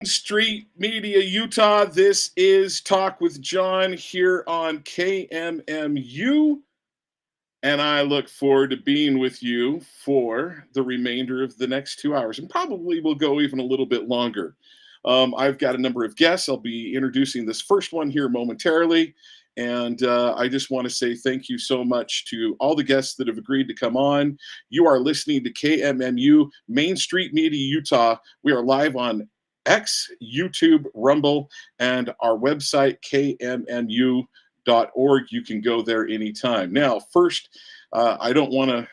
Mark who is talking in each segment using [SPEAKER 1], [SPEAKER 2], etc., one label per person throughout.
[SPEAKER 1] Street Media Utah. This is Talk with John here on KMMU, and I look forward to being with you for the remainder of the next 2 hours, and probably will go even a little bit longer. I've got a number of guests. I'll be introducing this first one here momentarily. And I just want to say thank you so much to all the guests that have agreed to come on. You are listening to KMMU Main Street Media Utah. We are live on X, YouTube, Rumble, and our website, kmmu.org. You can go there anytime. Now, first, I don't want to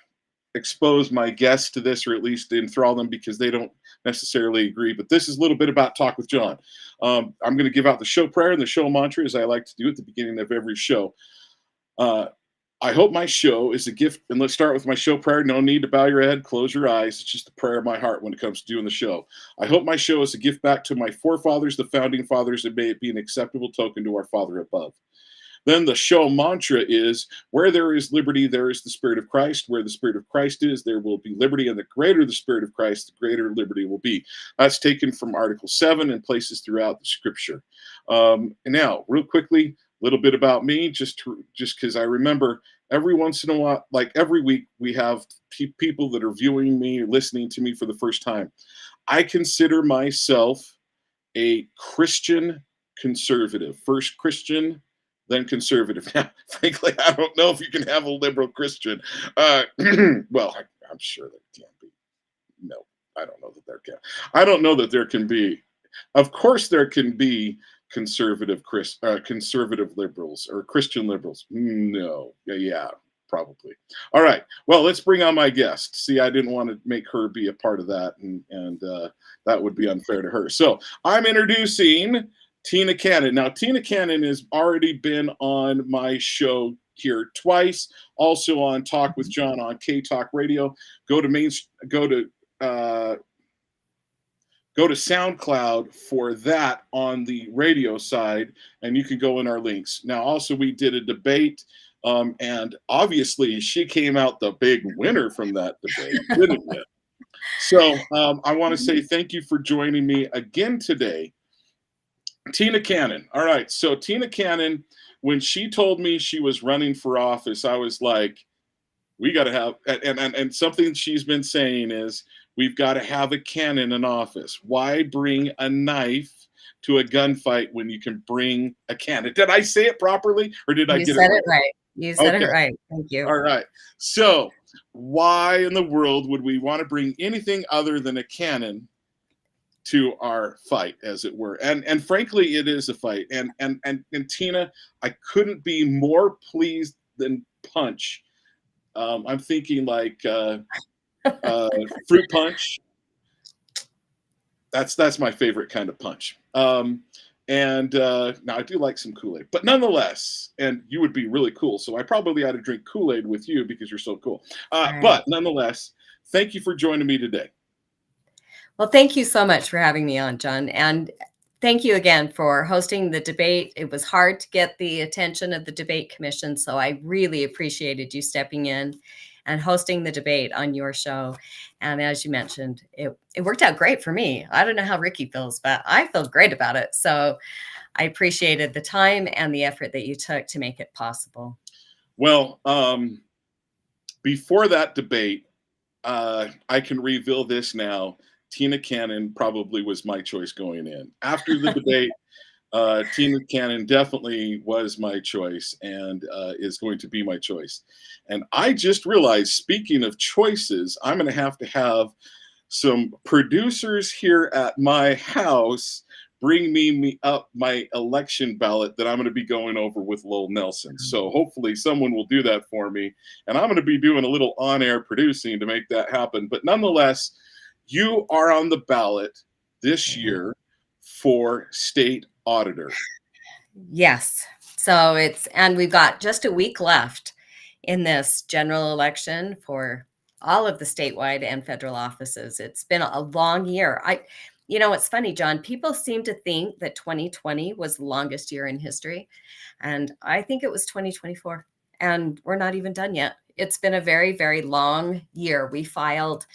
[SPEAKER 1] expose my guests to this, or at least enthrall them, because they don't necessarily agree. But this is a little bit about Talk with John. I'm going to give out the show prayer and the show mantra, as I like to do at the beginning of every show. I hope my show is a gift. And let's start with my show prayer. No need to bow your head, close your eyes. It's just a prayer of my heart when it comes to doing the show. I hope my show is a gift back to my forefathers, the founding fathers, and may it be an acceptable token to our Father above. Then the show mantra is, where there is liberty, there is the Spirit of Christ. Where the Spirit of Christ is, there will be liberty. And the greater the Spirit of Christ, the greater liberty will be. That's taken from Article 7 and places throughout the Scripture. And now, real quickly, a little bit about me, just because I remember every once in a while, like every week, we have people that are viewing me, listening to me for the first time. I consider myself a Christian conservative. First Christian, then conservative. Now, frankly, I don't know if you can have a liberal Christian. Well, I'm sure there can be. No, I don't know that there can. I don't know that there can be. Of course, there can be conservative liberals or Christian liberals. No, yeah, probably. All right. Well, let's bring on my guest. See, I didn't want to make her be a part of that, and that would be unfair to her. So I'm introducing Tina Cannon. Now, Tina Cannon has already been on my show here twice, also on Talk with John on K Talk Radio. Go to SoundCloud for that on the radio side, and you can go in our links. Now, also, we did a debate, and obviously, she came out the big winner from that debate, didn't you? So I want to say thank you for joining me again today. Tina Cannon. All right. So Tina Cannon, when she told me she was running for office, I was like, we got to have, and something she's been saying is, we've got to have a cannon in office. Why bring a knife to a gunfight when you can bring a cannon? Did I say it properly, or did I get it right?
[SPEAKER 2] You said it right. You said it right. Thank you.
[SPEAKER 1] All right. So why in the world would we want to bring anything other than a cannon to our fight, as it were? And frankly, it is a fight. And Tina, I couldn't be more pleased than punch. I'm thinking like fruit punch. That's my favorite kind of punch. And now I do like some Kool-Aid, but nonetheless, and you would be really cool, so I probably ought to drink Kool-Aid with you because you're so cool.
[SPEAKER 2] Right.
[SPEAKER 1] But nonetheless, thank you for joining me today.
[SPEAKER 2] Well, thank you so much for having me on, John. And thank you again for hosting the debate. It was hard to get the attention of the debate commission, so I really appreciated you stepping in and hosting the debate on your show. And as you mentioned, it worked out great for me. I don't know how Ricky feels, but I feel great about it. So I appreciated the time and the effort that you took to make it possible.
[SPEAKER 1] Well, before that debate, I can reveal this now. Tina Cannon probably was my choice going in. After the debate, Tina Cannon definitely was my choice and is going to be my choice. And I just realized, speaking of choices, I'm going to have some producers here at my house bring me up my election ballot that I'm going to be going over with Lowell Nelson. So hopefully someone will do that for me. And I'm going to be doing a little on-air producing to make that happen. But nonetheless, you are on the ballot this year for state auditor.
[SPEAKER 2] Yes. So and we've got just a week left in this general election for all of the statewide and federal offices. It's been a long year. It's funny, John, people seem to think that 2020 was the longest year in history. And I think it was 2024, and we're not even done yet. It's been a very, very long year. We filed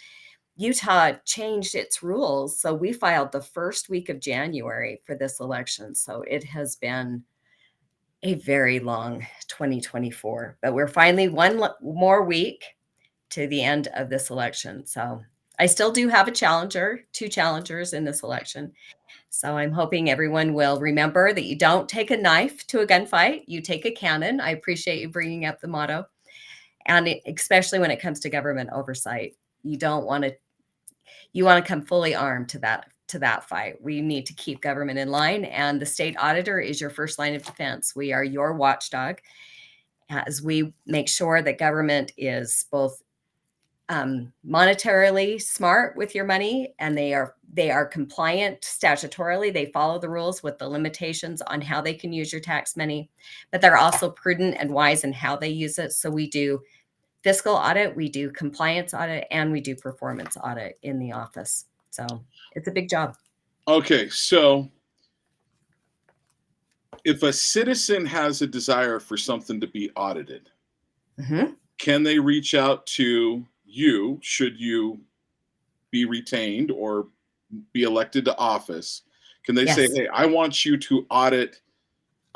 [SPEAKER 2] Utah changed its rules. So we filed the first week of January for this election. So it has been a very long 2024, but we're finally one more week to the end of this election. So I still do have a challenger, 2 challengers in this election. So I'm hoping everyone will remember that you don't take a knife to a gunfight, you take a cannon. I appreciate you bringing up the motto. And especially when it comes to government oversight, you don't want to, you want to come fully armed to that fight. We need to keep government in line, and the state auditor is your first line of defense. We are your watchdog as we make sure that government is both monetarily smart with your money, and they are compliant statutorily. They follow the rules with the limitations on how they can use your tax money, but they're also prudent and wise in how they use it. So we do fiscal audit, we do compliance audit, and we do performance audit in the office. So it's a big job.
[SPEAKER 1] Okay, so if a citizen has a desire for something to be audited, can they reach out to you should you be retained or be elected to office? Can they say,
[SPEAKER 2] Yes.
[SPEAKER 1] hey, I want you to audit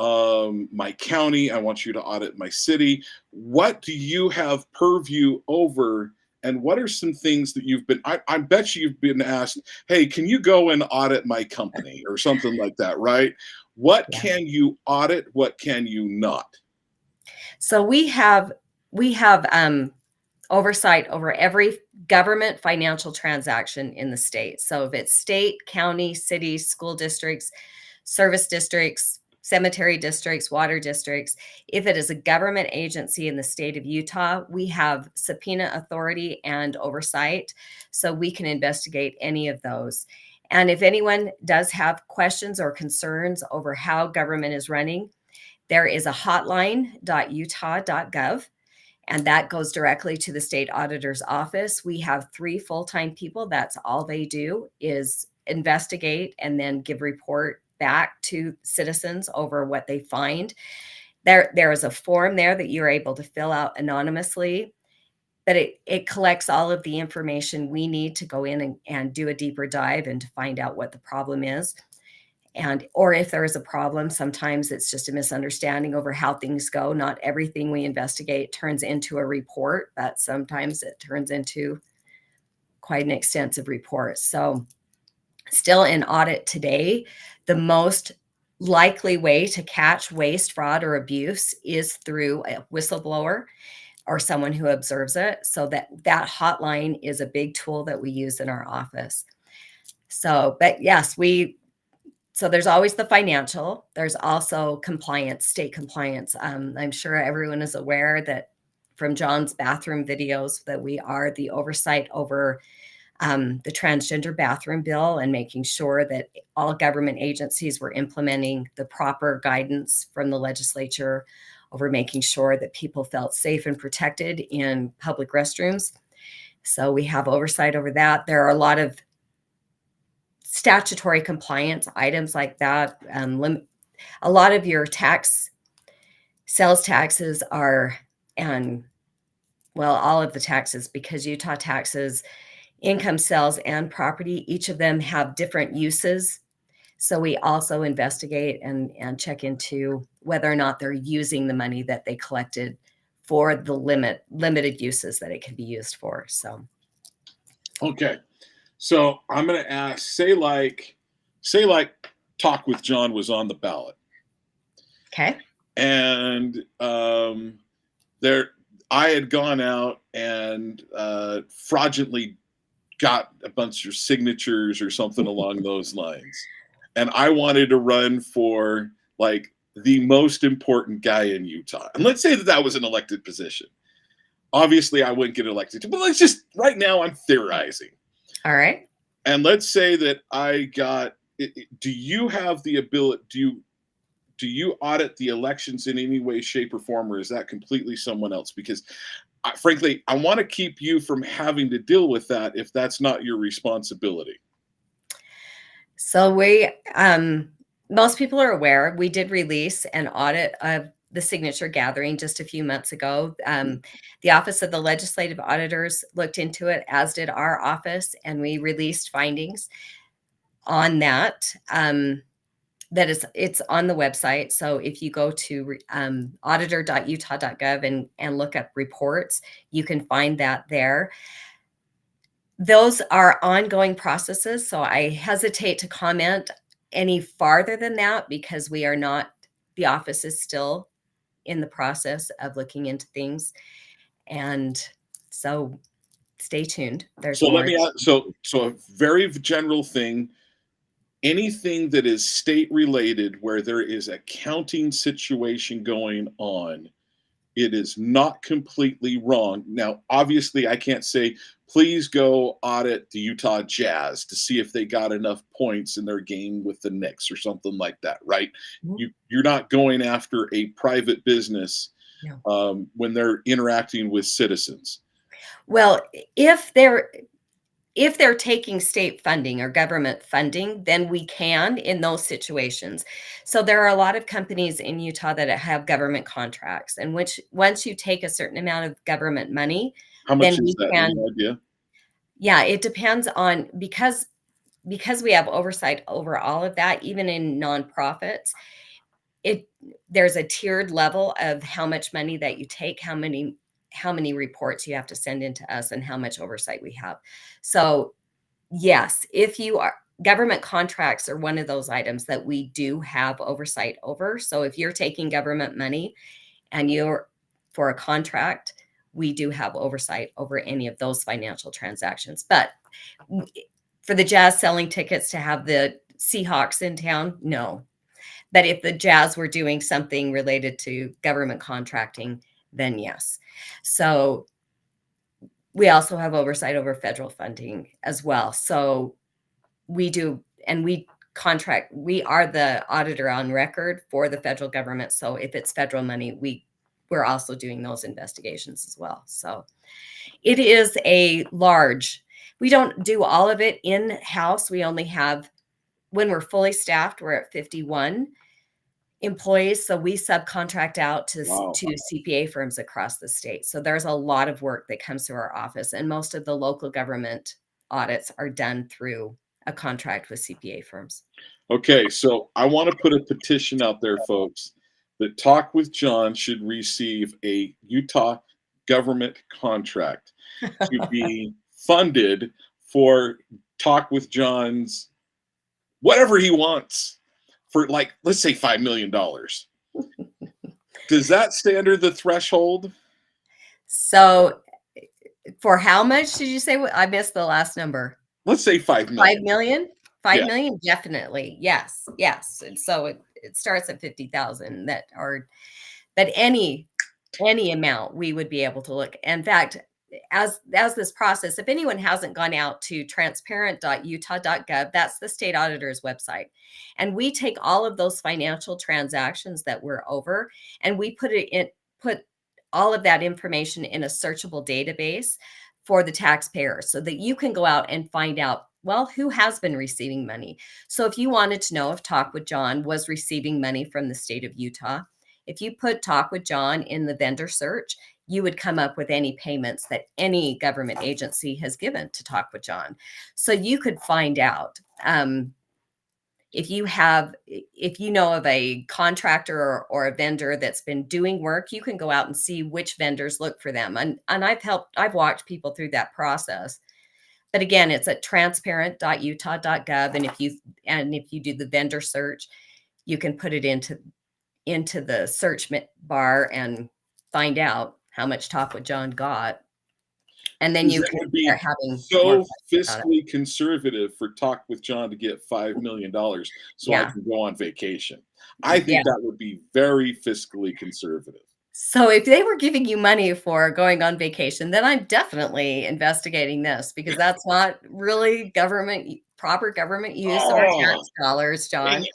[SPEAKER 1] my county, I want you to audit my city? What do you have purview over? And what are some things that you've been, I bet you've been asked, hey, can you go and audit my company or something like that, right? What
[SPEAKER 2] Yeah.
[SPEAKER 1] can you audit? What can you not?
[SPEAKER 2] So we have oversight over every government financial transaction in the state. So if it's state, county, cities, school districts, service districts, cemetery districts, water districts, if it is a government agency in the state of Utah, we have subpoena authority and oversight, so we can investigate any of those. And if anyone does have questions or concerns over how government is running, there is a hotline.utah.gov, and that goes directly to the state auditor's office. We have 3 full-time people. That's all they do is investigate and then give report back to citizens over what they find. There is a form there that you're able to fill out anonymously, but it collects all of the information we need to go in and do a deeper dive and to find out what the problem is. And or if there is a problem, sometimes it's just a misunderstanding over how things go. Not everything we investigate turns into a report, but sometimes it turns into quite an extensive report. So still in audit today, the most likely way to catch waste, fraud, or abuse is through a whistleblower or someone who observes it. So that hotline is a big tool that we use in our office. So, but yes, so there's always the financial. There's also compliance, state compliance. I'm sure everyone is aware that from John's bathroom videos that we are the oversight over the transgender bathroom bill and making sure that all government agencies were implementing the proper guidance from the legislature over making sure that people felt safe and protected in public restrooms. So we have oversight over that. There are a lot of statutory compliance items like that. A lot of your sales taxes are, and well, all of the taxes, because Utah taxes income, sales, and property, each of them have different uses. So we also investigate and check into whether or not they're using the money that they collected for the limited uses that it can be used for. So,
[SPEAKER 1] Okay. So I'm going to ask, say like Talk with John was on the ballot.
[SPEAKER 2] okay.
[SPEAKER 1] And there, I had gone out and fraudulently got a bunch of signatures or something along those lines. And I wanted to run for like the most important guy in Utah. And let's say that was an elected position. Obviously, I wouldn't get elected, but let's just, right now, I'm theorizing.
[SPEAKER 2] All right.
[SPEAKER 1] And let's say that I got, do you have the ability, do you audit the elections in any way, shape, or form, or is that completely someone else? Because frankly, I want to keep you from having to deal with that if that's not your responsibility.
[SPEAKER 2] So most people are aware, we did release an audit of the signature gathering just a few months ago. The Office of the Legislative Auditors looked into it, as did our office, and we released findings on that. It's on the website. So if you go to auditor.utah.gov and look up reports, you can find that there. Those are ongoing processes, so I hesitate to comment any farther than that because we are not, the office is still in the process of looking into things. And so stay tuned. There's
[SPEAKER 1] So
[SPEAKER 2] more.
[SPEAKER 1] let me ask, so a very general thing, anything that is state related where there is a counting situation going on, it is not completely wrong. Now, obviously, I can't say, please go audit the Utah Jazz to see if they got enough points in their game with the Knicks or something like that, right?
[SPEAKER 2] Mhm.
[SPEAKER 1] You're not going after a private business
[SPEAKER 2] No.
[SPEAKER 1] when they're interacting with citizens.
[SPEAKER 2] Well, if they're taking state funding or government funding, then we can in those situations. So there are a lot of companies in Utah that have government contracts, and which once you take a certain amount of government money,
[SPEAKER 1] How much
[SPEAKER 2] then
[SPEAKER 1] is
[SPEAKER 2] we
[SPEAKER 1] that? Any
[SPEAKER 2] can,
[SPEAKER 1] idea?
[SPEAKER 2] yeah, it depends on, because we have oversight over all of that, even in nonprofits, it there's a tiered level of how much money that you take, how many reports you have to send into us, and how much oversight we have. So yes, if you are, government contracts are one of those items that we do have oversight over. So if you're taking government money and you're for a contract, we do have oversight over any of those financial transactions. But for the Jazz selling tickets to have the Seahawks in town, no. But if the Jazz were doing something related to government contracting, then yes. So we also have oversight over federal funding as well. So we do, and we are the auditor on record for the federal government. So if it's federal money, we're also doing those investigations as well. So it is we don't do all of it in-house. We only have, when we're fully staffed, we're at 51 employees. So we subcontract out to
[SPEAKER 1] Wow.
[SPEAKER 2] CPA firms across the state. So there's a lot of work that comes through our office, and most of the local government audits are done through a contract with CPA firms.
[SPEAKER 1] Okay, so I want to put a petition out there, folks, that Talk with John should receive a Utah government contract to be funded for Talk with John's whatever he wants for, like, let's say $5 million. Does that stand under the threshold?
[SPEAKER 2] So for how much did you say? I missed the last number.
[SPEAKER 1] Let's say 5
[SPEAKER 2] 5
[SPEAKER 1] million.
[SPEAKER 2] million?
[SPEAKER 1] Yeah.
[SPEAKER 2] 5 million? Definitely. Yes. Yes. And so it starts at 50,000 but any amount we would be able to look. In fact, as this process, if anyone hasn't gone out to transparent.utah.gov, that's the state auditor's website. And we take all of those financial transactions that we're over, and we put all of that information in a searchable database for the taxpayer so that you can go out and find out, well, who has been receiving money. So if you wanted to know if Talk with John was receiving money from the state of Utah, if you put Talk with John in the vendor search, you would come up with any payments that any government agency has given to Talk with John. So you could find out if you know of a contractor or a vendor that's been doing work, you can go out and see which vendors look for them. And I've walked people through that process. But again, it's at transparent.utah.gov. And if you do the vendor search, you can put it into the search bar and find out how much Talk with John got. And then you
[SPEAKER 1] That
[SPEAKER 2] can
[SPEAKER 1] would be
[SPEAKER 2] start having more
[SPEAKER 1] so
[SPEAKER 2] questions about it.
[SPEAKER 1] fiscally conservative for Talk with John to get $5 million so I
[SPEAKER 2] Yeah.
[SPEAKER 1] can go on vacation. I think that would be very fiscally conservative.
[SPEAKER 2] So if they were giving you money for going on vacation, then I'm definitely investigating this, because that's not really proper government use of our
[SPEAKER 1] Oh,
[SPEAKER 2] tax dollars,
[SPEAKER 1] dang
[SPEAKER 2] John.
[SPEAKER 1] it.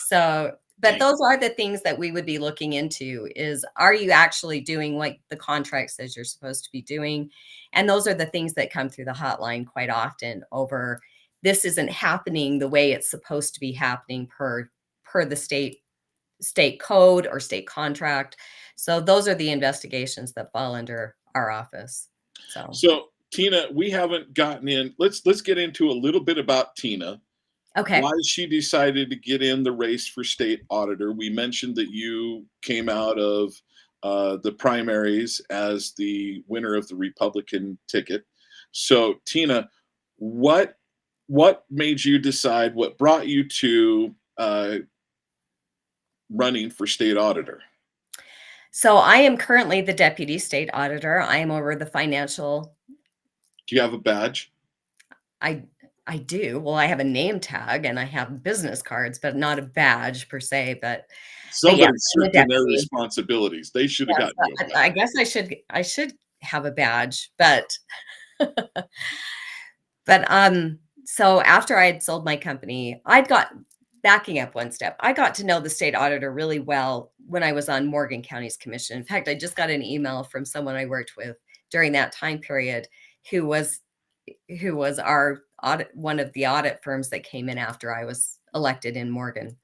[SPEAKER 2] So, but
[SPEAKER 1] Dang.
[SPEAKER 2] those are the things that we would be looking into is, are you actually doing what the contract says you're supposed to be doing? And those are the things that come through the hotline quite often over, this isn't happening the way it's supposed to be happening per the state code or state contract. So those are the investigations that fall under our office. So,
[SPEAKER 1] So Tina, we haven't gotten in. Let's get into a little bit about Tina.
[SPEAKER 2] okay.
[SPEAKER 1] Why she decided to get in the race for state auditor. We mentioned that you came out of the primaries as the winner of the Republican ticket. So Tina, what what made you decide? What brought you to running for state auditor?
[SPEAKER 2] So I am currently the deputy state auditor. I am over the financial.
[SPEAKER 1] Do you have a badge?
[SPEAKER 2] I I do. Well, I have a name tag and I have business cards, but not a badge per se. But yes,
[SPEAKER 1] Somebody
[SPEAKER 2] I'm a
[SPEAKER 1] slipped in their
[SPEAKER 2] deputy.
[SPEAKER 1] responsibilities. They should have
[SPEAKER 2] Yes,
[SPEAKER 1] gotten you a
[SPEAKER 2] I
[SPEAKER 1] badge.
[SPEAKER 2] guess I should have a badge, but so after I had sold my company, I'd got backing up one step. I got to know the state auditor really well when I was on Morgan County's commission. In fact, I just got an email from someone I worked with during that time period who was who was our audit one of the audit firms that came in after I was elected in Morgan.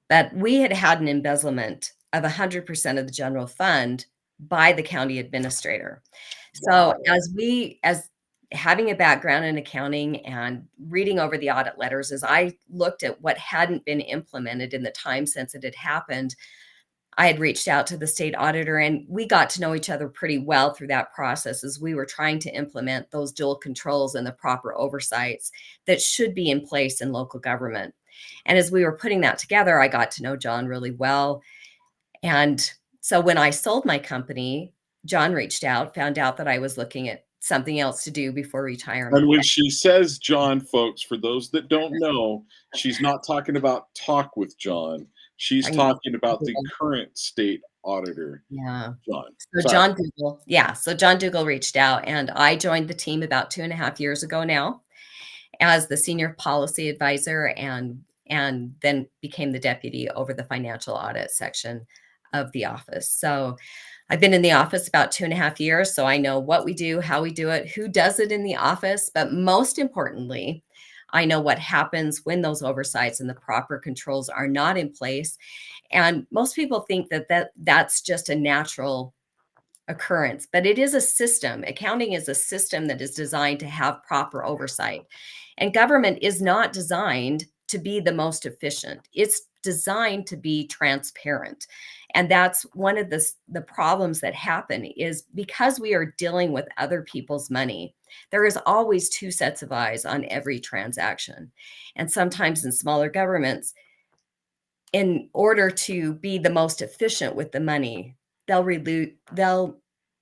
[SPEAKER 2] But we had had an embezzlement of 100% of the general fund by the county administrator. So
[SPEAKER 1] Wow.
[SPEAKER 2] as having a background in accounting and reading over the audit letters, as I looked at what hadn't been implemented in the time since it had happened, I had reached out to the state auditor and we got to know each other pretty well through that process as we were trying to implement those dual controls and the proper oversights that should be in place in local government. And as we were putting that together, I got to know John really well. And so when I sold my company, John reached out, found out that I was looking at something else to do before
[SPEAKER 1] And
[SPEAKER 2] retirement.
[SPEAKER 1] when she says John, folks, for those that don't know, she's not talking about talk with John. She's
[SPEAKER 2] I
[SPEAKER 1] talking about the current state auditor,
[SPEAKER 2] Yeah.
[SPEAKER 1] John.
[SPEAKER 2] So
[SPEAKER 1] Sorry.
[SPEAKER 2] John Dougal reached out and I joined the team about 2.5 years ago now as the senior policy advisor and then became the deputy over the financial audit section of the office. So I've been in the office about 2.5 years, so I know what we do, how we do it, who does it in the office, but most importantly, I know what happens when those oversights and the proper controls are not in place. And most people think that's just a natural occurrence, but it is a system. Accounting is a system that is designed to have proper oversight. And government is not designed to be the most efficient. It's designed to be transparent. And that's one of the problems that happen is because we are dealing with other people's money, there is always two sets of eyes on every transaction. And sometimes in smaller governments, in order to be the most efficient with the money, they'll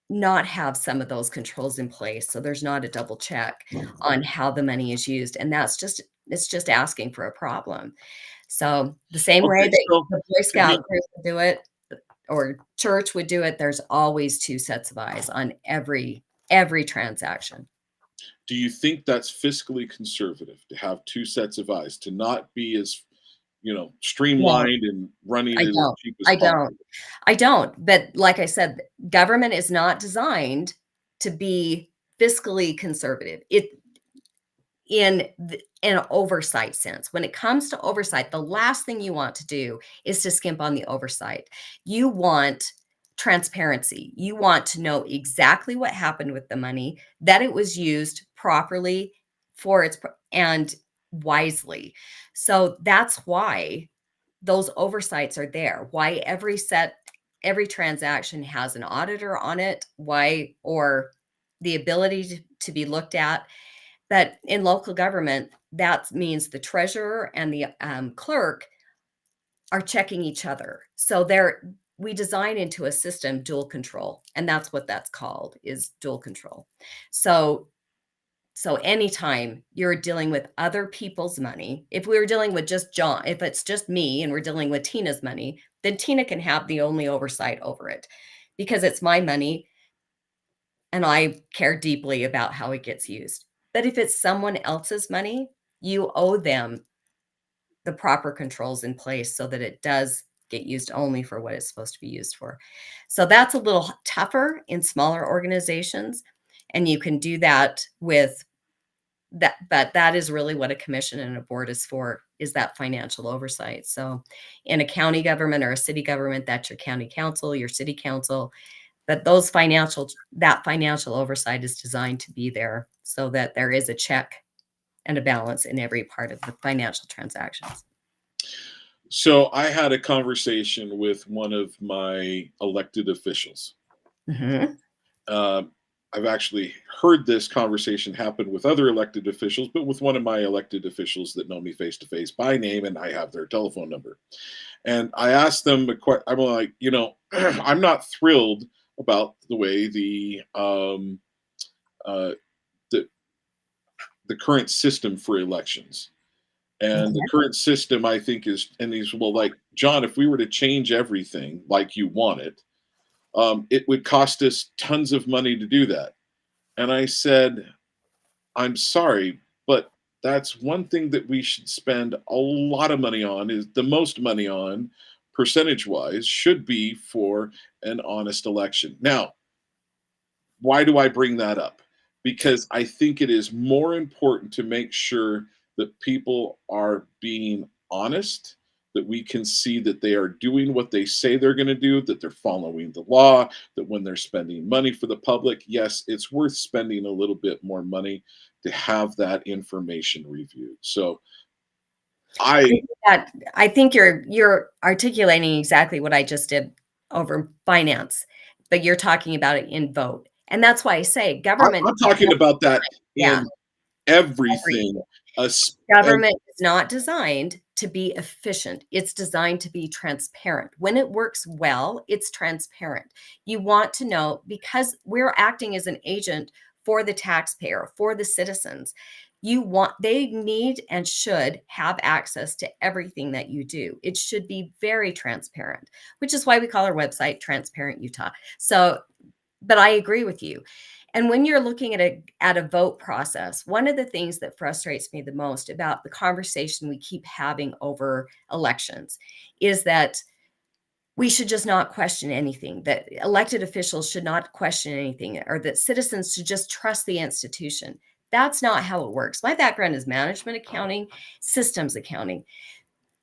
[SPEAKER 2] not have some of those controls in place, so there's not a double check on how the money is used, and it's just asking for a problem. So, the same way
[SPEAKER 1] Okay,
[SPEAKER 2] that
[SPEAKER 1] so
[SPEAKER 2] the Boy
[SPEAKER 1] to
[SPEAKER 2] Scout
[SPEAKER 1] me,
[SPEAKER 2] group would do it or church would do it, there's always two sets of eyes on every transaction.
[SPEAKER 1] do you think that's fiscally conservative to have two sets of eyes, to not be as,
[SPEAKER 2] No,
[SPEAKER 1] streamlined and running
[SPEAKER 2] I
[SPEAKER 1] it as
[SPEAKER 2] don't.
[SPEAKER 1] cheap as
[SPEAKER 2] I don't.
[SPEAKER 1] possible?
[SPEAKER 2] I don't, but like I said, government is not designed to be fiscally conservative. In an oversight sense. When it comes to oversight, the last thing you want to do is to skimp on the oversight. You want transparency. You want to know exactly what happened with the money, that it was used properly and wisely. So that's why those oversights are there. Why every transaction has an auditor on it, why or the ability to be looked at. But in local government, that means the treasurer and the clerk are checking each other. So we design into a system dual control, and that's what that's called is dual control. So so anytime you're dealing with other people's money, if we were dealing with just John, if it's just me and we're dealing with Tina's money, then Tina can have the only oversight over it because it's my money and I care deeply about how it gets used. But if it's someone else's money, you owe them the proper controls in place so that it does get used only for what it's supposed to be used for. So that's a little tougher in smaller organizations. And you can do that with but that is really what a commission and a board is for, is that financial oversight. So in a county government or a city government, that's your county council, your city council, but that financial oversight is designed to be there so that there is a check and a balance in every part of the financial transactions.
[SPEAKER 1] So I had a conversation with one of my elected officials.
[SPEAKER 2] Mhm.
[SPEAKER 1] Um, I've actually heard this conversation happen with other elected officials, but with one of my elected officials that know me face to face by name, and I have their telephone number. And I asked them, I'm like, I'm not thrilled about the way uh, the the current system for elections. And the current system, I think, is, and he's, well, like, John, if we were to change everything like you want it, it would cost us tons of money to do that. And I said, I'm sorry, but that's one thing that we should spend a lot of money on, is the most money on, percentage wise, should be for an honest election. Now, why do I bring that up? Because I think it is more important to make sure that people are being honest, that we can see that they are doing what they say they're going to do, that they're following the law, that when they're spending money for the public, yes, it's worth spending a little bit more money to have that information reviewed. So I,
[SPEAKER 2] I think you're articulating exactly what I just did over finance, but you're talking about it in vote. And that's why I say government,
[SPEAKER 1] I'm talking about that
[SPEAKER 2] yeah,
[SPEAKER 1] in everything. And
[SPEAKER 2] government is not designed to be efficient. It's designed to be transparent. When it works well, it's transparent. You want to know, because we're acting as an agent for the taxpayer, for the citizens. They need and should have access to everything that you do. It should be very transparent, which is why we call our website Transparent Utah. So, but I agree with you. And when you're looking at a vote process, one of the things that frustrates me the most about the conversation we keep having over elections is that we should just not question anything, that elected officials should not question anything, or that citizens should just trust the institution. That's not how it works. My background is management accounting, systems accounting.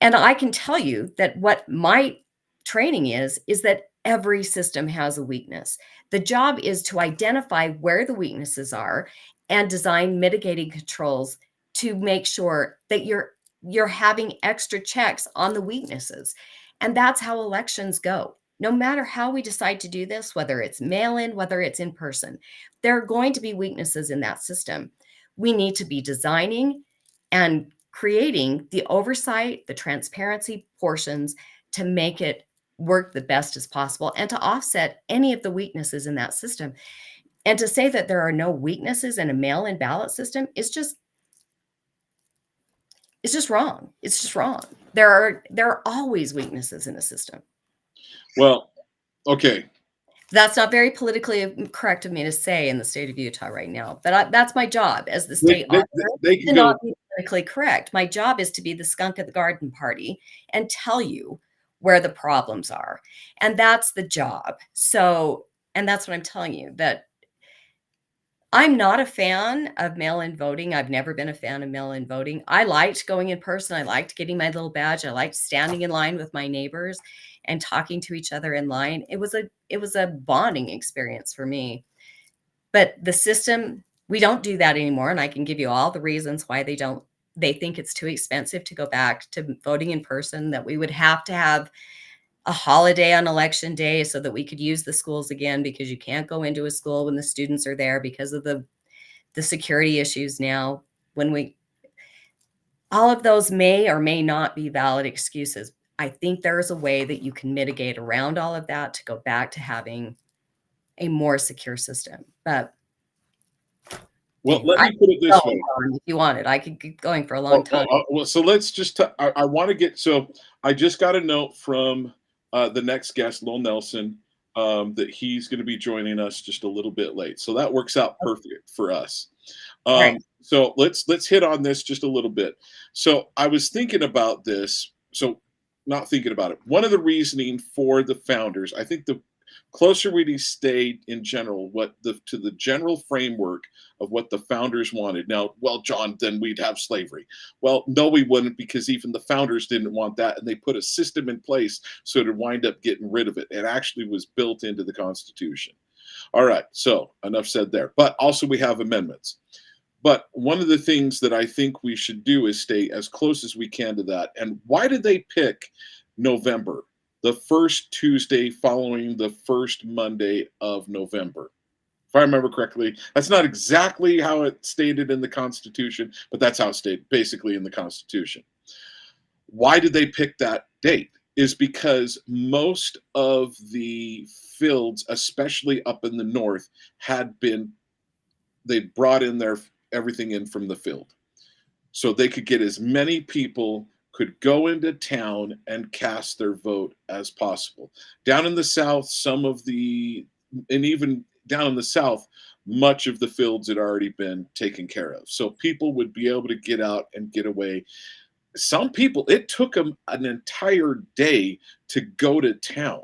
[SPEAKER 2] And I can tell you that what my training is that every system has a weakness. The job is to identify where the weaknesses are and design mitigating controls to make sure that you're having extra checks on the weaknesses. And that's how elections go. No matter how we decide to do this, whether it's mail in, whether it's in person, there are going to be weaknesses in that system. We need to be designing and creating the oversight, the transparency portions to make it work the best as possible and to offset any of the weaknesses in that system. And to say that there are no weaknesses in a mail-in ballot system is just it's just wrong. It's just wrong. There are always weaknesses in a system.
[SPEAKER 1] well, okay.
[SPEAKER 2] That's not very politically correct of me to say in the state of Utah right now, but that's my job as the
[SPEAKER 1] They,
[SPEAKER 2] state
[SPEAKER 1] they,
[SPEAKER 2] auditor,
[SPEAKER 1] they can
[SPEAKER 2] to
[SPEAKER 1] go.
[SPEAKER 2] not be politically correct. My job is to be the skunk at the garden party and tell you where the problems are. And that's the job. So, and that's what I'm telling you, that I'm not a fan of mail-in voting. I've never been a fan of mail-in voting. I liked going in person. I liked getting my little badge. I liked standing in line with my neighbors and talking to each other in line. It was a bonding experience for me. But the system, we don't do that anymore. And I can give you all the reasons why they think it's too expensive to go back to voting in person, that we would have to have a holiday on election day so that we could use the schools again, because you can't go into a school when the students are there because of the security issues now. All of those may or may not be valid excuses. I think there is a way that you can mitigate around all of that to go back to having a more secure system. But
[SPEAKER 1] Well,
[SPEAKER 2] anyway,
[SPEAKER 1] let
[SPEAKER 2] I
[SPEAKER 1] me put it
[SPEAKER 2] could
[SPEAKER 1] this
[SPEAKER 2] go
[SPEAKER 1] way.
[SPEAKER 2] on if you wanted. I could keep going for a long time.
[SPEAKER 1] Well, so let's just. I want to get. So I just got a note from the next guest, Lowell Nelson, that he's going to be joining us just a little bit late. So that works out perfect for us.
[SPEAKER 2] All right.
[SPEAKER 1] So let's hit on this just a little bit. So I was thinking about this. So not thinking about it. One of the reasoning for the founders, I think Closer would he stay in general, to the general framework of what the founders wanted. Now, well, John, then we'd have slavery. Well, no, we wouldn't, because even the founders didn't want that, and they put a system in place so to wind up getting rid of it. It actually was built into the Constitution. All right, so enough said there. But also we have amendments. But one of the things that I think we should do is stay as close as we can to that. And why did they pick November, the first Tuesday following the first Monday of November? If I remember correctly, that's not exactly how it stated in the Constitution, but that's how it stated basically in the Constitution. Why did they pick that date? Is because most of the fields, especially up in the north, they brought in everything in from the field. So they could get as many people could go into town and cast their vote as possible. Down in the south, and even down in the south, much of the fields had already been taken care of. So people would be able to get out and get away. Some people, it took them an entire day to go to town.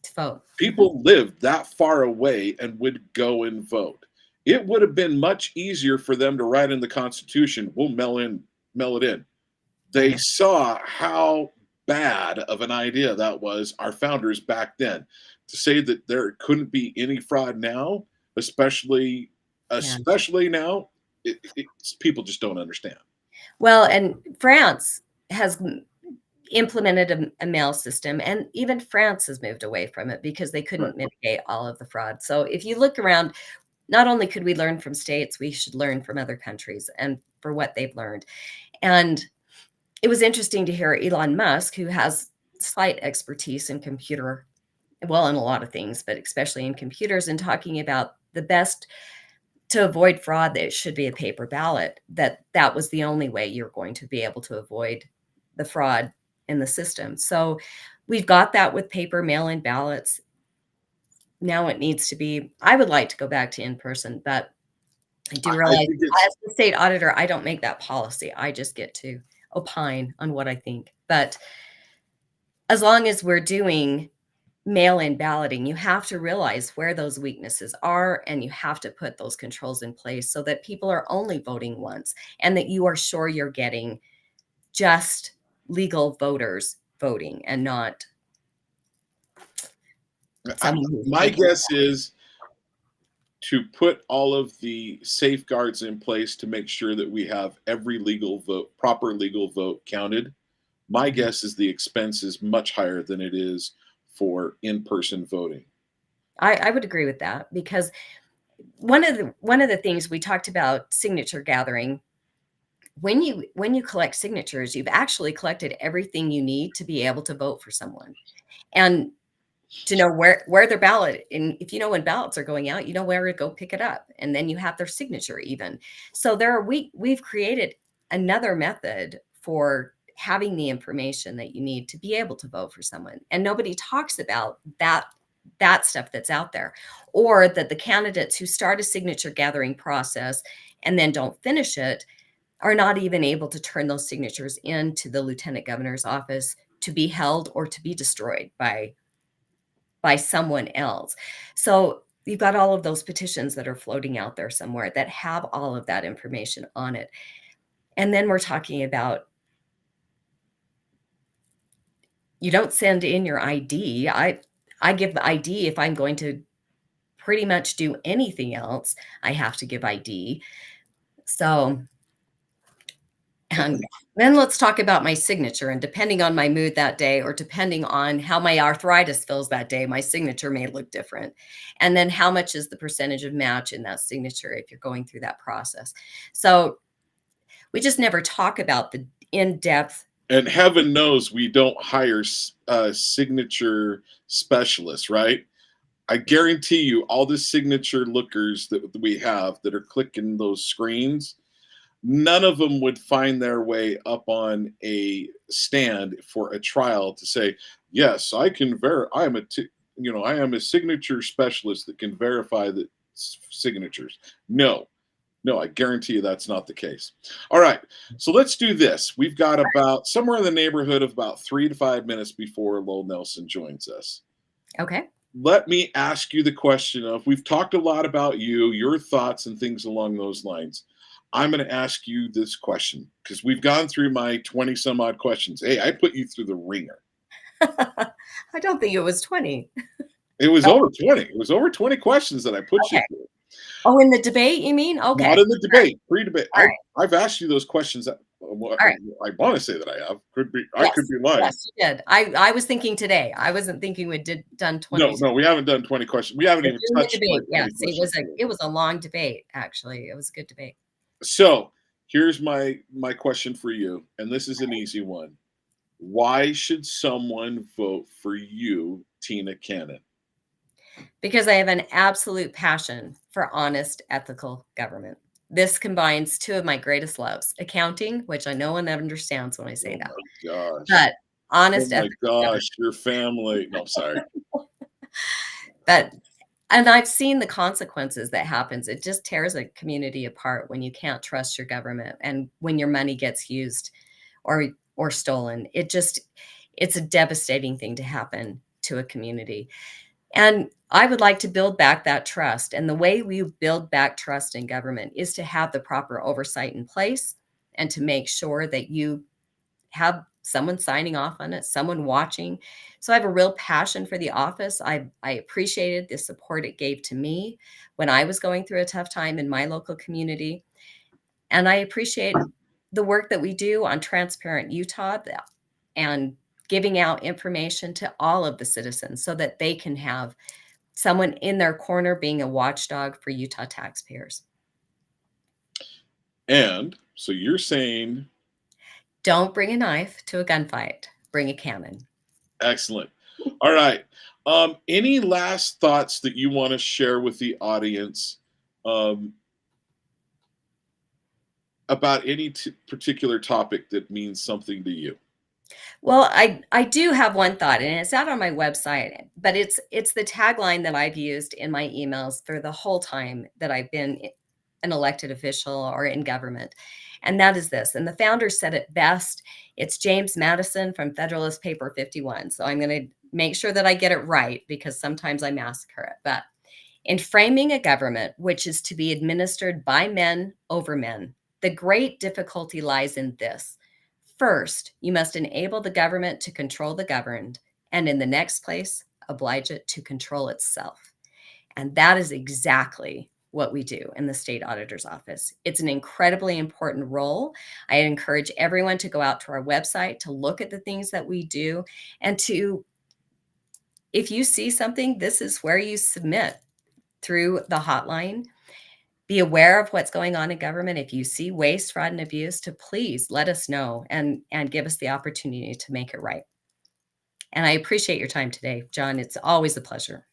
[SPEAKER 2] To vote.
[SPEAKER 1] People lived that far away and would go and vote. It would have been much easier for them to write in the Constitution, we'll mail it in. They saw how bad of an idea that was, our founders back then. To say that there couldn't be any fraud now, especially now, people just don't understand.
[SPEAKER 2] Well, and France has implemented a mail system, and even France has moved away from it because they couldn't mitigate all of the fraud. So if you look around, not only could we learn from states, we should learn from other countries and for what they've learned. And it was interesting to hear Elon Musk, who has slight expertise in in a lot of things, but especially in computers, and talking about the best to avoid fraud, that it should be a paper ballot, that was the only way you're going to be able to avoid the fraud in the system. So we've got that with paper mail-in ballots. Now it needs to be, I would like to go back to in-person, but I do realize as the state auditor, I don't make that policy. I just get to opine on what I think. But as long as we're doing mail-in balloting, you have to realize where those weaknesses are, and you have to put those controls in place so that people are only voting once, and that you are sure you're getting just legal voters voting and not
[SPEAKER 1] my guess is to put all of the safeguards in place to make sure that we have every proper legal vote counted. My guess is the expense is much higher than it is for in-person voting.
[SPEAKER 2] I would agree with that, because one of the things we talked about, signature gathering, when you collect signatures, you've actually collected everything you need to be able to vote for someone, and to know where their ballot, and if you know when ballots are going out, you know where to go pick it up, and then you have their signature even. So we've created another method for having the information that you need to be able to vote for someone, and nobody talks about that stuff that's out there, or that the candidates who start a signature gathering process and then don't finish it are not even able to turn those signatures into the lieutenant governor's office to be held or to be destroyed by someone else. So you've got all of those petitions that are floating out there somewhere that have all of that information on it. And then we're talking about, you don't send in your ID. I give the ID if I'm going to pretty much do anything else. I have to give ID. So, and then let's talk about my signature. And depending on my mood that day, or depending on how my arthritis feels that day, my signature may look different. And then how much is the percentage of match in that signature if you're going through that process? So we just never talk about the in-depth.
[SPEAKER 1] And heaven knows we don't hire signature specialists, right? I guarantee you all the signature lookers that we have that are clicking those screens, none of them would find their way up on a stand for a trial to say, yes, I can I am a signature specialist that can verify the signatures. No, I guarantee you that's not the case. All right, so let's do this. We've got about somewhere in the neighborhood of about 3 to 5 minutes before Lowell Nelson joins us.
[SPEAKER 2] Okay.
[SPEAKER 1] Let me ask you the question of, we've talked a lot about you, your thoughts and things along those lines. I'm going to ask you this question because we've gone through my 20 some odd questions. Hey, I put you through the ringer.
[SPEAKER 2] I don't think it was 20.
[SPEAKER 1] It was
[SPEAKER 2] Oh,
[SPEAKER 1] over 20. It was over 20 questions that I put you
[SPEAKER 2] okay.
[SPEAKER 1] through.
[SPEAKER 2] Oh, in the debate, you mean?
[SPEAKER 1] Not
[SPEAKER 2] Okay.
[SPEAKER 1] in the debate, pre-debate.
[SPEAKER 2] All right.
[SPEAKER 1] I've asked you those questions.
[SPEAKER 2] All right.
[SPEAKER 1] I want to say that I have. I could
[SPEAKER 2] Yes.
[SPEAKER 1] be lying.
[SPEAKER 2] Yes, you did. I was thinking today. I wasn't thinking we done 20.
[SPEAKER 1] No, we haven't done 20 questions. We haven't
[SPEAKER 2] But
[SPEAKER 1] even
[SPEAKER 2] during the
[SPEAKER 1] touched my
[SPEAKER 2] debate,
[SPEAKER 1] 20
[SPEAKER 2] yes,
[SPEAKER 1] questions.
[SPEAKER 2] it was a long debate, actually. It was a good debate.
[SPEAKER 1] So here's my question for you, and this is an easy one. Why should someone vote for you, Tina Cannon?
[SPEAKER 2] Because I have an absolute passion for honest, ethical government. This combines two of my greatest loves, accounting, which I no one understands when I say
[SPEAKER 1] Oh
[SPEAKER 2] that,
[SPEAKER 1] my gosh.
[SPEAKER 2] but
[SPEAKER 1] Oh
[SPEAKER 2] honest,
[SPEAKER 1] my
[SPEAKER 2] ethical government.
[SPEAKER 1] gosh, your family. No, sorry.
[SPEAKER 2] But and I've seen the consequences that happens. It just tears a community apart when you can't trust your government and when your money gets used or stolen. It's a devastating thing to happen to a community. And I would like to build back that trust. And the way we build back trust in government is to have the proper oversight in place and to make sure that you have someone signing off on it, someone watching. So I have a real passion for the office. I appreciated the support it gave to me when I was going through a tough time in my local community. And I appreciate the work that we do on Transparent Utah and giving out information to all of the citizens so that they can have someone in their corner being a watchdog for Utah taxpayers.
[SPEAKER 1] And so you're saying,
[SPEAKER 2] Don't bring a knife to a gunfight. Bring a cannon.
[SPEAKER 1] excellent. All right. Any last thoughts that you want to share with the audience um, about any particular topic that means something to you?
[SPEAKER 2] Well, I do have one thought, and it's out on my website, but it's the tagline that I've used in my emails for the whole time that I've been an elected official or in government. And that is this. And the founder said it best. It's James Madison from Federalist Paper 51. So I'm going to make sure that I get it right because sometimes I massacre it. But in framing a government which is to be administered by men over men, the great difficulty lies in this. First, you must enable the government to control the governed, and in the next place, oblige it to control itself. And that is exactly what we do in the state auditor's office. It's an incredibly important role. I encourage everyone to go out to our website to look at the things that we do and to, if you see something, this is where you submit through the hotline. Be aware of what's going on in government. If you see waste, fraud, and abuse, to please let us know and give us the opportunity to make it right. And I appreciate your time today, John. It's always a pleasure.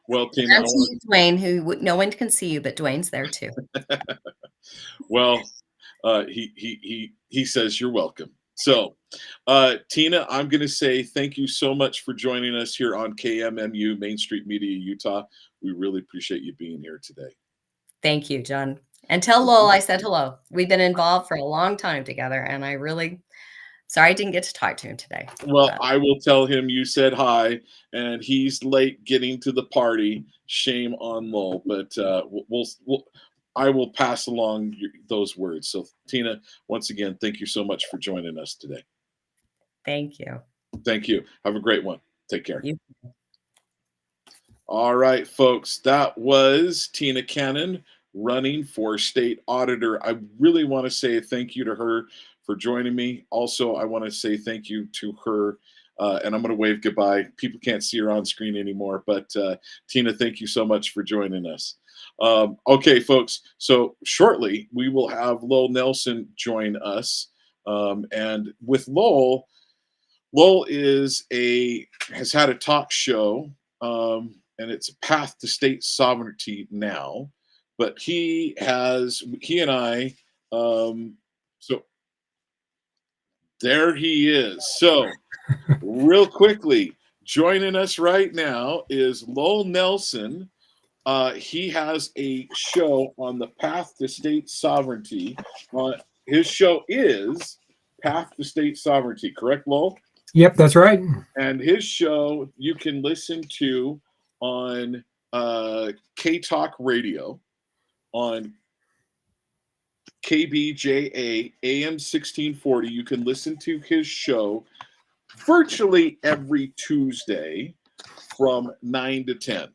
[SPEAKER 1] Well, Tina,
[SPEAKER 2] And to you, Dwayne, who no one can see you, but Dwayne's there too.
[SPEAKER 1] well, he says you're welcome. So, Tina, I'm going to say thank you so much for joining us here on KMMU Main Street Media Utah. We really appreciate you being here today.
[SPEAKER 2] Thank you, John. And tell Lowell I said hello. We've been involved for a long time together, and I really sorry I didn't get to talk to him today.
[SPEAKER 1] Well,
[SPEAKER 2] But
[SPEAKER 1] I will tell him you said hi, and he's late getting to the party. Shame on Lowell, but I will pass along those words. So, Tina, once again, thank you so much for joining us today.
[SPEAKER 2] thank you.
[SPEAKER 1] Thank you. Have a great one. Take care.
[SPEAKER 2] You
[SPEAKER 1] All right, folks, that was Tina Cannon running for state auditor. I really want to say thank you to her for joining me. Also, I want to say thank you to her, and I'm going to wave goodbye. People can't see her on screen anymore, but Tina, thank you so much for joining us. Okay, folks, so shortly we will have Lowell Nelson join us. And with Lowell has had a talk show. And it's a path to state sovereignty now. But he and I, so there he is. So, real quickly, joining us right now is Lowell Nelson. He has a show on the path to state sovereignty. His show is Path to State Sovereignty, correct, Lowell?
[SPEAKER 3] Yep, that's right.
[SPEAKER 1] And his show you can listen to on K Talk Radio on KBJA AM 1640. You can listen to his show virtually every Tuesday from 9 to 10.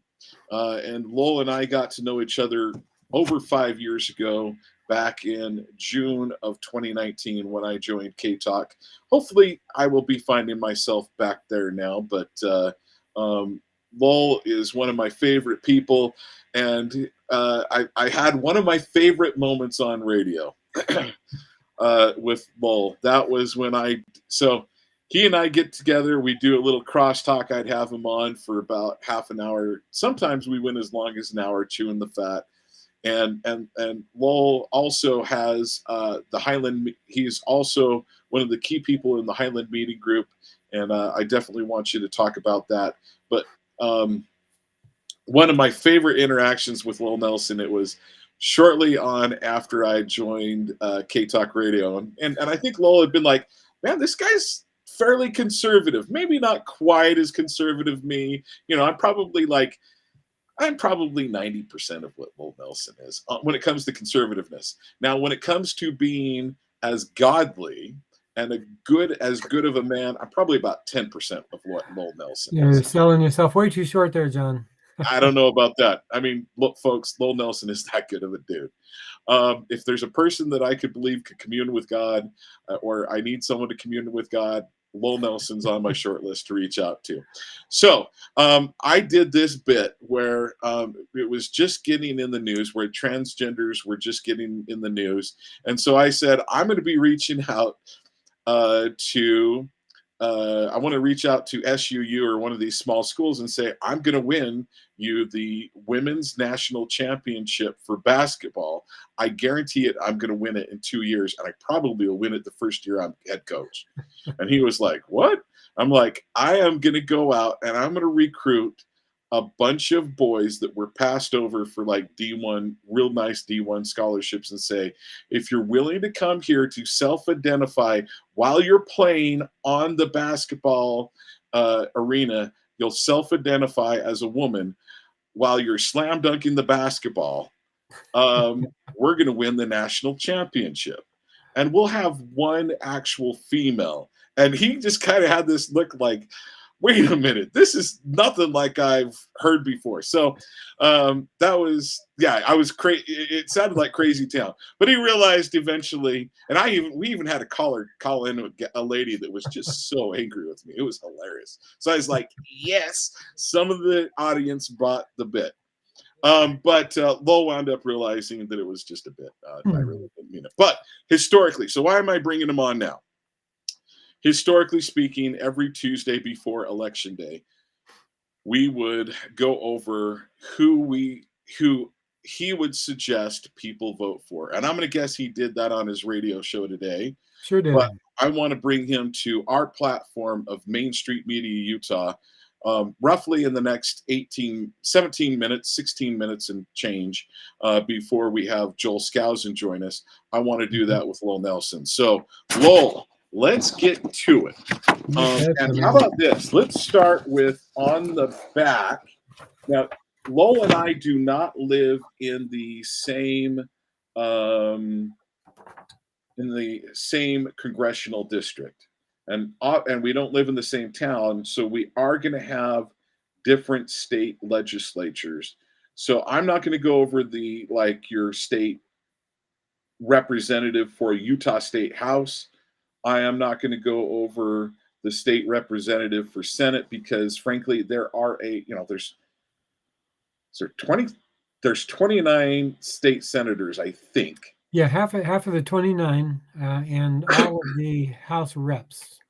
[SPEAKER 1] And Lowell and I got to know each other over 5 years ago, back in June of 2019 when I joined K-Talk. Hopefully, I will be finding myself back there now, but Lowell is one of my favorite people, and I had one of my favorite moments on radio with Lowell. That was when he and I get together, we do a little crosstalk. I'd have him on for about half an hour. Sometimes we went as long as an hour chewing the fat. And Lowell also has the Highland. He's also one of the key people in the Highland meeting group, and I definitely want you to talk about that. But one of my favorite interactions with Lowell Nelson, it was shortly on after I joined K-Talk Radio, and I think Lowell had been like, man, this guy's fairly conservative, maybe not quite as conservative me. I'm probably 90% of what Lowell Nelson is when it comes to conservativeness. Now, when it comes to being as godly and as good of a man, I'm probably about 10% of what Lowell Nelson
[SPEAKER 3] You're
[SPEAKER 1] is.
[SPEAKER 3] selling yourself way too short there, John.
[SPEAKER 1] I don't know about that. I mean, look, folks, Lowell Nelson is that good of a dude. If there's a person that I could believe could commune with God, or I need someone to commune with God, Lowell Nelson's on my short list to reach out to. So I did this bit where it was just getting in the news, where transgenders were just getting in the news. And so I said, I'm going to be reaching out I want to reach out to SUU or one of these small schools and say, I'm going to win you the women's national championship for basketball. I guarantee it. I'm going to win it in 2 years, and I probably will win it the first year I'm head coach. And he was like, what? I'm like, I am going to go out and I'm going to recruit a bunch of boys that were passed over for like D1, real nice D1 scholarships, and say, if you're willing to come here to self-identify while you're playing on the basketball arena, you'll self-identify as a woman while you're slam dunking the basketball. We're going to win the national championship. And we'll have one actual female. And he just kind of had this look like, wait a minute, this is nothing like I've heard before. So that was, I was crazy. It sounded like crazy town, but he realized eventually, and we even had a caller call in a lady that was just so angry with me. It was hilarious. So I was like, yes, some of the audience bought the bit. But Lowell wound up realizing that it was just a bit. I really didn't mean it. But historically, so why am I bringing him on now? Historically speaking, every Tuesday before Election Day, we would go over who he would suggest people vote for. And I'm going to guess he did that on his radio show today.
[SPEAKER 3] Sure did.
[SPEAKER 1] But I want to bring him to our platform of Main Street Media Utah, roughly in the next 17 minutes, 16 minutes and change before we have Joel Skousen join us. I want to do that with Lowell Nelson. So, Lowell, let's get to it. And how about this? Let's start with on the back. Now, Lowell and I do not live in the same congressional district, and we don't live in the same town, so we are going to have different state legislatures. So I'm not going to go over your state representative for Utah State House. I am not going to go over the state representative for Senate because, frankly, there's 29 state senators, I think.
[SPEAKER 3] Yeah, half of the 29 and all of the House reps.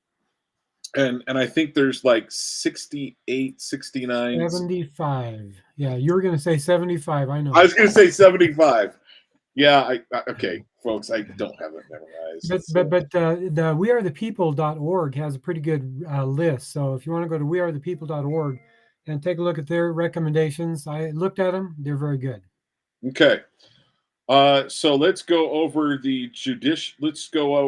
[SPEAKER 1] And I think there's like 68, 69.
[SPEAKER 3] 75. Yeah, you were going to say 75. I know.
[SPEAKER 1] I was going to say 75. Yeah, okay, folks, I don't have it memorized.
[SPEAKER 3] But the wearethepeople.org has a pretty good list. So if you want to go to wearethepeople.org and take a look at their recommendations, I looked at them. They're very good.
[SPEAKER 1] Okay. So let's go over the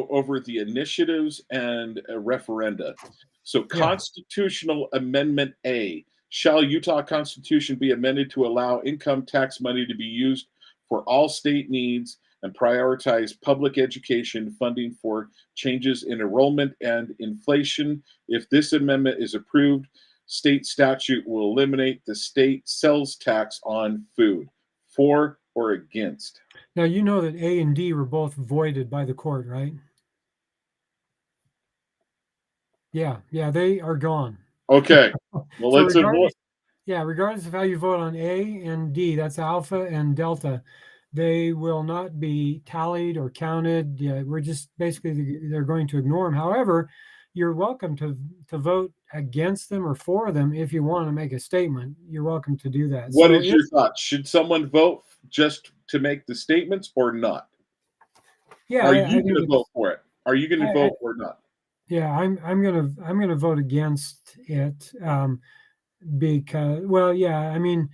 [SPEAKER 1] over the initiatives and referenda. So
[SPEAKER 3] Yeah.
[SPEAKER 1] constitutional amendment A. Shall Utah Constitution be amended to allow income tax money to be used for all state needs and prioritize public education funding for changes in enrollment and inflation? If this amendment is approved, state statute will eliminate the state sales tax on food. For or against?
[SPEAKER 3] Now, you know that A and D were both voided by the court, right? Yeah, they are gone.
[SPEAKER 1] Okay. Well,
[SPEAKER 3] So
[SPEAKER 1] let's avoid.
[SPEAKER 3] regardless of how you vote on A and D, that's alpha and delta, they will not be tallied or counted. Yeah, we're just basically, they're going to ignore them. However, you're welcome to vote against them or for them if you want to make a statement. You're welcome to do that.
[SPEAKER 1] What
[SPEAKER 3] So
[SPEAKER 1] is your thought? Should someone vote just to make the statements or not?
[SPEAKER 3] yeah,
[SPEAKER 1] Are
[SPEAKER 3] I
[SPEAKER 1] you
[SPEAKER 3] think
[SPEAKER 1] going to vote for it? Are you going to vote or not?
[SPEAKER 3] yeah, I'm gonna vote against it because, well, yeah, I mean,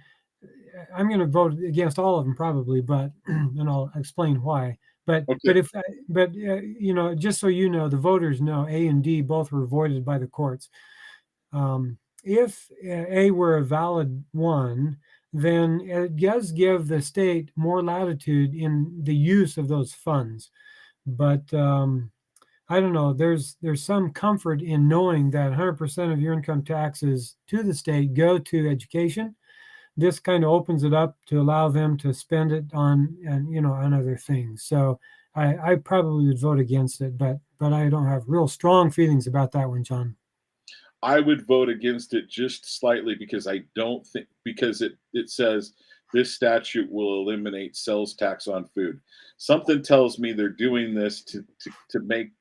[SPEAKER 3] I'm going to vote against all of them probably, but and I'll explain why. But
[SPEAKER 1] Okay.
[SPEAKER 3] you know, just so you know, the voters know A and D both were voided by the courts. If A were a valid one, then it does give the state more latitude in the use of those funds. But I don't know. There's some comfort in knowing that 100% of your income taxes to the state go to education. This kind of opens it up to allow them to spend it on, and you know, on other things. So I probably would vote against it, but I don't have real strong feelings about that one, John.
[SPEAKER 1] I would vote against it just slightly because I don't think because it says this statute will eliminate sales tax on food. Something tells me they're doing this to make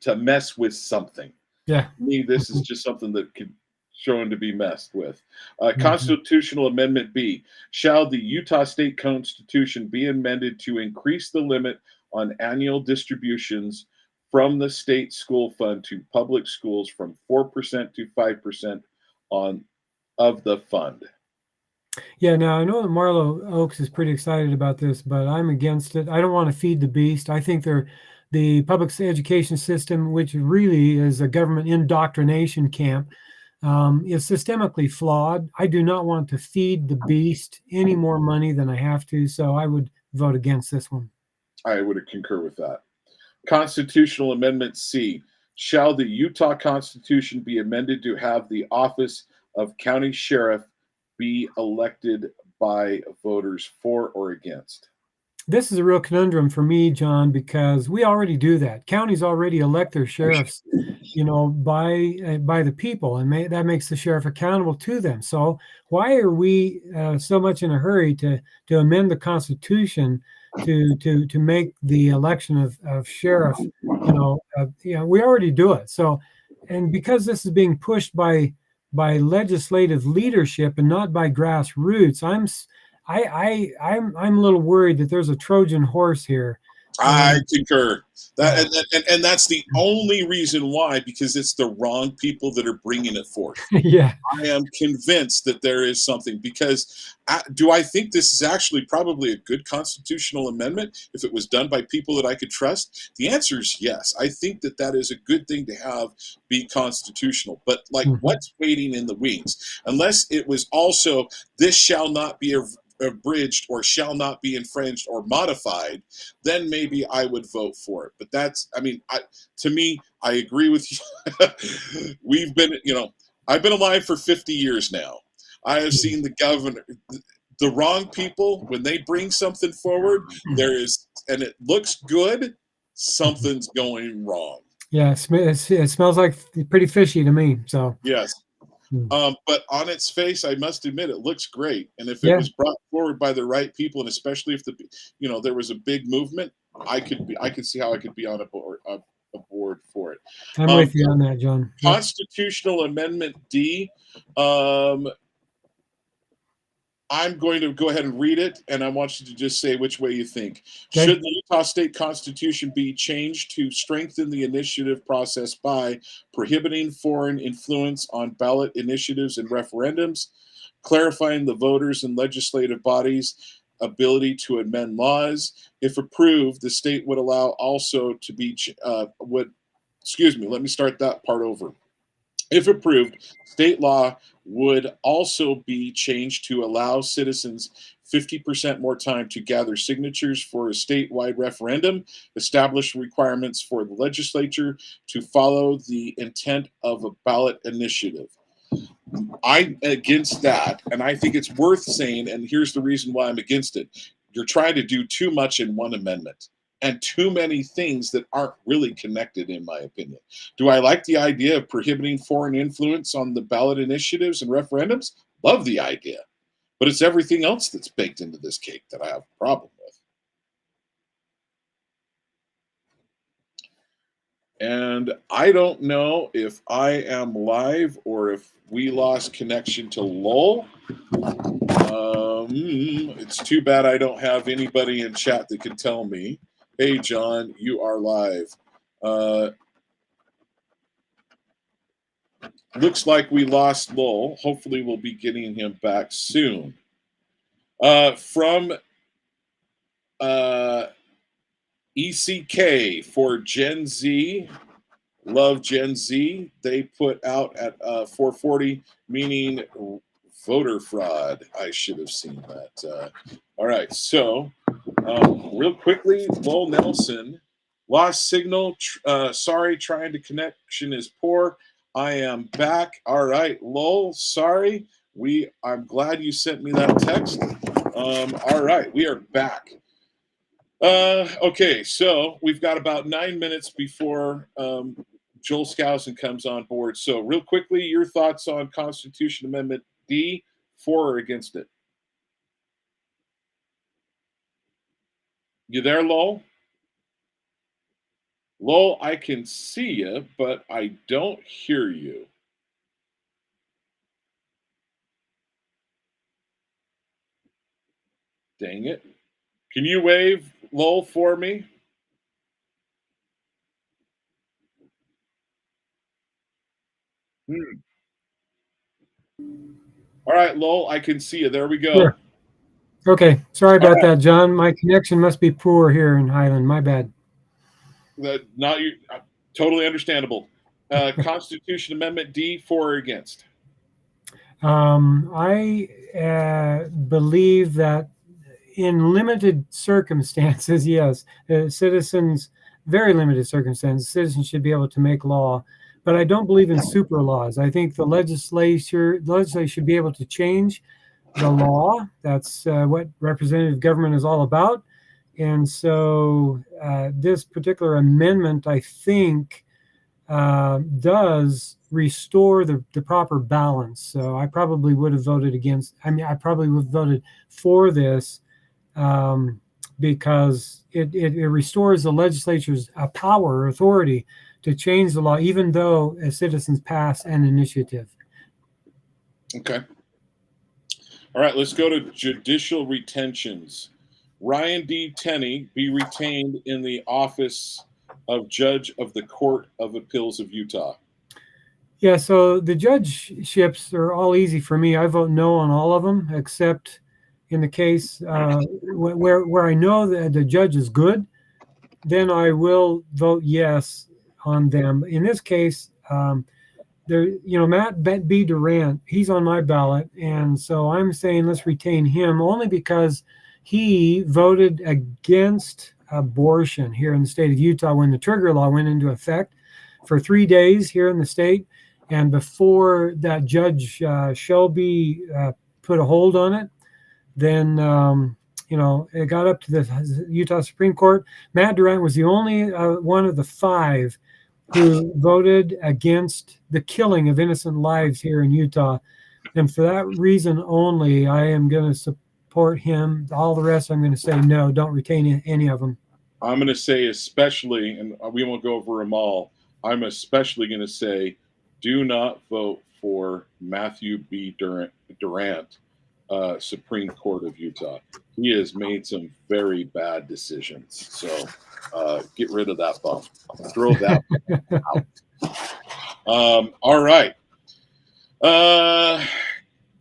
[SPEAKER 1] to mess with something.
[SPEAKER 3] Yeah.
[SPEAKER 1] To me, this is just something that could shown to be messed with.
[SPEAKER 3] Mhm.
[SPEAKER 1] Constitutional Amendment B. Shall the Utah State Constitution be amended to increase the limit on annual distributions from the state school fund to public schools from 4% to 5% on of the fund?
[SPEAKER 3] Yeah, now I know that Marlo Oaks is pretty excited about this, but I'm against it. I don't want to feed the beast. I think the public education system, which really is a government indoctrination camp, is systemically flawed. I do not want to feed the beast any more money than I have to, so I would vote against this one.
[SPEAKER 1] I would concur with that. Constitutional Amendment C. Shall the Utah Constitution be amended to have the office of county sheriff be elected by voters for or against?
[SPEAKER 3] This is a real conundrum for me, John, because we already do that. Counties already elect their sheriffs, you know, by the people, and that makes the sheriff accountable to them. So why are we so much in a hurry to amend the Constitution to make the election of sheriff? We already do it. So, and because this is being pushed by legislative leadership and not by grassroots, I'm a little worried that there's a Trojan horse here.
[SPEAKER 1] I concur. That and that's the only reason why, because it's the wrong people that are bringing it forth.
[SPEAKER 3] Yeah.
[SPEAKER 1] I am convinced that there is something, because do I think this is actually probably a good constitutional amendment if it was done by people that I could trust? The answer is yes. I think that that is a good thing to have be constitutional. But like, what's waiting in the wings? Unless it was also, this shall not be abridged or shall not be infringed or modified, then maybe I would vote for it. But that's, I mean, to me, I agree with you. We've been, I've been alive for 50 years now. I have seen the governor, the wrong people, when they bring something forward, and it looks good, something's going wrong.
[SPEAKER 3] Yeah, it smells like pretty fishy to me. So
[SPEAKER 1] yes. But on its face, I must admit, it looks great. And if it was brought forward by the right people, and especially if there was a big movement, I could see how I could be on a board for it.
[SPEAKER 3] I'm with you on that, John.
[SPEAKER 1] Constitutional Amendment D. I'm going to go ahead and read it, and I want you to just say which way you think. Okay. Should the Utah State Constitution be changed to strengthen the initiative process by prohibiting foreign influence on ballot initiatives and referendums, clarifying the voters and legislative bodies ability to amend laws. If approved, the state would allow also to be let me start that part over. If approved, state law would also be changed to allow citizens 50% more time to gather signatures for a statewide referendum, establish requirements for the legislature to follow the intent of a ballot initiative. I'm against that, and I think it's worth saying, and here's the reason why I'm against it. You're trying to do too much in one amendment and too many things that aren't really connected, in my opinion. Do I like the idea of prohibiting foreign influence on the ballot initiatives and referendums? Love the idea. But it's everything else that's baked into this cake that I have a problem with. And I don't know if I am live or if we lost connection to Lowell. It's too bad I don't have anybody in chat that can tell me, hey, John, you are live. Looks like we lost Lowell. Hopefully we'll be getting him back soon. From ECK for Gen Z, love Gen Z, they put out at 440, meaning voter fraud. I should have seen that. All right, so real quickly, Lowell Nelson, lost signal. Sorry, trying to connection is poor. I am back. All right, Lowell, sorry. I'm glad you sent me that text. All right, we are back. Okay, so we've got about 9 minutes before Joel Skousen comes on board. So real quickly, your thoughts on Constitution Amendment D, for or against it? You there, Lowell? Lowell, I can see you, but I don't hear you. Dang it. Can you wave, Lowell, for me? All right, Lowell, I can see you. There we go.
[SPEAKER 3] Sure. Okay, sorry about that, John. My connection must be poor here in Highland. My bad.
[SPEAKER 1] Totally understandable. Constitution Amendment D, for or against?
[SPEAKER 3] I believe that in limited circumstances, yes, citizens, very limited circumstances, citizens should be able to make law. But I don't believe in super laws. I think the legislature should be able to change the law. That's what representative government is all about. And so this particular amendment, I think, does restore the proper balance. So I probably would have voted against. I mean, I probably would have voted for this because it restores the legislature's power or authority to change the law, even though citizens pass an initiative.
[SPEAKER 1] Okay. All right, let's go to judicial retentions. Ryan D. Tenney be retained in the office of Judge of the Court of Appeals of Utah.
[SPEAKER 3] Yeah, so the judgeships are all easy for me. I vote no on all of them, except in the case where I know that the judge is good, then I will vote yes on them. In this case, Matt B. Durant, he's on my ballot, and so I'm saying let's retain him only because he voted against abortion here in the state of Utah when the trigger law went into effect for 3 days here in the state. And before that Judge Shelby put a hold on it, then it got up to the Utah Supreme Court. Matt Durant was the only one of the 5 who voted against the killing of innocent lives here in Utah. And for that reason only, I am going to support him. All the rest, I'm going to say no, don't retain any of them.
[SPEAKER 1] I'm going to say especially, and we won't go over them all, I'm especially going to say do not vote for Matthew B. Durant, Supreme Court of Utah. He has made some very bad decisions. So get rid of that bum. Throw that out. All right.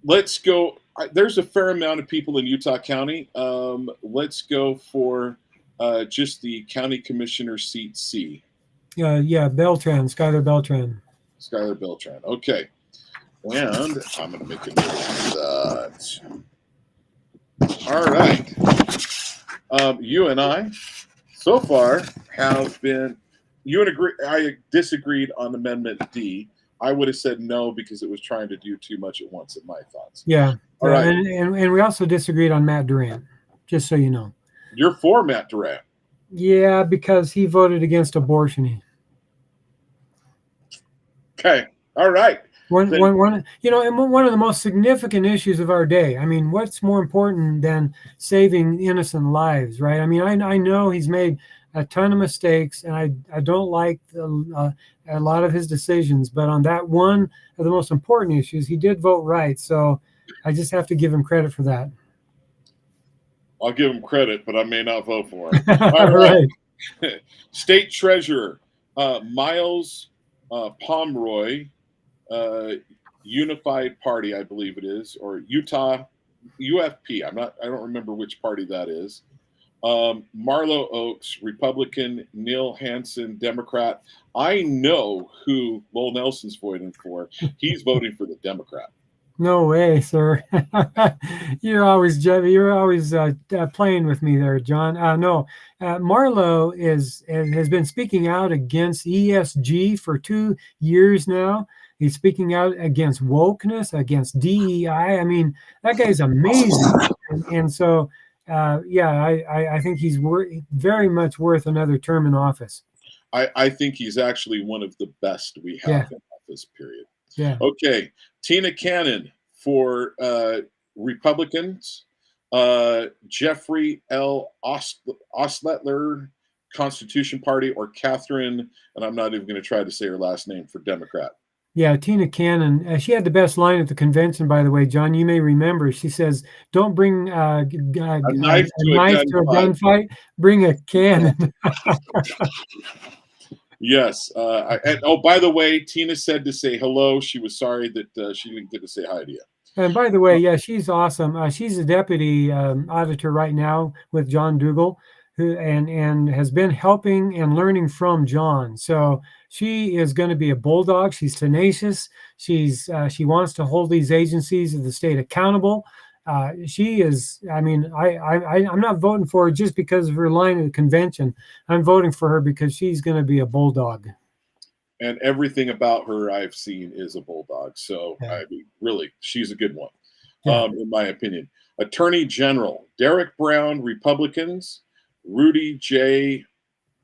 [SPEAKER 1] Let's go. there's a fair amount of people in Utah County. Let's go for just the county commissioner seat C.
[SPEAKER 3] Yeah, Beltran, Skylar Beltran.
[SPEAKER 1] Skylar Beltran. Okay. And I'm going to make a note of that. All right. You and I, so far, have been. I disagreed on Amendment D. I would have said no because it was trying to do too much at once, in my thoughts.
[SPEAKER 3] Yeah.
[SPEAKER 1] All right.
[SPEAKER 3] And we also disagreed on Matt Durant, just so you know.
[SPEAKER 1] You're for Matt Durant.
[SPEAKER 3] Yeah, because he voted against abortion.
[SPEAKER 1] Okay. All right.
[SPEAKER 3] And one of the most significant issues of our day. I mean, what's more important than saving innocent lives, right? I mean, I know he's made a ton of mistakes, and I don't like a lot of his decisions, but on that one of the most important issues, he did vote right. So I just have to give him credit for that.
[SPEAKER 1] I'll give him credit, but I may not vote for him.
[SPEAKER 3] All right.
[SPEAKER 1] State Treasurer Miles Pomeroy, Unified Party, I believe it is, or Utah UFP. I don't remember which party that is. Marlo Oaks, Republican. Neil Hansen, Democrat. I know who Lowell Nelson's voting for. He's voting for the Democrat.
[SPEAKER 3] No way, sir. You're always playing with me there, John. No, Marlo has been speaking out against ESG for 2 years now. He's speaking out against wokeness, against DEI. I mean, that guy's amazing. And so, I think he's very much worth another term in office.
[SPEAKER 1] I think he's actually one of the best we have in office, period.
[SPEAKER 3] Yeah.
[SPEAKER 1] Okay. Tina Cannon for Republicans. Jeffrey L. Ostletler, Constitution Party, or Catherine, and I'm not even going to try to say her last name, for Democrat.
[SPEAKER 3] Yeah, Tina Cannon. She had the best line at the convention, by the way, John. You may remember. She says, "Don't bring a knife to a gunfight. Bring a cannon."
[SPEAKER 1] Yes. By the way, Tina said to say hello. She was sorry that she didn't get to say hi to you.
[SPEAKER 3] And by the way, yeah, she's awesome. She's a deputy auditor right now with John Dougal, who and has been helping and learning from John. So she is going to be a bulldog. She's tenacious. She wants to hold these agencies of the state accountable. She is. I mean, I'm not voting for her just because of her line at the convention. I'm voting for her because she's going to be a bulldog.
[SPEAKER 1] And everything about her I've seen is a bulldog. So,
[SPEAKER 3] Yeah.
[SPEAKER 1] I mean, really, she's a good one,
[SPEAKER 3] Yeah.
[SPEAKER 1] in my opinion. Attorney General Derek Brown, Republicans. Rudy J.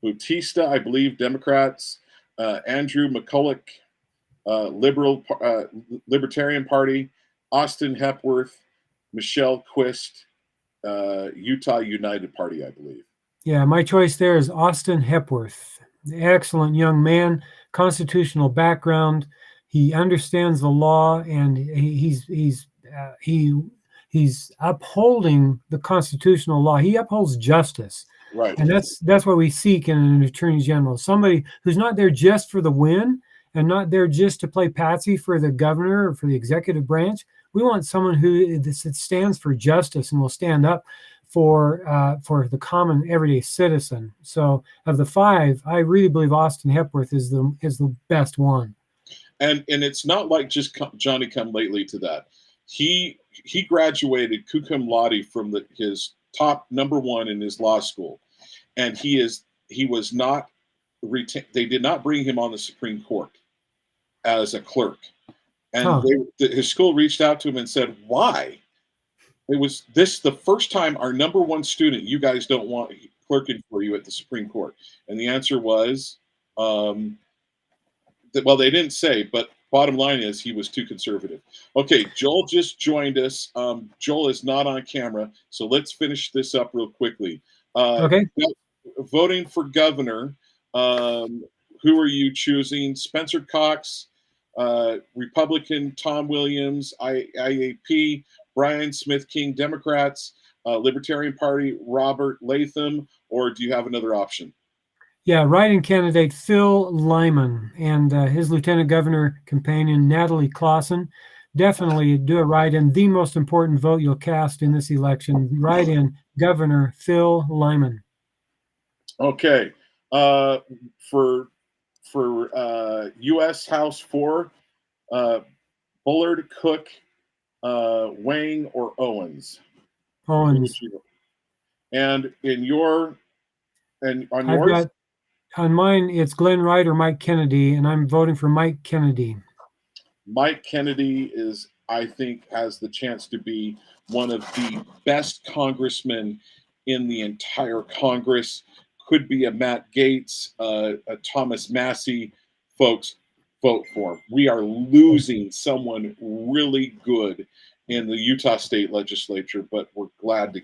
[SPEAKER 1] Bautista, I believe, Democrats. Andrew McCulloch, Libertarian Party. Austin Hepworth. Michelle Quist, Utah United Party, I believe.
[SPEAKER 3] Yeah, my choice there is Austin Hepworth. Excellent young man, constitutional background. He understands the law, and he's upholding the constitutional law. He upholds justice.
[SPEAKER 1] Right.
[SPEAKER 3] And that's what we seek in an attorney general. Somebody who's not there just for the win and not there just to play patsy for the governor or for the executive branch. We want someone who stands for justice and will stand up for the common everyday citizen. So of the five, I really believe Austin Hepworth is the best one.
[SPEAKER 1] And it's not like just Johnny come lately to that. He graduated cum laude from his top number one in his law school, and he was not retained. They did not bring him on the Supreme Court as a clerk. And his school reached out to him and said, why? It was the first time our number one student, you guys don't want clerking for you at the Supreme Court. And the answer was, well, they didn't say, but bottom line is he was too conservative. Okay, Joel just joined us. Joel is not on camera, so let's finish this up real quickly.
[SPEAKER 3] Okay.
[SPEAKER 1] Voting for governor, who are you choosing? Spencer Cox, Republican Tom Williams, IAP, Brian Smith King, Democrats, Libertarian Party, Robert Latham, or do you have another option?
[SPEAKER 3] Yeah, write-in candidate Phil Lyman and his lieutenant governor companion Natalie Clausen. definitely do a write-in. The most important vote you'll cast in this election, write-in Governor Phil Lyman.
[SPEAKER 1] Okay. For U.S. House 4, Bullard, Cook, Wang, or Owens?
[SPEAKER 3] Owens.
[SPEAKER 1] And in your and on
[SPEAKER 3] I've
[SPEAKER 1] yours,
[SPEAKER 3] got on mine, it's Glenn Wright or Mike Kennedy, and I'm voting for Mike Kennedy.
[SPEAKER 1] Mike Kennedy is, I think, has the chance to be one of the best congressmen in the entire Congress. Could be a Matt Gaetz, a Thomas Massey. Folks, vote for him. We are losing someone really good in the Utah State Legislature, but we're glad to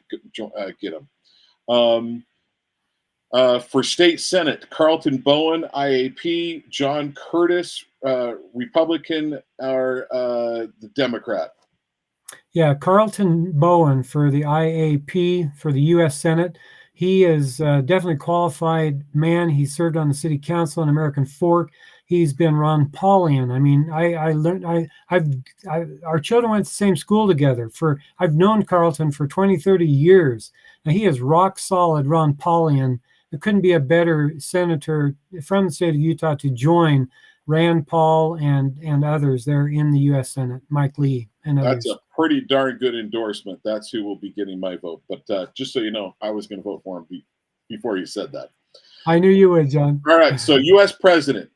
[SPEAKER 1] get him. For state senate, Carlton Bowen, IAP, John Curtis, Republican, or the Democrat?
[SPEAKER 3] Yeah, Carlton Bowen for the IAP for the U.S. Senate. He is definitely qualified man. He served on the city council in American Fork. He's been Ron Paulian. I mean, I learned, our children went to the same school together. I've known Carlton for 20, 30 years. And he is rock solid Ron Paulian. There couldn't be a better senator from the state of Utah to join Rand Paul and others there in the U.S. Senate, Mike Lee and others.
[SPEAKER 1] That's a pretty darn good endorsement. That's who will be getting my vote. But just so you know, I was going to vote for him before you said that.
[SPEAKER 3] I knew you would, John.
[SPEAKER 1] All right, so U.S. president.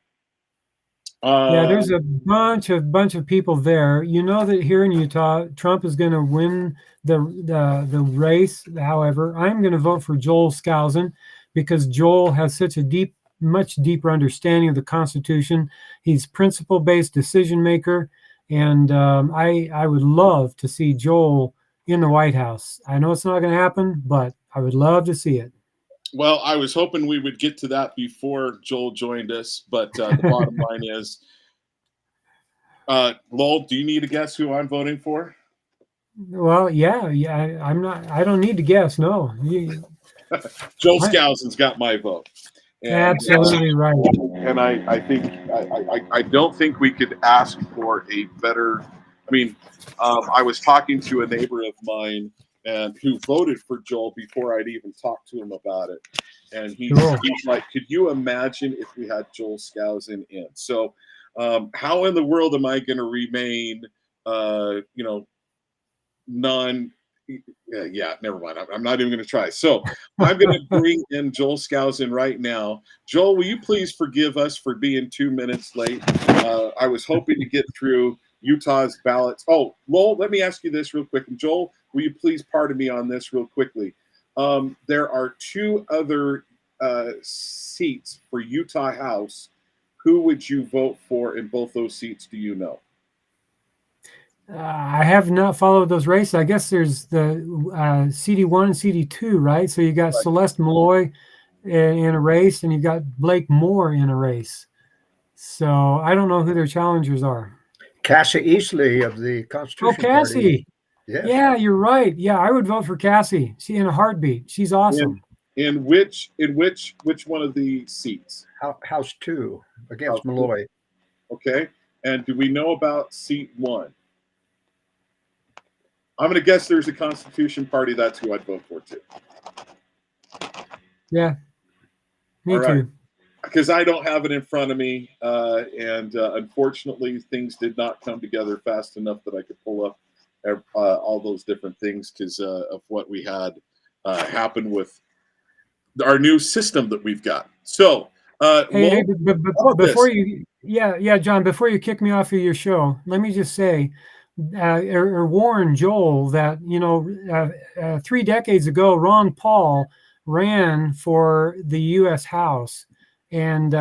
[SPEAKER 3] Yeah, there's a bunch of people there. You know that here in Utah, Trump is going to win the race. However, I'm going to vote for Joel Skousen because Joel has such a much deeper understanding of the Constitution. He's principle-based decision maker, and I would love to see Joel in the White House. I know it's not going to happen, but I would love to see it.
[SPEAKER 1] Well, I was hoping we would get to that before Joel joined us, but the bottom line is, Lowell, do you need to guess who I'm voting for?
[SPEAKER 3] Well, yeah. I'm not. I don't need to guess. No.
[SPEAKER 1] Joel Skousen's got my vote. And,
[SPEAKER 3] absolutely right.
[SPEAKER 1] And I think I don't think we could ask for a better. I mean, I was talking to a neighbor of mine and who voted for Joel before I'd even talked to him about it. And he's like, could you imagine if we had Joel Skousen in? So how in the world am I going to remain, never mind. I'm not even going to try. So I'm going to bring in Joel Skousen right now. Joel, will you please forgive us for being 2 minutes late? I was hoping to get through Utah's ballots. Oh, Lowell, let me ask you this real quick. And Joel, will you please pardon me on this real quickly? There are 2 other seats for Utah House. Who would you vote for in both those seats? Do you know?
[SPEAKER 3] I have not followed those races. I guess there's the CD1 and CD2, right? So you got right. Celeste Malloy in a race, and you got Blake Moore in a race. So I don't know who their challengers are.
[SPEAKER 4] Cassie Easley of the Constitution
[SPEAKER 3] Cassie.
[SPEAKER 4] Party.
[SPEAKER 3] Yeah, you're right. Yeah, I would vote for Cassie. She in a heartbeat. She's awesome.
[SPEAKER 1] In which one of the seats?
[SPEAKER 4] House 2 against House Malloy.
[SPEAKER 1] 2. Okay. And do we know about seat 1? I'm going to guess there's a Constitution Party. That's who I'd vote for too.
[SPEAKER 3] Yeah, me too.
[SPEAKER 1] Because I don't have it in front of me, and unfortunately, things did not come together fast enough that I could pull up all those different things because of what we had happen with our new system that we've got. So,
[SPEAKER 3] before you, John, before you kick me off of your show, let me just say. Or warn Joel that 3 decades ago Ron Paul ran for the U.S. House, and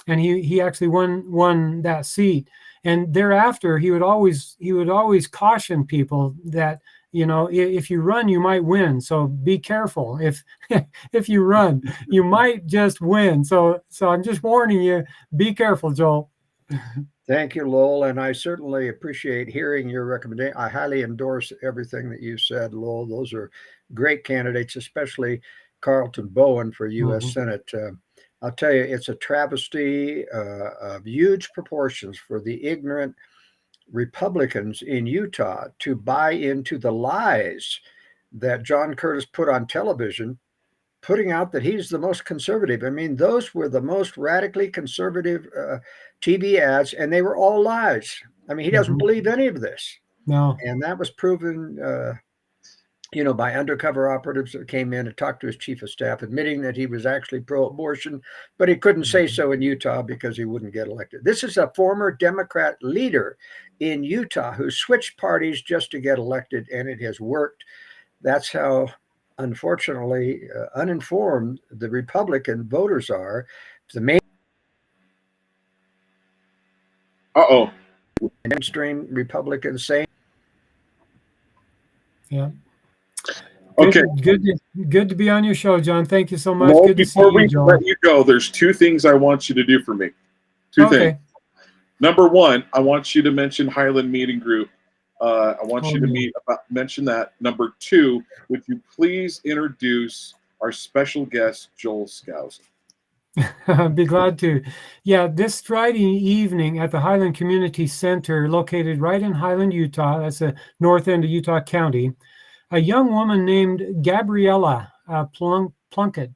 [SPEAKER 3] he actually won that seat. And thereafter, he would always caution people that if you run, you might win. So be careful. If you run, you might just win. So I'm just warning you. Be careful, Joel.
[SPEAKER 4] Thank you, Lowell, and I certainly appreciate hearing your recommendation. I highly endorse everything that you said, Lowell. Those are great candidates, especially Carlton Bowen for U.S. Senate. I'll tell you, it's a travesty of huge proportions for the ignorant Republicans in Utah to buy into the lies that John Curtis put on television, putting out that he's the most conservative. I mean, those were the most radically conservative TV ads, and they were all lies. I mean, he doesn't believe any of this.
[SPEAKER 3] No.
[SPEAKER 4] And that was proven, by undercover operatives that came in and talked to his chief of staff, admitting that he was actually pro-abortion, but he couldn't say so in Utah because he wouldn't get elected. This is a former Democrat leader in Utah who switched parties just to get elected, and it has worked. That's how, unfortunately, uninformed the Republican voters are. The mainstream Republicans saying.
[SPEAKER 3] Yeah.
[SPEAKER 1] Okay.
[SPEAKER 3] Good to be on your show, John. Thank you so much.
[SPEAKER 1] Well,
[SPEAKER 3] good to see
[SPEAKER 1] before
[SPEAKER 3] you,
[SPEAKER 1] we
[SPEAKER 3] John.
[SPEAKER 1] let you go, there's two things I want you to do for me. Two things. Number one, I want you to mention Highland Meeting Group. I want you to mention that. Number two, would you please introduce our special guest, Joel Skousen?
[SPEAKER 3] I'd be glad to. Yeah, this Friday evening at the Highland Community Center, located right in Highland, Utah, that's the north end of Utah County, a young woman named Gabriella Plunkett,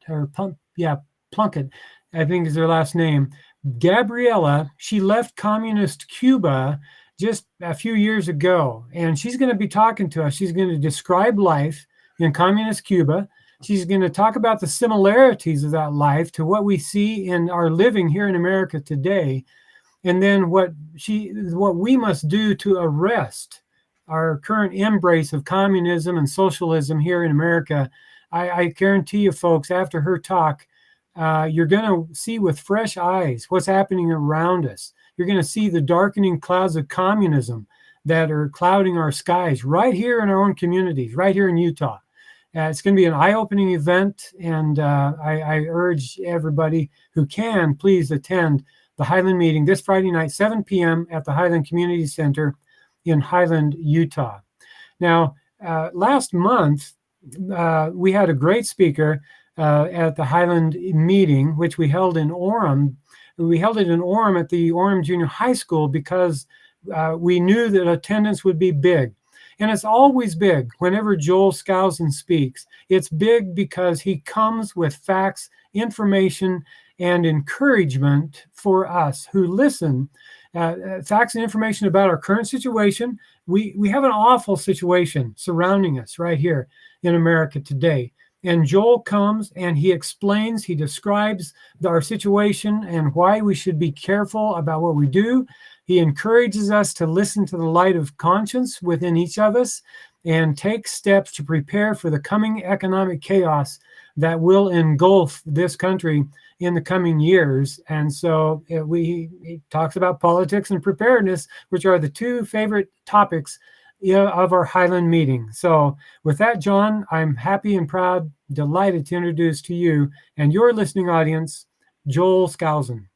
[SPEAKER 3] Plunkett, I think is her last name. Gabriella, she left communist Cuba just a few years ago, and she's going to be talking to us. She's going to describe life in communist Cuba. She's going to talk about the similarities of that life to what we see in our living here in America today, and then what we must do to arrest our current embrace of communism and socialism here in America. I guarantee you, folks, after her talk, you're going to see with fresh eyes what's happening around us. You're going to see the darkening clouds of communism that are clouding our skies right here in our own communities, right here in Utah. It's going to be an eye-opening event, and I urge everybody who can, please attend the Highland meeting this Friday night, 7 p.m. at the Highland Community Center in Highland, Utah. Now, last month, we had a great speaker at the Highland meeting, which we held in Orem. We held it in Orem at the Orem Junior High School because we knew that attendance would be big. And it's always big whenever Joel Skousen speaks. It's big because he comes with facts, information, and encouragement for us who listen. Facts and information about our current situation. We have an awful situation surrounding us right here in America today. And Joel comes and he explains, he describes our situation and why we should be careful about what we do. He encourages us to listen to the light of conscience within each of us and take steps to prepare for the coming economic chaos that will engulf this country in the coming years. And so he talks about politics and preparedness, which are the two favorite topics of our Highland meeting. So with that, John, I'm happy and proud, delighted to introduce to you and your listening audience, Joel Skousen.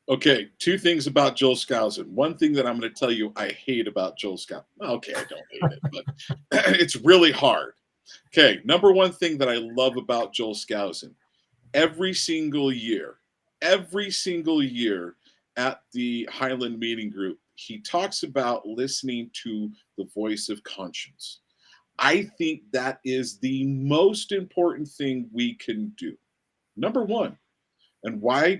[SPEAKER 1] Okay, two things about Joel Skousen. One thing that I'm going to tell you I hate about Joel Skousen. Okay, I don't hate it, but it's really hard. Okay, number one thing that I love about Joel Skousen, every single year at the Highland Meeting Group, he talks about listening to the voice of conscience. I think that is the most important thing we can do. Number one. And why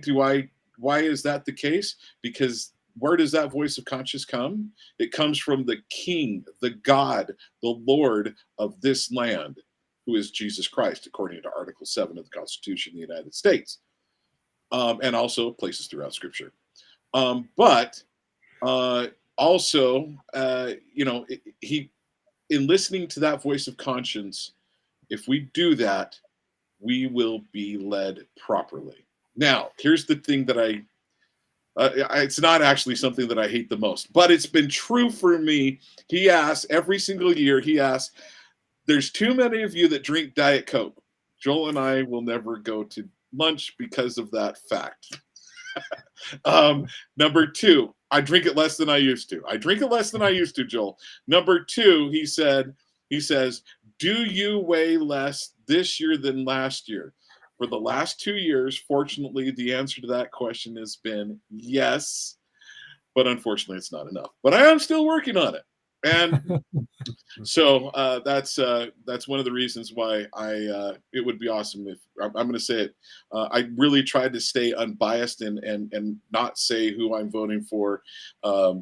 [SPEAKER 1] is that the case? Because where does that voice of conscience come? It comes from the King, the God, the Lord of this land, who is Jesus Christ, according to Article 7 of the Constitution of the United States, and also places throughout Scripture. In listening to that voice of conscience, if we do that, we will be led properly. Now, here's the thing that it's not actually something that I hate the most, but it's been true for me. He asks every single year, there's too many of you that drink Diet Coke. Joel and I will never go to lunch because of that fact. Number two, I drink it less than I used to. Joel. Number two, he says, do you weigh less this year than last year? For the last 2 years, fortunately, the answer to that question has been yes. but unfortunately, it's not enough. But I am still working on it, and so that's one of the reasons why it would be awesome if I'm going to say it. I really tried to stay unbiased and not say who I'm voting for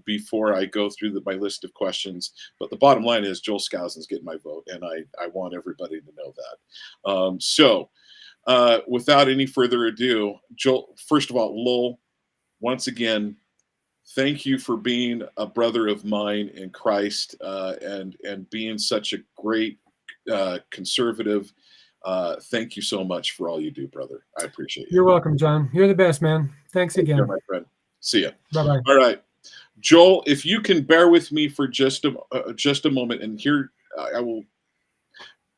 [SPEAKER 1] before I go through my list of questions. But the bottom line is Joel Skousen's getting my vote, and I want everybody to know that. So without any further ado, Joel, first of all, Lowell, once again, thank you for being a brother of mine in Christ and being such a great conservative. Thank you so much for all you do, brother. I appreciate you.
[SPEAKER 3] You're welcome, John. You're the best, man. Thanks
[SPEAKER 1] Take
[SPEAKER 3] again.
[SPEAKER 1] care, my friend. See ya.
[SPEAKER 3] Bye-bye.
[SPEAKER 1] All right, Joel, if you can bear with me for just a moment, and here I will.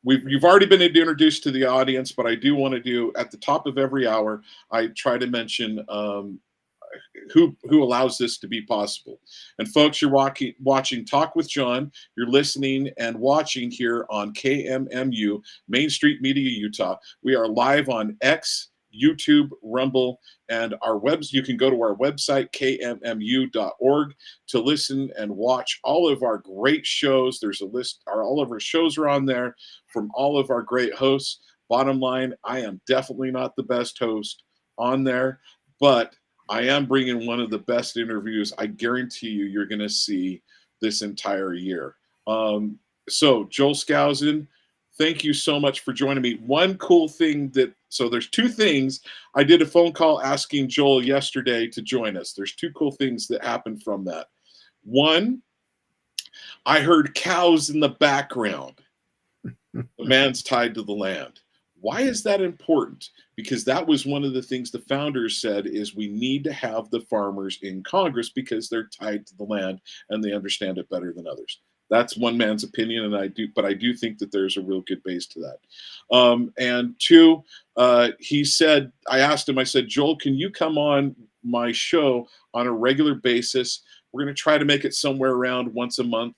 [SPEAKER 1] You've already been introduced to the audience, but I do want to do at the top of every hour. I try to mention who allows this to be possible. And folks, you're watching Talk with John. You're listening and watching here on KMMU, Main Street Media, Utah. We are live on X, YouTube, Rumble, and our webs. You can go to our website, kmmu.org, to listen and watch all of our great shows. There's a list. All of our shows are on there from all of our great hosts. Bottom line, I am definitely not the best host on there, but I am bringing one of the best interviews I guarantee you're going to see this entire year. So Joel Skousen, thank you so much for joining me. One cool thing so there's two things. I did a phone call asking Joel yesterday to join us. There's two cool things that happened from that. One, I heard cows in the background. The man's tied to the land. Why is that important? Because that was one of the things the founders said is we need to have the farmers in Congress because they're tied to the land and they understand it better than others. That's one man's opinion, and I do think that there's a real good base to that. And two, he said, I asked him, I said, Joel, can you come on my show on a regular basis? We're going to try to make it somewhere around once a month.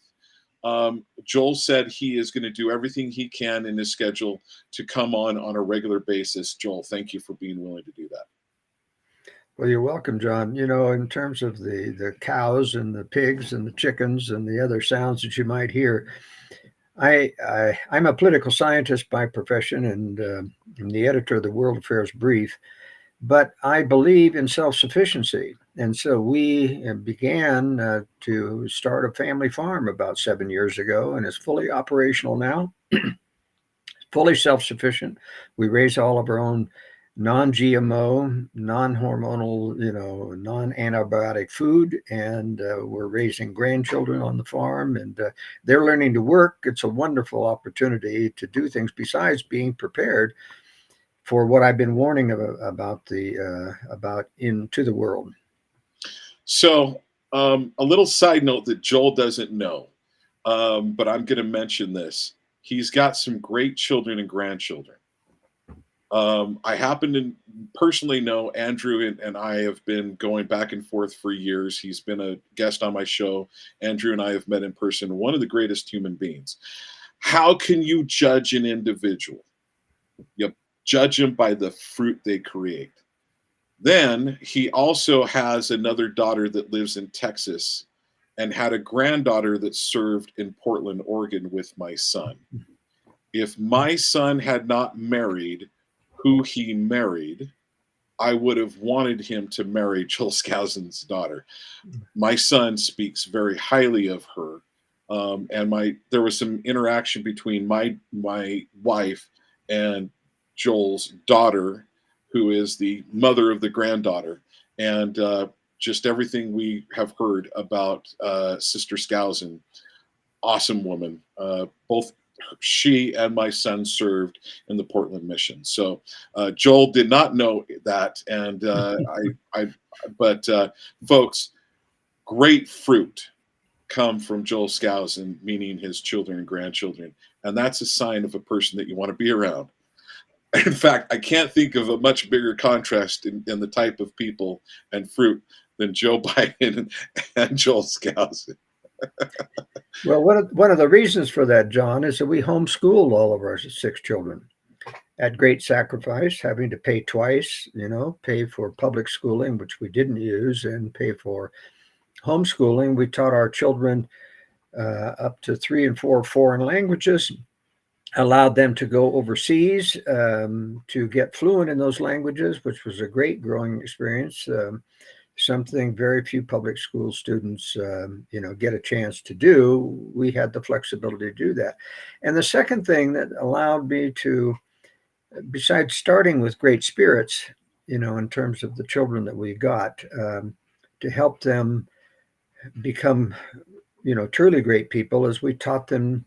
[SPEAKER 1] Joel said he is going to do everything he can in his schedule to come on a regular basis. Joel, thank you for being willing to do that.
[SPEAKER 4] Well, you're welcome, John. You know, in terms of the cows and the pigs and the chickens and the other sounds that you might hear, I'm a political scientist by profession and I'm the editor of the World Affairs Brief, but I believe in self-sufficiency. And so we began to start a family farm about 7 years ago, and it's fully operational now, fully self-sufficient. We raise all of our own non-GMO, non-hormonal, non-antibiotic food, and we're raising grandchildren on the farm, and they're learning to work. It's a wonderful opportunity to do things besides being prepared for what I've been warning about into the world.
[SPEAKER 1] So a little side note that Joel doesn't know, but I'm going to mention this. He's got some great children and grandchildren. I happen to personally know Andrew, and I have been going back and forth for years. He's been a guest on my show. Andrew and I have met in person. One of the greatest human beings. How can you judge an individual? You judge them by the fruit they create. Then he also has another daughter that lives in Texas and had a granddaughter that served in Portland, Oregon with my son. If my son had not married who he married, I would have wanted him to marry Joel Skousen's daughter. My son speaks very highly of her. And there was some interaction between my wife and Joel's daughter, who is the mother of the granddaughter, and just everything we have heard about Sister Skousen. Awesome woman. Both she and my son served in the Portland mission. So Joel did not know that, and but folks, great fruit come from Joel Skousen, meaning his children and grandchildren, and that's a sign of a person that you want to be around. In fact, I can't think of a much bigger contrast in the type of people and fruit than Joe Biden and Joel Skousen.
[SPEAKER 4] Well, one of the reasons for that, John, is that we homeschooled all of our 6 children at great sacrifice, having to pay twice, pay for public schooling, which we didn't use, and pay for homeschooling. We taught our children up to 3 and 4 foreign languages, allowed them to go overseas to get fluent in those languages, which was a great growing experience. Something very few public school students, get a chance to do. We had the flexibility to do that. And the second thing that allowed me to, besides starting with great spirits, in terms of the children that we got, to help them become, truly great people, is we taught them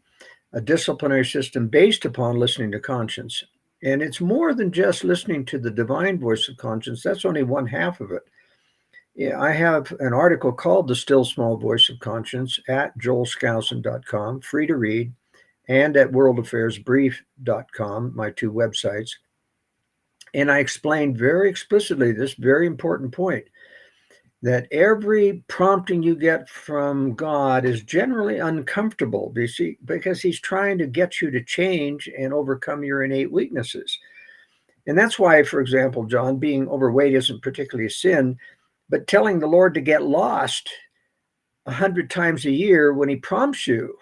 [SPEAKER 4] a disciplinary system based upon listening to conscience. And it's more than just listening to the divine voice of conscience. That's only one half of it. Yeah, I have an article called The Still Small Voice of Conscience at joelskousen.com, free to read, and at worldaffairsbrief.com, my 2 websites. And I explained very explicitly this very important point, that every prompting you get from God is generally uncomfortable, because he's trying to get you to change and overcome your innate weaknesses. And that's why, for example, John, being overweight isn't particularly a sin, but telling the Lord to get lost 100 times a year when he prompts you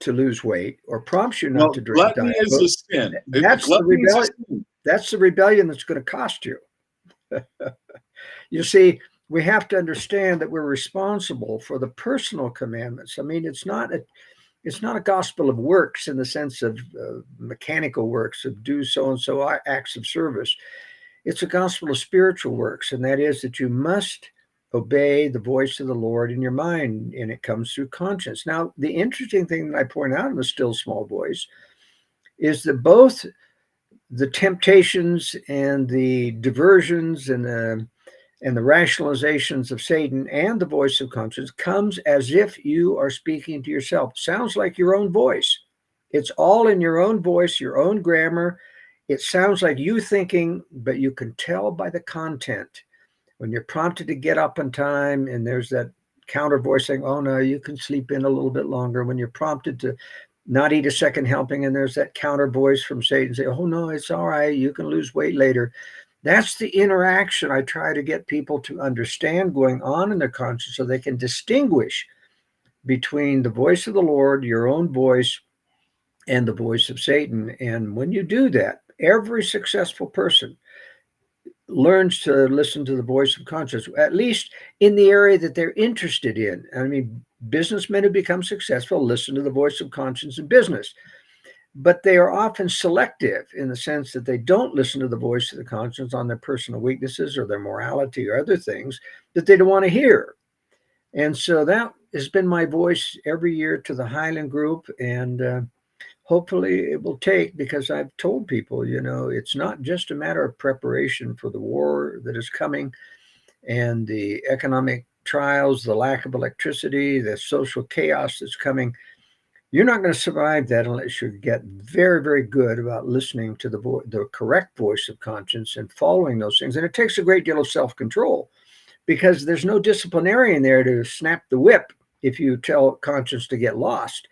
[SPEAKER 4] to lose weight or prompts you not to drink
[SPEAKER 1] gluttony
[SPEAKER 4] Diet
[SPEAKER 1] is
[SPEAKER 4] Coke,
[SPEAKER 1] a sin.
[SPEAKER 4] that's the
[SPEAKER 1] Gluttony is a
[SPEAKER 4] rebellion.
[SPEAKER 1] sin.
[SPEAKER 4] That's the rebellion that's going to cost you. You see, we have to understand that we're responsible for the personal commandments. I mean, it's not a gospel of works in the sense of mechanical works of do so and so acts of service. It's a gospel of spiritual works, and that is that you must obey the voice of the Lord in your mind, and it comes through conscience. Now, the interesting thing that I point out in the still small voice is that both the temptations and the diversions and the rationalizations of Satan and the voice of conscience comes as if you are speaking to yourself. Sounds like your own voice. It's all in your own voice, your own grammar. It sounds like you thinking, but you can tell by the content. When you're prompted to get up on time and there's that counter voice saying, oh no, you can sleep in a little bit longer. When you're prompted to not eat a second helping and there's that counter voice from Satan say, oh no, it's all right, you can lose weight later. That's the interaction I try to get people to understand going on in their conscience, so they can distinguish between the voice of the Lord, your own voice, and the voice of Satan. And when you do that, every successful person learns to listen to the voice of conscience, at least in the area that they're interested in. I mean, businessmen who become successful listen to the voice of conscience in business, but they are often selective in the sense that they don't listen to the voice of the conscience on their personal weaknesses or their morality or other things that they don't want to hear. And so that has been my voice every year to the Highland group. And hopefully it will take, because I've told people, it's not just a matter of preparation for the war that is coming and the economic trials, the lack of electricity, the social chaos that's coming. You're not going to survive that unless you get very, very good about listening to the correct voice of conscience and following those things. And it takes a great deal of self-control, because there's no disciplinarian there to snap the whip if you tell conscience to get lost.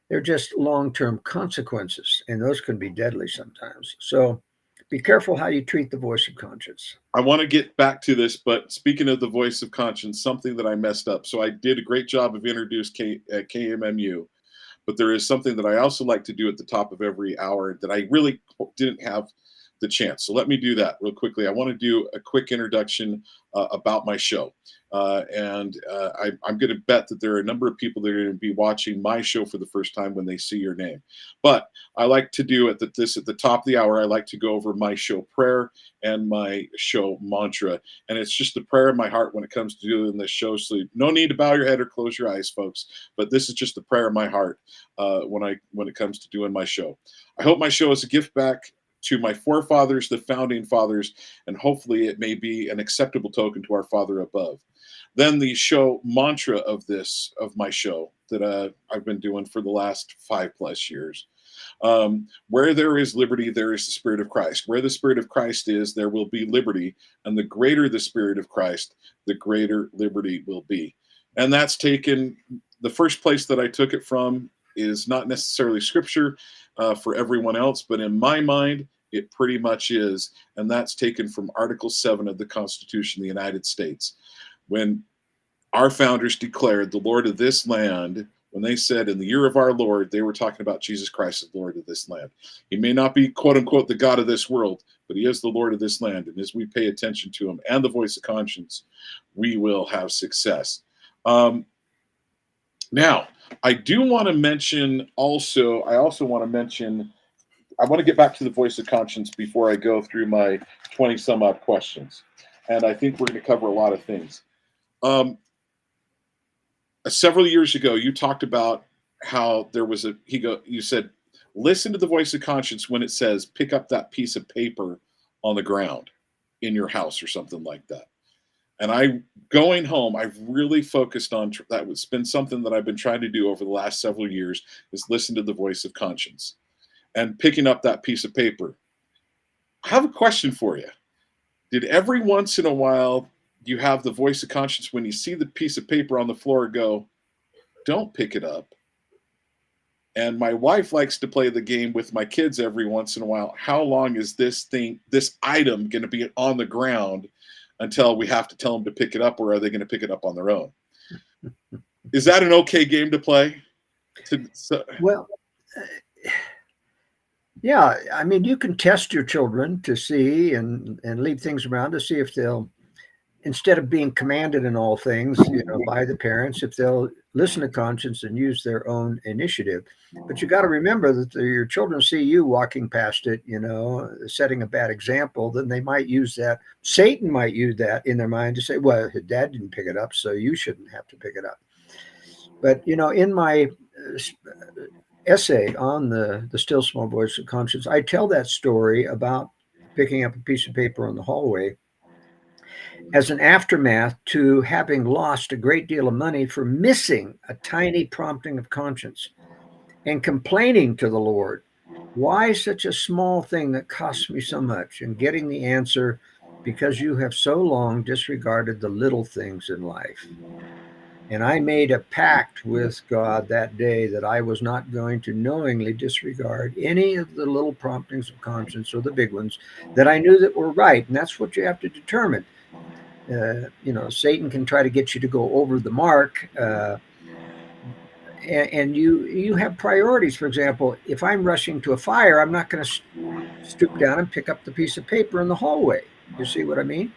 [SPEAKER 4] They're just long-term consequences, and those can be deadly sometimes. So be careful how you treat the voice of conscience.
[SPEAKER 1] I want to get back to this, but speaking of the voice of conscience, something that I messed up. So I did a great job of introducing KMMU. But there is something that I also like to do at the top of every hour that I really didn't have the chance. So let me do that real quickly. I want to do a quick introduction about my show. I'm going to bet that there are a number of people that are going to be watching my show for the first time when they see your name. But I like to do at the top of the hour, I like to go over my show prayer and my show mantra. And it's just the prayer in my heart when it comes to doing this show. So no need to bow your head or close your eyes, folks. But this is just the prayer in my heart when it comes to doing my show. I hope my show is a gift back to my forefathers, the founding fathers, and hopefully it may be an acceptable token to our Father above. Then the show mantra of my show that I've been doing for the last 5+ years. Where there is liberty, there is the Spirit of Christ. Where the Spirit of Christ is, there will be liberty. And the greater the Spirit of Christ, the greater liberty will be. And that's taken, the first place that I took it from is not necessarily scripture for everyone else, but in my mind, it pretty much is. And that's taken from Article 7 of the Constitution of the United States. When our founders declared the Lord of this land. When they said in the year of our Lord, they were talking about Jesus Christ as Lord of this land. He may not be, quote unquote, the God of this world, but he is the Lord of this land. And as we pay attention to him and the voice of conscience, we will have success. Now, I do want to mention also, I want to get back to the voice of conscience before I go through my 20 some odd questions. And I think we're going to cover a lot of things. Several years ago, you talked about how there was you said, listen to the voice of conscience when it says, pick up that piece of paper on the ground in your house or something like that. And going home, I've really focused on that. It's been something that I've been trying to do over the last several years, is listen to the voice of conscience and picking up that piece of paper. I have a question for you. Did every once in a while you have the voice of conscience when you see the piece of paper on the floor go, don't pick it up? And my wife likes to play the game with my kids every once in a while. How long is this item going to be on the ground until we have to tell them to pick it up, or are they going to pick it up on their own? Is that an okay game to play?
[SPEAKER 4] Well, yeah, I mean, you can test your children to see and leave things around to see if they'll, instead of being commanded in all things, by the parents, if they'll listen to conscience and use their own initiative. But you got to remember that your children see you walking past it, setting a bad example, then they might use that. Satan might use that in their mind to say, well, his dad didn't pick it up, so you shouldn't have to pick it up. But, in my essay on the still small voice of conscience, I tell that story about picking up a piece of paper on the hallway as an aftermath to having lost a great deal of money for missing a tiny prompting of conscience and complaining to the Lord, why such a small thing that costs me so much? And getting the answer, because you have so long disregarded the little things in life. And I made a pact with God that day that I was not going to knowingly disregard any of the little promptings of conscience or the big ones that I knew that were right. And that's what you have to determine. Satan can try to get you to go over the mark, and you have priorities. For example, if I'm rushing to a fire, I'm not going to stoop down and pick up the piece of paper in the hallway. You see what I mean?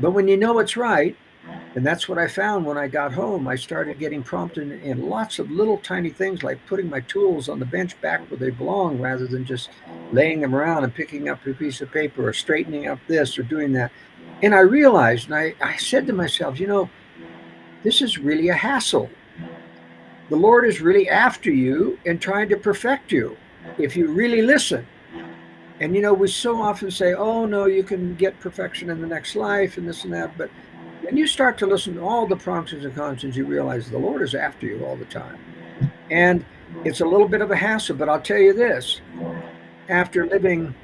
[SPEAKER 4] But when you know it's right, and that's what I found when I got home, I started getting prompted in lots of little tiny things, like putting my tools on the bench back where they belong rather than just laying them around and picking up a piece of paper or straightening up this or doing that. And I realized, and I said to myself, this is really a hassle. The Lord is really after you and trying to perfect you if you really listen. And, we so often say, oh, no, you can get perfection in the next life and this and that. But when you start to listen to all the promptings of conscience, you realize the Lord is after you all the time. And it's a little bit of a hassle, but I'll tell you this, after living,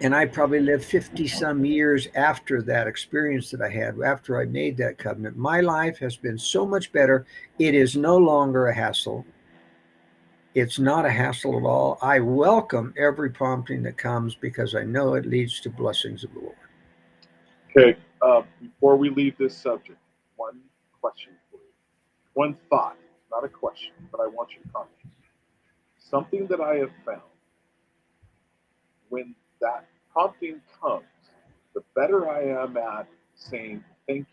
[SPEAKER 4] and I probably lived 50 some years after that experience that I had, after I made that covenant, my life has been so much better. It is no longer a hassle. It's not a hassle at all. I welcome every prompting that comes because I know it leads to blessings of the Lord.
[SPEAKER 1] Okay, before we leave this subject, one question for you. One thought, not a question, but I want you to comment. Something that I have found, when that prompting comes, the better I am at saying thank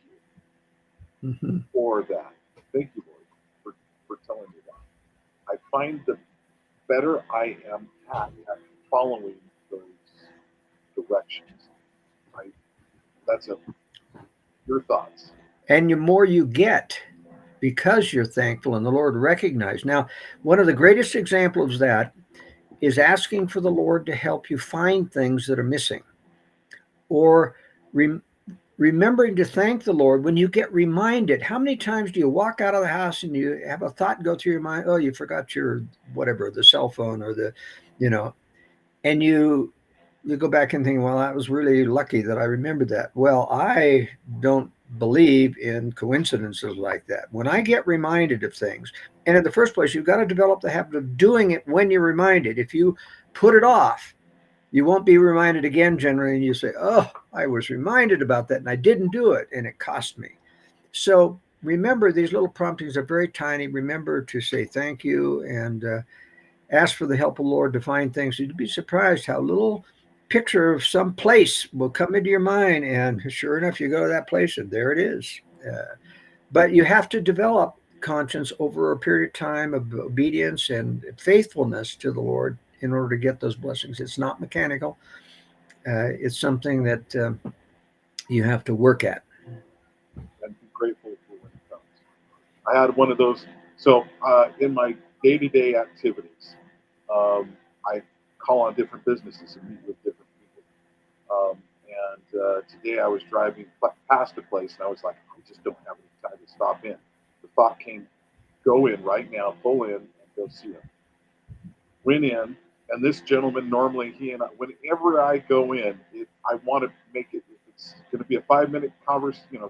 [SPEAKER 1] you for that. Thank you, Lord, for telling me that. I find the better I am at following those directions. Your thoughts.
[SPEAKER 4] And the more you get because you're thankful and the Lord recognizes. Now, one of the greatest examples of that is asking for the Lord to help you find things that are missing, or remembering to thank the Lord when you get reminded. How many times do you walk out of the house and you have a thought go through your mind, oh, you forgot your whatever, the cell phone or and you go back and think, well, I was really lucky that I remembered that. Well, I don't believe in coincidences like that. When I get reminded of things, and in the first place, you've got to develop the habit of doing it when you're reminded. If you put it off, you won't be reminded again generally, and you say, oh, I was reminded about that and I didn't do it and it cost me. So remember, these little promptings are very tiny. Remember to say thank you and ask for the help of the Lord to find things. You'd be surprised how little picture of some place will come into your mind, and sure enough, you go to that place and there it is. But you have to develop conscience over a period of time of obedience and faithfulness to the Lord in order to get those blessings. It's not mechanical. It's something that you have to work at.
[SPEAKER 1] And be grateful for when it comes. I had one of those. So in my day-to-day activities, I call on different businesses and meet with different people. And today I was driving past a place and I was like, I just don't have any time to stop in. The thought came, go in right now, pull in and go see him. Went in, and this gentleman, normally he and I, whenever I go in, I want to make it, if it's going to be a 5-minute conversation,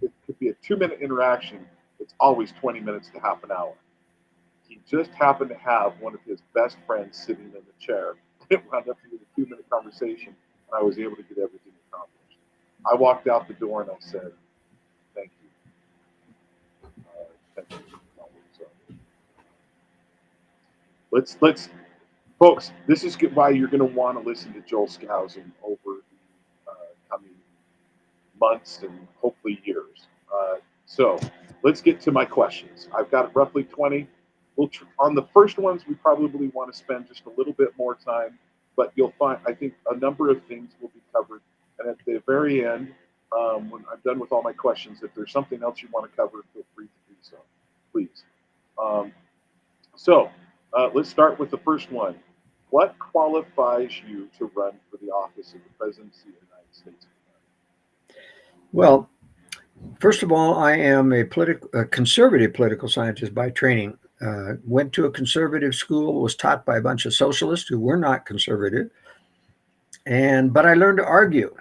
[SPEAKER 1] it could be a 2-minute interaction. It's always 20 minutes to half an hour. He just happened to have one of his best friends sitting in the chair. It wound up being a 2-minute conversation, and I was able to get everything accomplished. I walked out the door and I said, thank you. Thank you. Let's, folks, this is why you're going to want to listen to Joel Skousen over the coming months and hopefully years. So let's get to my questions. I've got roughly 20. On the first ones, we probably want to spend just a little bit more time, but you'll find, I think, a number of things will be covered. And at the very end, when I'm done with all my questions, if there's something else you want to cover, feel free to do so, please. Let's start with the first one. What qualifies you to run for the office of the presidency of the United States of America?
[SPEAKER 4] Well, first of all, I am a conservative political scientist by training. Went to a conservative school, was taught by a bunch of socialists who were not conservative. But I learned to argue.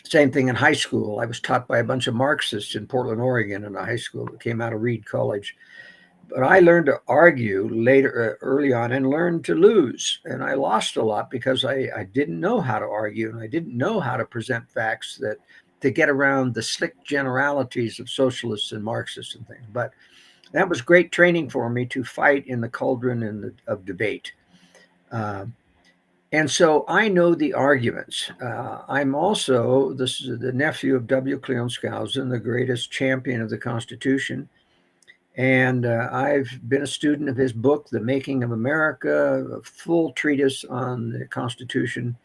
[SPEAKER 4] Same thing in high school. I was taught by a bunch of Marxists in Portland, Oregon, in a high school that came out of Reed College. But I learned to argue early on, and learned to lose. And I lost a lot because I didn't know how to argue, and I didn't know how to present facts to get around the slick generalities of socialists and Marxists and things. But that was great training for me to fight in the cauldron of debate. And so I know the arguments. I'm also the nephew of W. Cleon Skousen, the greatest champion of the Constitution. And I've been a student of his book, The Making of America, a full treatise on the Constitution.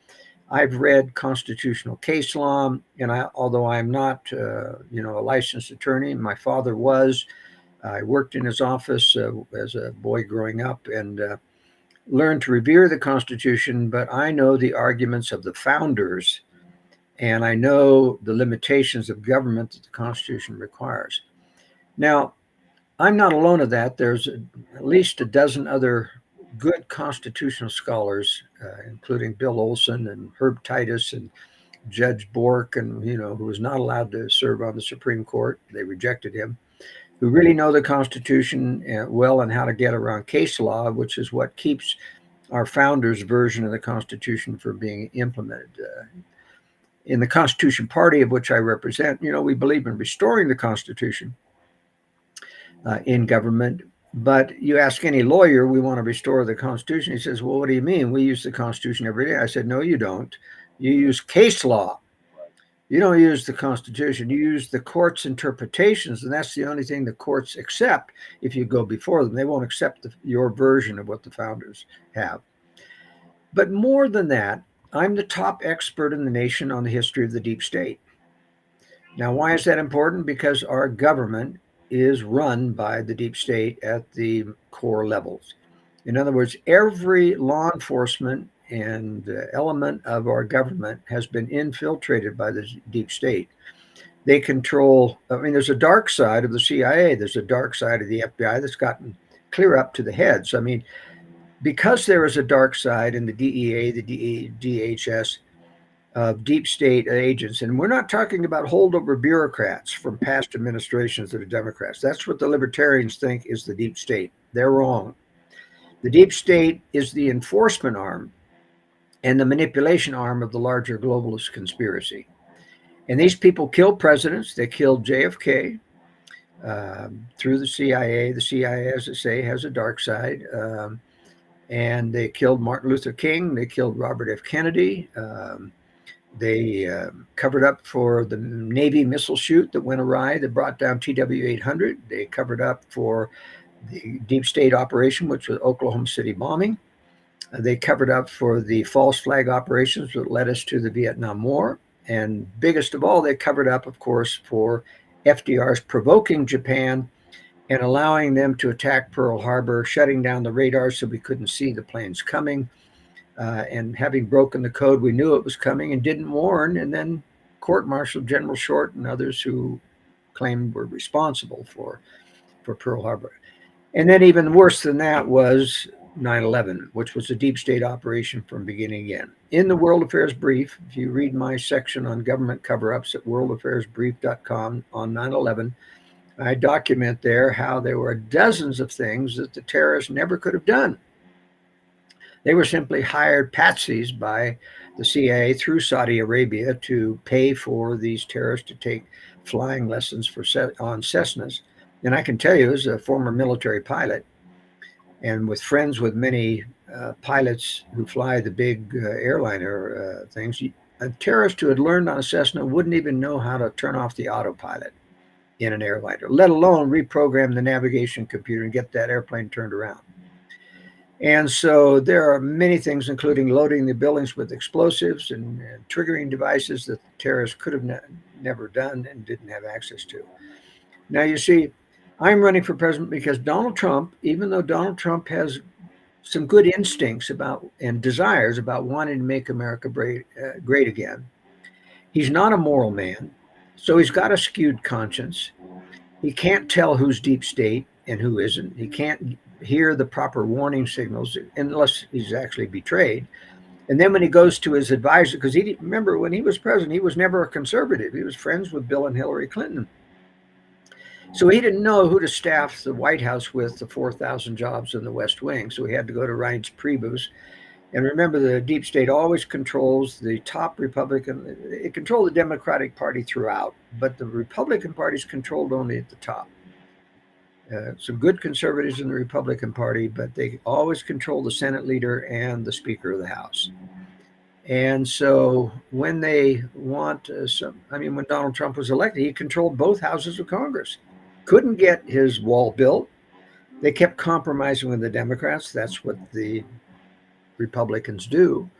[SPEAKER 4] I've read constitutional case law, and although I'm not, a licensed attorney, my father was. I worked in his office as a boy growing up and learned to revere the Constitution, but I know the arguments of the founders, and I know the limitations of government that the Constitution requires. Now, I'm not alone in that. There's at least a dozen other good constitutional scholars, including Bill Olson and Herb Titus and Judge Bork, and who was not allowed to serve on the Supreme Court. They rejected him. Who really know the Constitution well and how to get around case law, which is what keeps our founders' version of the Constitution from being implemented. In the Constitution Party, of which I represent, we believe in restoring the Constitution in government. But you ask any lawyer, we want to restore the Constitution. He says, well, what do you mean? We use the Constitution every day. I said, no, you don't. You use case law. You don't use the Constitution. You use the court's interpretations, and that's the only thing the courts accept if you go before them. They won't accept your version of what the founders have. But more than that, I'm the top expert in the nation on the history of the deep state. Now, why is that important? Because our government is run by the deep state at the core levels. In other words, every law enforcement and element of our government has been infiltrated by the deep state. They control, there's a dark side of the CIA. There's a dark side of the FBI that's gotten clear up to the heads. Because there is a dark side in the DEA, the DHS, of deep state agents, and we're not talking about holdover bureaucrats from past administrations that are Democrats. That's what the libertarians think is the deep state. They're wrong. The deep state is the enforcement arm and the manipulation arm of the larger globalist conspiracy. And these people kill presidents. They killed JFK. through the CIA. The CIA, as I say, has a dark side. And they killed Martin Luther King. They killed Robert F. Kennedy. They covered up for the Navy missile shoot that went awry that brought down TW-800. They covered up for the deep state operation, which was Oklahoma City bombing. They covered up for the false flag operations that led us to the Vietnam War. And biggest of all, they covered up, of course, for FDR's provoking Japan and allowing them to attack Pearl Harbor, shutting down the radar so we couldn't see the planes coming. And having broken the code, we knew it was coming and didn't warn, and then court-martialed General Short and others who claimed were responsible for Pearl Harbor. And then even worse than that was 9/11, which was a deep state operation from beginning to end. In the World Affairs Brief, if you read my section on government cover-ups at worldaffairsbrief.com on 9/11, I document there how there were dozens of things that the terrorists never could have done. They were simply hired patsies by the CIA through Saudi Arabia to pay for these terrorists to take flying lessons on Cessnas. And I can tell you, as a former military pilot, and with friends with many pilots who fly the big airliner things, a terrorist who had learned on a Cessna wouldn't even know how to turn off the autopilot in an airliner, let alone reprogram the navigation computer and get that airplane turned around. And so there are many things, including loading the buildings with explosives and triggering devices that the terrorists could have never done and didn't have access to. Now, you see, I'm running for president because Donald Trump, even though Donald Trump has some good instincts about and desires about wanting to make America great again, he's not a moral man. So he's got a skewed conscience. He can't tell who's deep state and who isn't. He can't hear the proper warning signals unless he's actually betrayed. And then when he goes to his advisor, because remember, when he was president, he was never a conservative. He was friends with Bill and Hillary Clinton. So he didn't know who to staff the White House with the 4,000 jobs in the West Wing. So he had to go to Reince Priebus. And remember, the deep state always controls the top Republican. It controlled the Democratic Party throughout, but the Republican Party is controlled only at the top. Some good conservatives in the Republican Party, but they always control the Senate leader and the Speaker of the House. And so when they want when Donald Trump was elected, he controlled both houses of Congress. Couldn't get his wall built. They kept compromising with the Democrats. That's what the Republicans do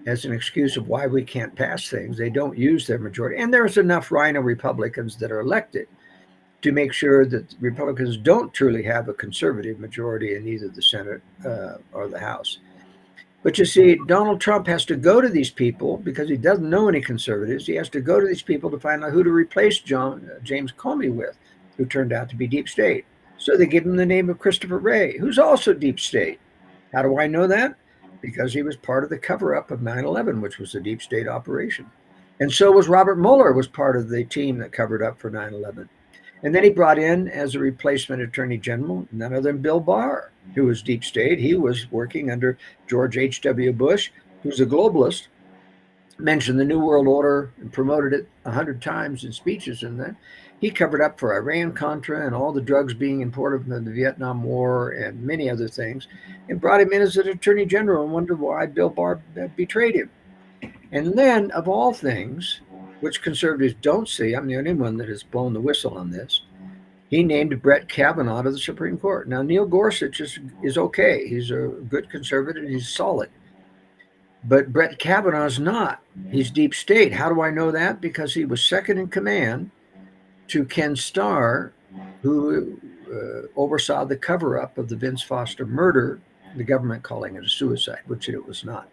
[SPEAKER 4] as an excuse of why we can't pass things. They don't use their majority. And there's enough rhino Republicans that are elected to make sure that Republicans don't truly have a conservative majority in either the Senate or the House. But you see, Donald Trump has to go to these people because he doesn't know any conservatives. He has to go to these people to find out who to replace James Comey with, who turned out to be deep state. So they give him the name of Christopher Wray, who's also deep state. How do I know that? Because he was part of the cover-up of 9/11, which was a deep state operation. And so was Robert Mueller, was part of the team that covered up for 9/11. And then he brought in, as a replacement attorney general, none other than Bill Barr, who was deep state. He was working under George H.W. Bush, who's a globalist, mentioned the New World Order and promoted it 100 times in speeches. And then he covered up for Iran-Contra and all the drugs being imported from the Vietnam War and many other things, and brought him in as an attorney general and wondered why Bill Barr betrayed him. And then, of all things, which conservatives don't see, I'm the only one that has blown the whistle on this, he named Brett Kavanaugh to the Supreme Court. Now, Neil Gorsuch is okay. He's a good conservative. He's solid. But Brett Kavanaugh's not. He's deep state. How do I know that? Because he was second in command to Ken Starr, who oversaw the cover-up of the Vince Foster murder, the government calling it a suicide, which it was not.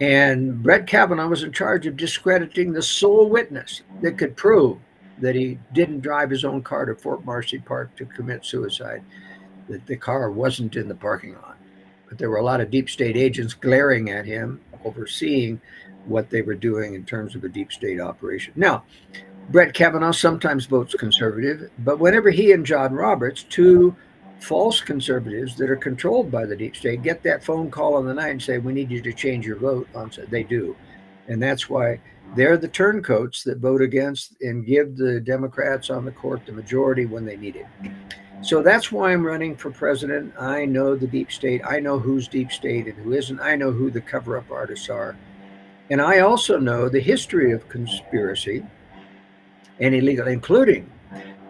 [SPEAKER 4] And Brett Kavanaugh was in charge of discrediting the sole witness that could prove that he didn't drive his own car to Fort Marcy Park to commit suicide, that the car wasn't in the parking lot. But there were a lot of deep state agents glaring at him, overseeing what they were doing in terms of a deep state operation. Now, Brett Kavanaugh sometimes votes conservative, but whenever he and John Roberts, two false conservatives that are controlled by the deep state, get that phone call in the night and say, we need you to change your vote, they do. And that's why they're the turncoats that vote against and give the Democrats on the court the majority when they need it. So that's why I'm running for president. I know the deep state. I know who's deep state and who isn't. I know who the cover-up artists are. And I also know the history of conspiracy and illegal, including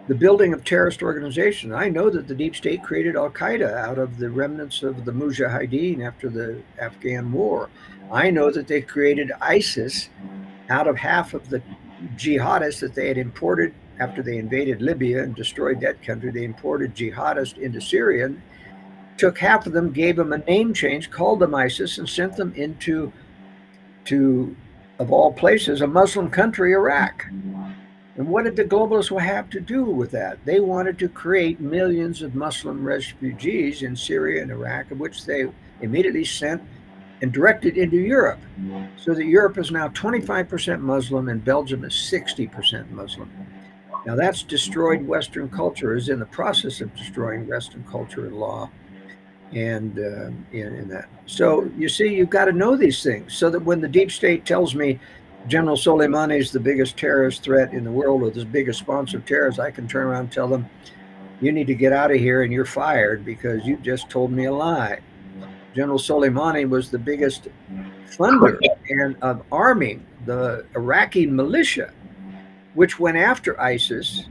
[SPEAKER 4] the building of terrorist organizations. I know that the deep state created Al-Qaeda out of the remnants of the Mujahideen after the Afghan war. I know that they created ISIS out of half of the jihadists that they had imported after they invaded Libya and destroyed that country. They imported jihadists into Syria, and took half of them, gave them a name change, called them ISIS, and sent them into, of all places, a Muslim country, Iraq. And what did the globalists have to do with that? They wanted to create millions of Muslim refugees in Syria and Iraq, of which they immediately sent and directed into Europe. So that Europe is now 25% Muslim and Belgium is 60% Muslim. Now that's destroyed Western culture, is in the process of destroying Western culture and law. And in that. So you see, you've got to know these things so that when the deep state tells me General Soleimani is the biggest terrorist threat in the world or the biggest sponsor of terrorists, I can turn around and tell them, you need to get out of here and you're fired because you just told me a lie. General Soleimani was the biggest funder and of arming the Iraqi militia, which went after ISIS.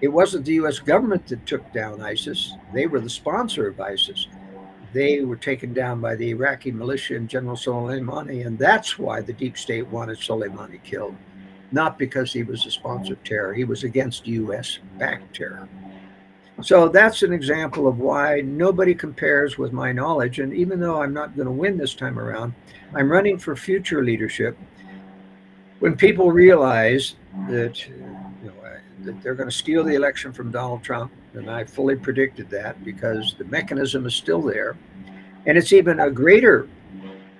[SPEAKER 4] It wasn't the U.S. government that took down ISIS. They were the sponsor of ISIS. They were taken down by the Iraqi militia and General Soleimani, and that's why the deep state wanted Soleimani killed, not because he was a sponsor of terror. He was against U.S.-backed terror. So that's an example of why nobody compares with my knowledge. And even though I'm not going to win this time around, I'm running for future leadership. When people realize that, that they're going to steal the election from Donald Trump, and I fully predicted that because the mechanism is still there. And it's even a greater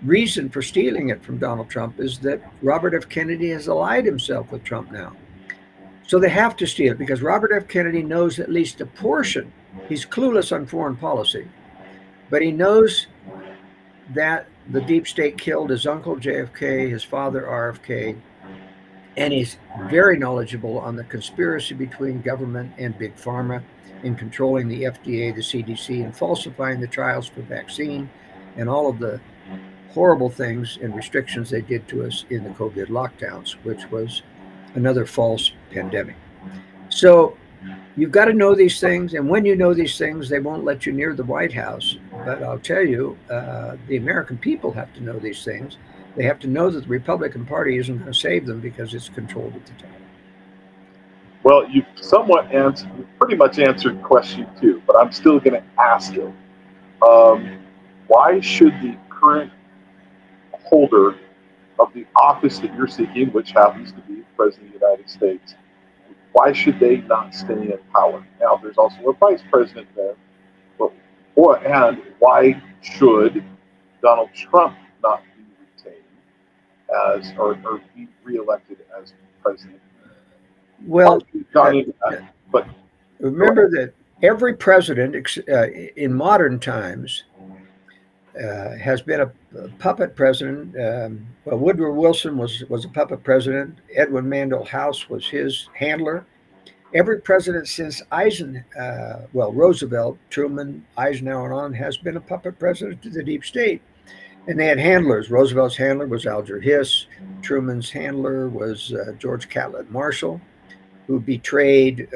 [SPEAKER 4] reason for stealing it from Donald Trump is that Robert F. Kennedy has allied himself with Trump now. So they have to steal it because Robert F. Kennedy knows at least a portion. He's clueless on foreign policy, but he knows that the deep state killed his uncle JFK, his father RFK, and he's very knowledgeable on the conspiracy between government and Big Pharma in controlling the FDA, the CDC, and falsifying the trials for vaccine and all of the horrible things and restrictions they did to us in the COVID lockdowns, which was another false pandemic. So you've got to know these things. And when you know these things, they won't let you near the White House. But I'll tell you, the American people have to know these things. They have to know that the Republican Party isn't going to save them because it's controlled at the top.
[SPEAKER 1] Well, you've somewhat answered, pretty much answered question 2, but I'm still going to ask it. Why should the current holder of the office that you're seeking, which happens to be President of the United States, why should they not stay in power? Now, there's also a vice president there, and why should Donald Trump not be retained as or be reelected as president?
[SPEAKER 4] Well,
[SPEAKER 1] but
[SPEAKER 4] remember that every president in modern times has been a puppet president. Woodrow Wilson was a puppet president. Edwin Mandell House was his handler. Every president since Roosevelt, Truman, Eisenhower, and on has been a puppet president to the deep state. And they had handlers. Roosevelt's handler was Alger Hiss. Truman's handler was George Catlett Marshall, who betrayed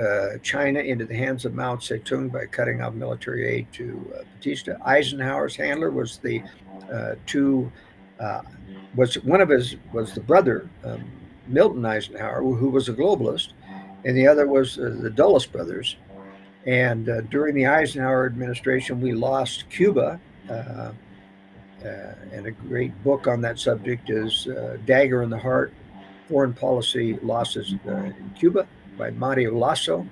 [SPEAKER 4] China into the hands of Mao Zedong by cutting off military aid to Batista. Eisenhower's handler was the brother, Milton Eisenhower, who was a globalist, and the other was the Dulles brothers. And during the Eisenhower administration, we lost Cuba. And a great book on that subject is Dagger in the Heart, Foreign Policy Losses in Cuba by Mario Lasso.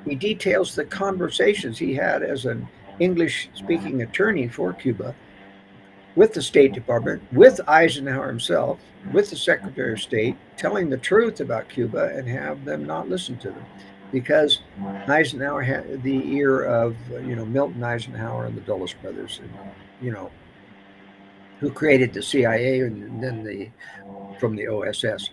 [SPEAKER 4] He details the conversations he had as an English-speaking attorney for Cuba with the State Department, with Eisenhower himself, with the Secretary of State, telling the truth about Cuba and have them not listen to them. Because Eisenhower had the ear of, Milton Eisenhower and the Dulles brothers, and, who created the CIA and then the from the OSS.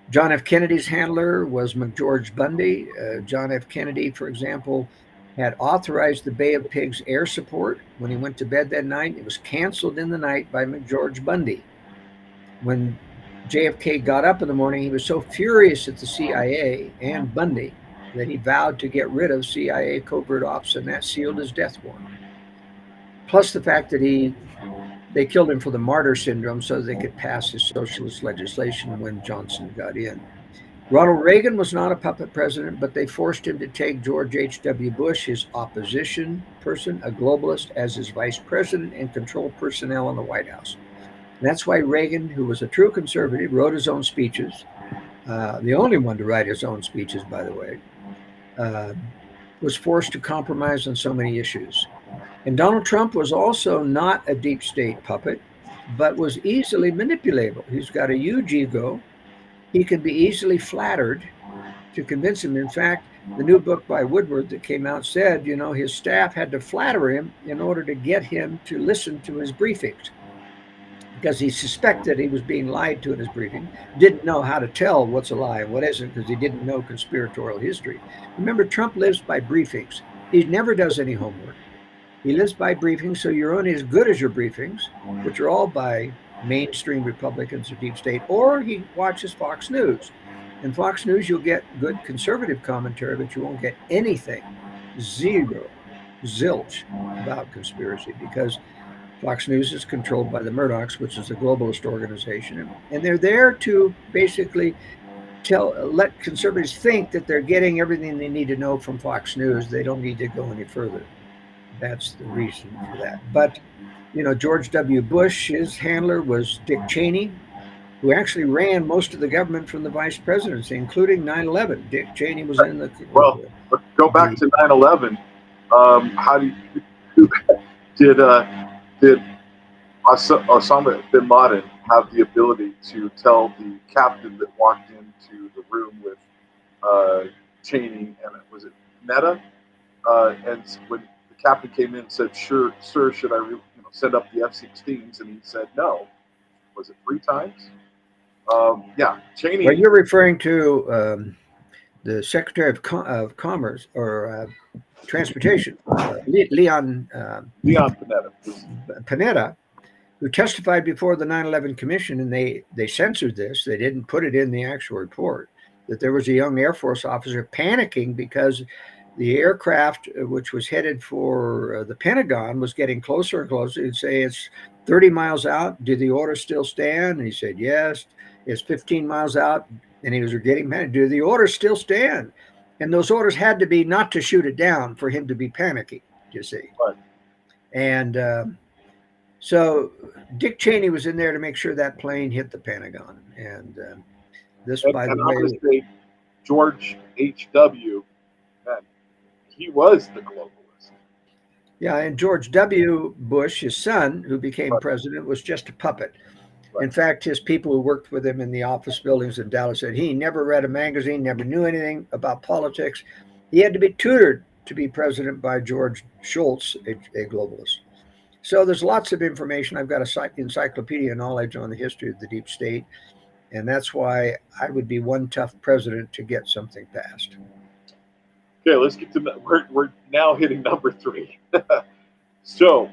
[SPEAKER 4] John F. Kennedy's handler was McGeorge Bundy. John F. Kennedy, for example, had authorized the Bay of Pigs air support. When he went to bed that night, it was canceled in the night by McGeorge Bundy. When JFK got up in the morning, he was so furious at the CIA and Bundy that he vowed to get rid of CIA covert ops, and that sealed his death warrant. Plus the fact that they killed him for the martyr syndrome so they could pass his socialist legislation when Johnson got in. Ronald Reagan was not a puppet president, but they forced him to take George H.W. Bush, his opposition person, a globalist, as his vice president and control personnel in the White House. And that's why Reagan, who was a true conservative, wrote his own speeches. The only one to write his own speeches, by the way, was forced to compromise on so many issues. And Donald Trump was also not a deep state puppet, but was easily manipulatable. He's got a huge ego. He can be easily flattered to convince him. In fact, the new book by Woodward that came out said, his staff had to flatter him in order to get him to listen to his briefings, because he suspected he was being lied to in his briefing, didn't know how to tell what's a lie and what isn't, because he didn't know conspiratorial history. Remember, Trump lives by briefings. He never does any homework. He lives by briefings, so you're only as good as your briefings, which are all by mainstream Republicans or deep state, or he watches Fox News. In Fox News, you'll get good conservative commentary, but you won't get anything, zilch about conspiracy, because Fox News is controlled by the Murdochs, which is a globalist organization. And they're there to basically let conservatives think that they're getting everything they need to know from Fox News. They don't need to go any further. That's the reason for that. But, George W. Bush, his handler was Dick Cheney, who actually ran most of the government from the vice presidency, including 9/11. Dick Cheney was in the...
[SPEAKER 1] Well, go back to 9/11. How do you... Did Osama bin Laden have the ability to tell the captain that walked into the room with Cheney and was it Netta? And when the captain came in and said, "Sure, sir, should I send up the F-16s?" and he said no. Was it 3 times? Yeah, Cheney.
[SPEAKER 4] Well, you're referring to the Secretary of Commerce or Transportation, Leon Panetta, who testified before the 9/11 Commission, and they censored this. They didn't put it in the actual report, that there was a young Air Force officer panicking because the aircraft, which was headed for the Pentagon, was getting closer and closer. He'd say, "It's 30 miles out. Do the orders still stand?" And he said, "Yes." "It's 15 miles out." And he was getting mad. "Do the orders still stand?" And those orders had to be not to shoot it down for him to be panicking, you see.
[SPEAKER 1] Right.
[SPEAKER 4] And so Dick Cheney was in there to make sure that plane hit the Pentagon. And by the way,
[SPEAKER 1] George H.W., he was the globalist.
[SPEAKER 4] Yeah, and George W. Bush, his son, who became president, was just a puppet. Right. In fact, his people who worked with him in the office buildings in Dallas said he never read a magazine, never knew anything about politics. He had to be tutored to be president by George Shultz, a globalist. So there's lots of information. I've got a encyclopedia knowledge on the history of the deep state, and that's why I would be one tough president to get something passed.
[SPEAKER 1] Okay, let's get to we're now hitting number 3. So,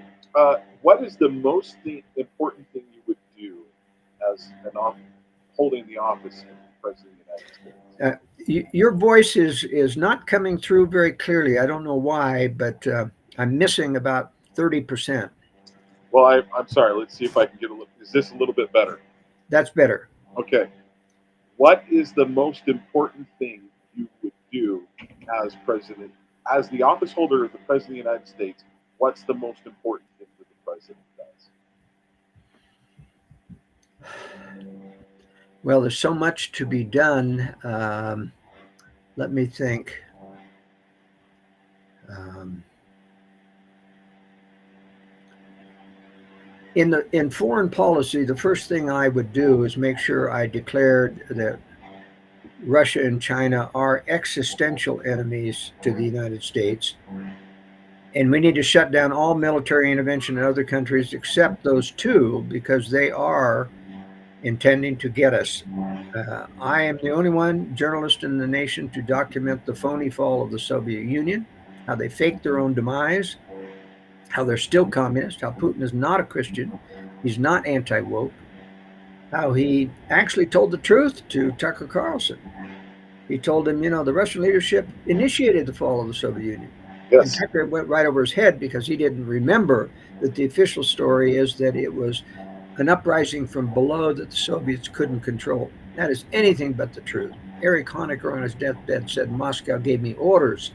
[SPEAKER 1] what is the most important thing you would do as holding the office of President of the United
[SPEAKER 4] States? Your voice is not coming through very clearly. I don't know why, but I'm missing about 30%.
[SPEAKER 1] Well, I'm sorry. Let's see if I can get is this a little bit better?
[SPEAKER 4] That's better.
[SPEAKER 1] Okay. What is the most important thing you would do as president, as the office holder of the President of the United States? What's the most important thing that the president does?
[SPEAKER 4] Well, there's so much to be done. Let me think. In foreign policy, the first thing I would do is make sure I declared that Russia and China are existential enemies to the United States. And we need to shut down all military intervention in other countries except those 2, because they are intending to get us. I am the only one journalist in the nation to document the phony fall of the Soviet Union, how they faked their own demise, how they're still communist, how Putin is not a Christian, he's not anti-woke, how he actually told the truth to Tucker Carlson. He told him, the Russian leadership initiated the fall of the Soviet Union.
[SPEAKER 1] Yes.
[SPEAKER 4] And Tucker went right over his head because he didn't remember that the official story is that it was an uprising from below that the Soviets couldn't control. That is anything but the truth. Erich Honecker on his deathbed said Moscow gave me orders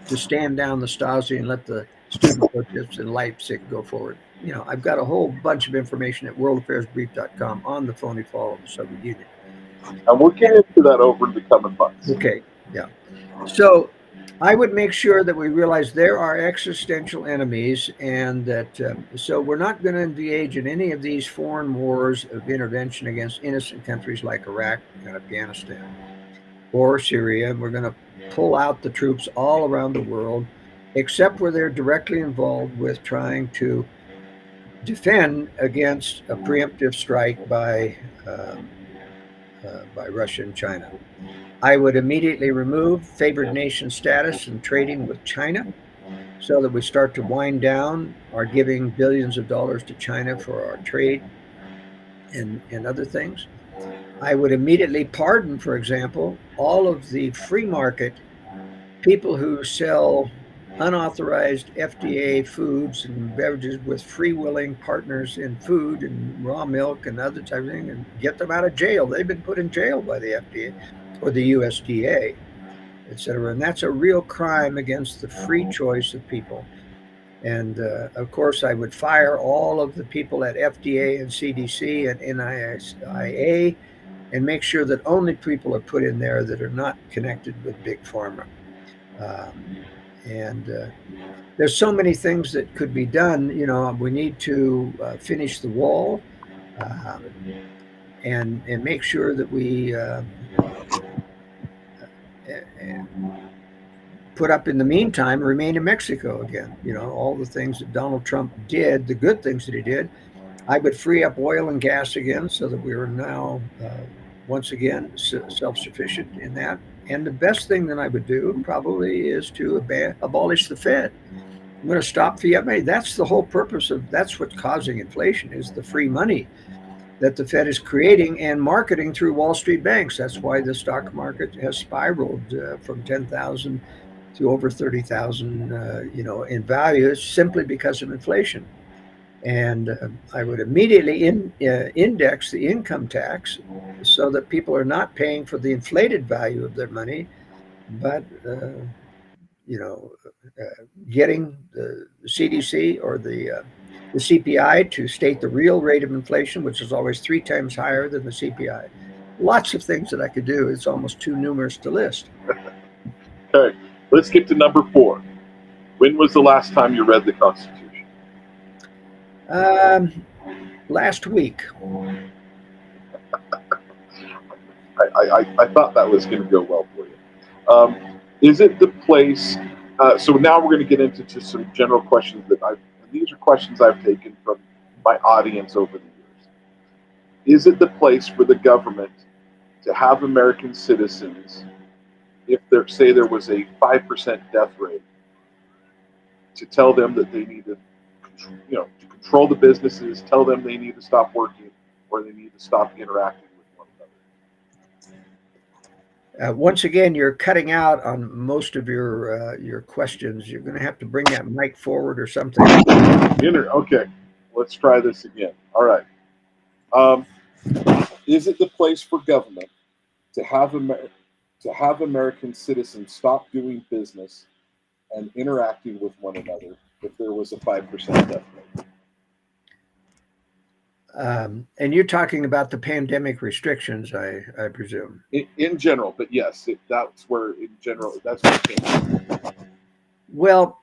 [SPEAKER 4] to stand down the Stasi and let the student protests in Leipzig go forward. I've got a whole bunch of information at worldaffairsbrief.com on the phony fall of the Soviet Union.
[SPEAKER 1] And we'll get into that over the coming months.
[SPEAKER 4] Okay, yeah. So I would make sure that we realize there are existential enemies, and that so we're not going to engage in any of these foreign wars of intervention against innocent countries like Iraq and Afghanistan or Syria. We're going to pull out the troops all around the world, except where they're directly involved with trying to defend against a preemptive strike by Russia and China. I would immediately remove favored nation status and trading with China so that we start to wind down our giving billions of dollars to China for our trade and other things. I would immediately pardon, for example, all of the free market people who sell unauthorized FDA foods and beverages with free-willing partners in food and raw milk and other type of thing, and get them out of jail. They've been put in jail by the FDA or the USDA, et cetera. And that's a real crime against the free choice of people. And of course, I would fire all of the people at FDA and CDC and NIA and make sure that only people are put in there that are not connected with Big Pharma. There's so many things that could be done. We need to finish the wall and make sure that we put up in the meantime, remain in Mexico again. All the things that Donald Trump did, the good things that he did. I would free up oil and gas again so that we are now once again self-sufficient in that. And the best thing that I would do probably is to abolish the Fed. I'm going to stop fiat money. That's the whole purpose that's what's causing inflation, is the free money that the Fed is creating and marketing through Wall Street banks. That's why the stock market has spiraled from 10,000 to over 30,000, in value. It's simply because of inflation. And I would immediately index the income tax so that people are not paying for the inflated value of their money, but getting the CDC or the CPI to state the real rate of inflation, which is always 3 times higher than the CPI. Lots of things that I could do. It's almost too numerous to list.
[SPEAKER 1] Okay, let's get to number 4. When was the last time you read the Constitution?
[SPEAKER 4] Last week.
[SPEAKER 1] I thought that was going to go well for you. Is it the place? So now we're going to get into just some general questions these are questions I've taken from my audience over the years. Is it the place for the government to have American citizens, if there was a 5% death rate, to tell them that they need to control the businesses, tell them they need to stop working, or they need to stop interacting with one another?
[SPEAKER 4] Once again, you're cutting out on most of your questions. You're going to have to bring that mic forward or something.
[SPEAKER 1] Okay, let's try this again. All right. Is it the place for government to have American citizens stop doing business and interacting with one another if there was a 5% death rate?
[SPEAKER 4] And you're talking about the pandemic restrictions, I presume.
[SPEAKER 1] In general, but yes, that's where it came from.
[SPEAKER 4] Well,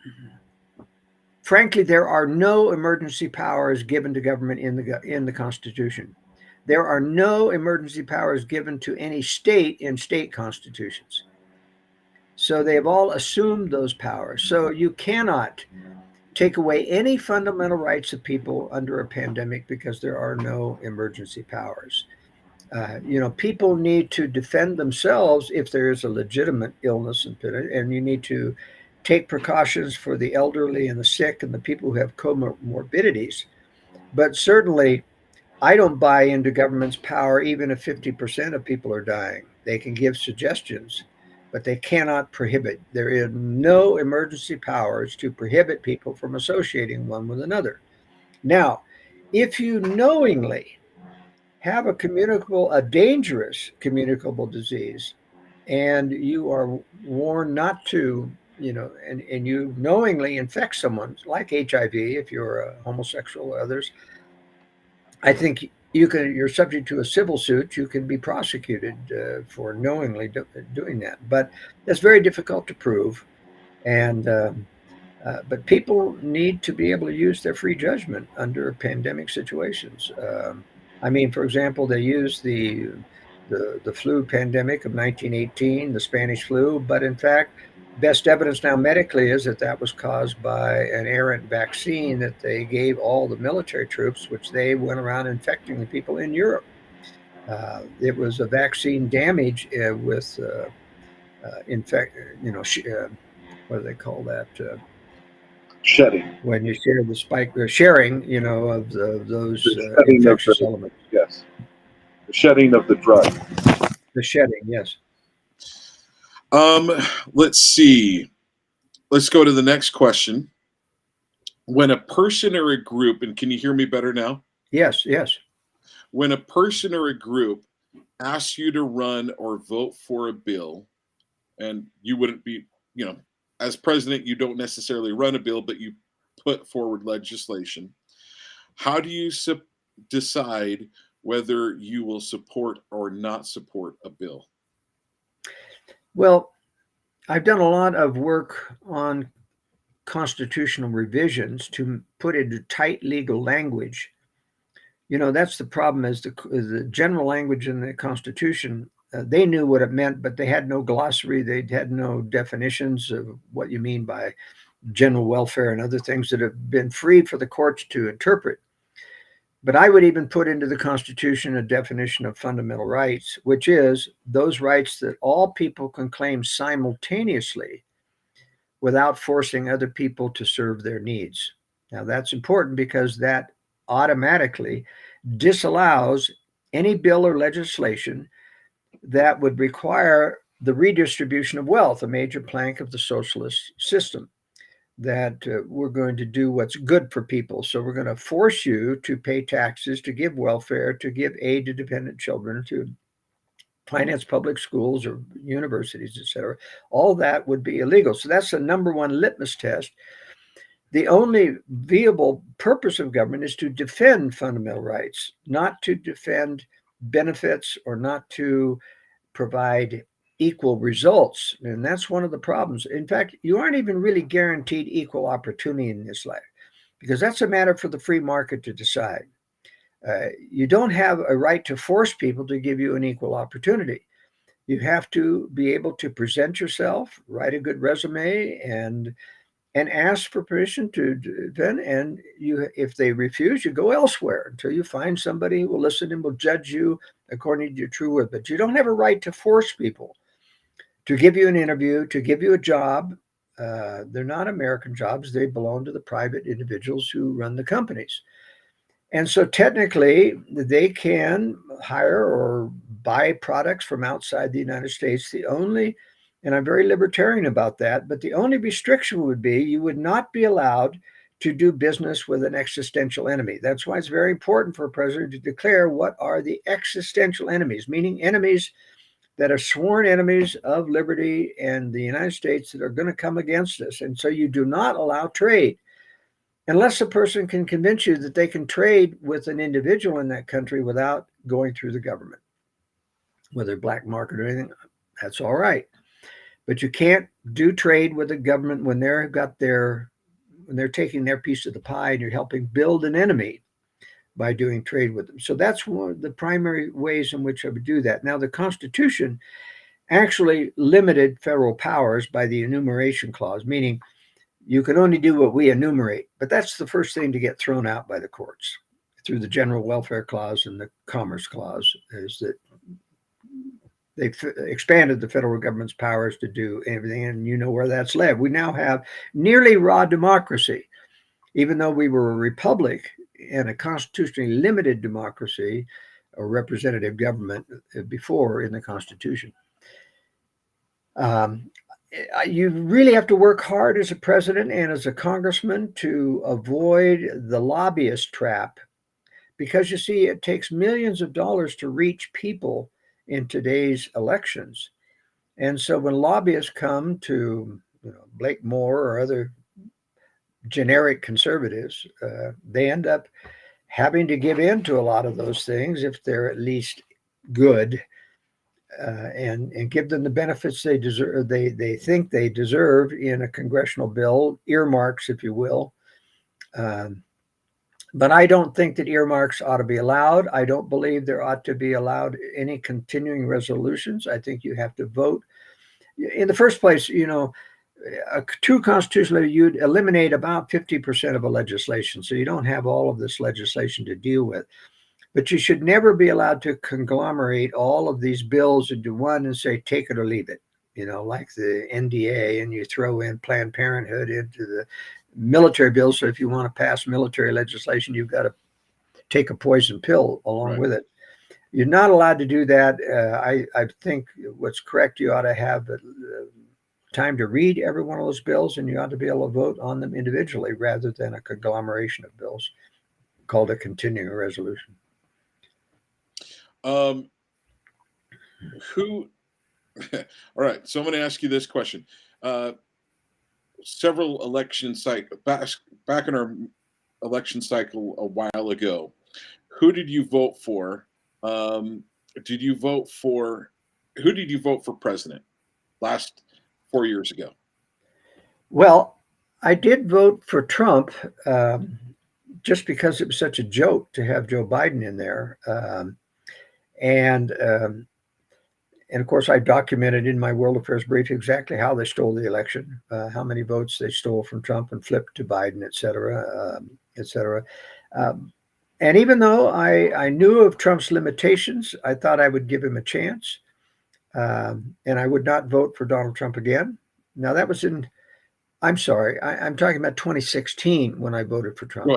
[SPEAKER 4] frankly, there are no emergency powers given to government in the Constitution. There are no emergency powers given to any state in state constitutions. So they've all assumed those powers. So you cannot take away any fundamental rights of people under a pandemic because there are no emergency powers. People need to defend themselves if there is a legitimate illness, and you need to take precautions for the elderly and the sick and the people who have comorbidities. But certainly, I don't buy into government's power even if 50% of people are dying. They can give suggestions, but they cannot prohibit. There is no emergency powers to prohibit people from associating one with another. Now, if you knowingly have a dangerous communicable disease, and you are warned not to, and you knowingly infect someone like HIV, if you're a homosexual or others, I think you're subject to a civil suit. You can be prosecuted for knowingly doing that, but that's very difficult to prove. And but people need to be able to use their free judgment under pandemic situations. For example, they used the flu pandemic of 1918, the Spanish flu, but in fact, best evidence now medically is that was caused by an errant vaccine that they gave all the military troops, which they went around infecting the people in Europe. It was a vaccine damage with what do they call that?
[SPEAKER 1] Shedding.
[SPEAKER 4] When you share the spike, sharing, of those infectious elements.
[SPEAKER 1] Yes. The shedding of the drug.
[SPEAKER 4] The shedding, yes.
[SPEAKER 1] Let's see. Let's go to the next question. When a person or a group, and can you hear me better now?
[SPEAKER 4] Yes.
[SPEAKER 1] When a person or a group asks you to run or vote for a bill, and you wouldn't be, as president, you don't necessarily run a bill, but you put forward legislation. How do you decide whether you will support or not support a bill?
[SPEAKER 4] Well, I've done a lot of work on constitutional revisions to put into tight legal language. That's the problem, is the general language in the Constitution. They knew what it meant, but they had no glossary. They had no definitions of what you mean by general welfare and other things that have been free for the courts to interpret. But I would even put into the Constitution a definition of fundamental rights, which is those rights that all people can claim simultaneously without forcing other people to serve their needs. Now, that's important because that automatically disallows any bill or legislation that would require the redistribution of wealth, a major plank of the socialist system, that we're going to do what's good for people. So we're going to force you to pay taxes, to give welfare, to give aid to dependent children, to finance public schools or universities, etc. All that would be illegal. So that's the number one litmus test. The only viable purpose of government is to defend fundamental rights, not to defend benefits or not to provide equal results. And that's one of the problems. In fact, you aren't even really guaranteed equal opportunity in this life, because that's a matter for the free market to decide. You don't have a right to force people to give you an equal opportunity. You have to be able to present yourself, write a good resume, and ask for permission to defend. And if they refuse, you go elsewhere until you find somebody who will listen and will judge you according to your true worth. But you don't have a right to force people to give you an interview, to give you a job. They're not American jobs. They belong to the private individuals who run the companies. And so technically, they can hire or buy products from outside the United States. And I'm very libertarian about that, but the only restriction would be you would not be allowed to do business with an existential enemy. That's why it's very important for a president to declare what are the existential enemies, meaning enemies that are sworn enemies of liberty and the United States that are going to come against us. And so you do not allow trade unless a person can convince you that they can trade with an individual in that country without going through the government, whether black market or anything. That's all right. But you can't do trade with the government when they're taking their piece of the pie and you're helping build an enemy by doing trade with them. So that's one of the primary ways in which I would do that. Now, the Constitution actually limited federal powers by the enumeration clause, meaning you can only do what we enumerate. But that's the first thing to get thrown out by the courts. through the General Welfare Clause and the Commerce Clause, is that they've expanded the federal government's powers to do everything, and you know where that's led. We now have nearly raw democracy, even though we were a republic and a constitutionally limited democracy or representative government before in the Constitution. You really have to work hard as a president and as a congressman to avoid the lobbyist trap, because you see, it takes millions of dollars to reach people in today's elections. And so when lobbyists come to Blake Moore or other generic conservatives, they end up having to give in to a lot of those things if they're at least good, and give them the benefits they deserve. They think they deserve in a congressional bill, earmarks, if you will. But I don't think that earmarks ought to be allowed. I don't believe there ought to be allowed any continuing resolutions. I think you have to vote. In the first place, a true constitutional, you'd eliminate about 50% of a legislation. So you don't have all of this legislation to deal with. But you should never be allowed to conglomerate all of these bills into one and say, take it or leave it, like the NDA, and you throw in Planned Parenthood into the military bill. So if you want to pass military legislation, you've got to take a poison pill along with it. You're not allowed to do that. I think what's correct, you ought to have time to read every one of those bills, and you ought to be able to vote on them individually rather than a conglomeration of bills called a continuing resolution.
[SPEAKER 1] All right, so I'm going to ask you this question. Several election cycle back in our election cycle a while ago, who did you vote for? Who did you vote for president last 4 years ago? Well,
[SPEAKER 4] I did vote for Trump, just because it was such a joke to have Joe Biden in there. And of course, I documented in my World Affairs brief exactly how they stole the election, how many votes they stole from Trump and flipped to Biden, et cetera, et cetera. And even though I knew of Trump's limitations, I thought I would give him a chance. And I would not vote for Donald Trump again. Now, that was I'm sorry, I'm talking about 2016 when I voted for Trump,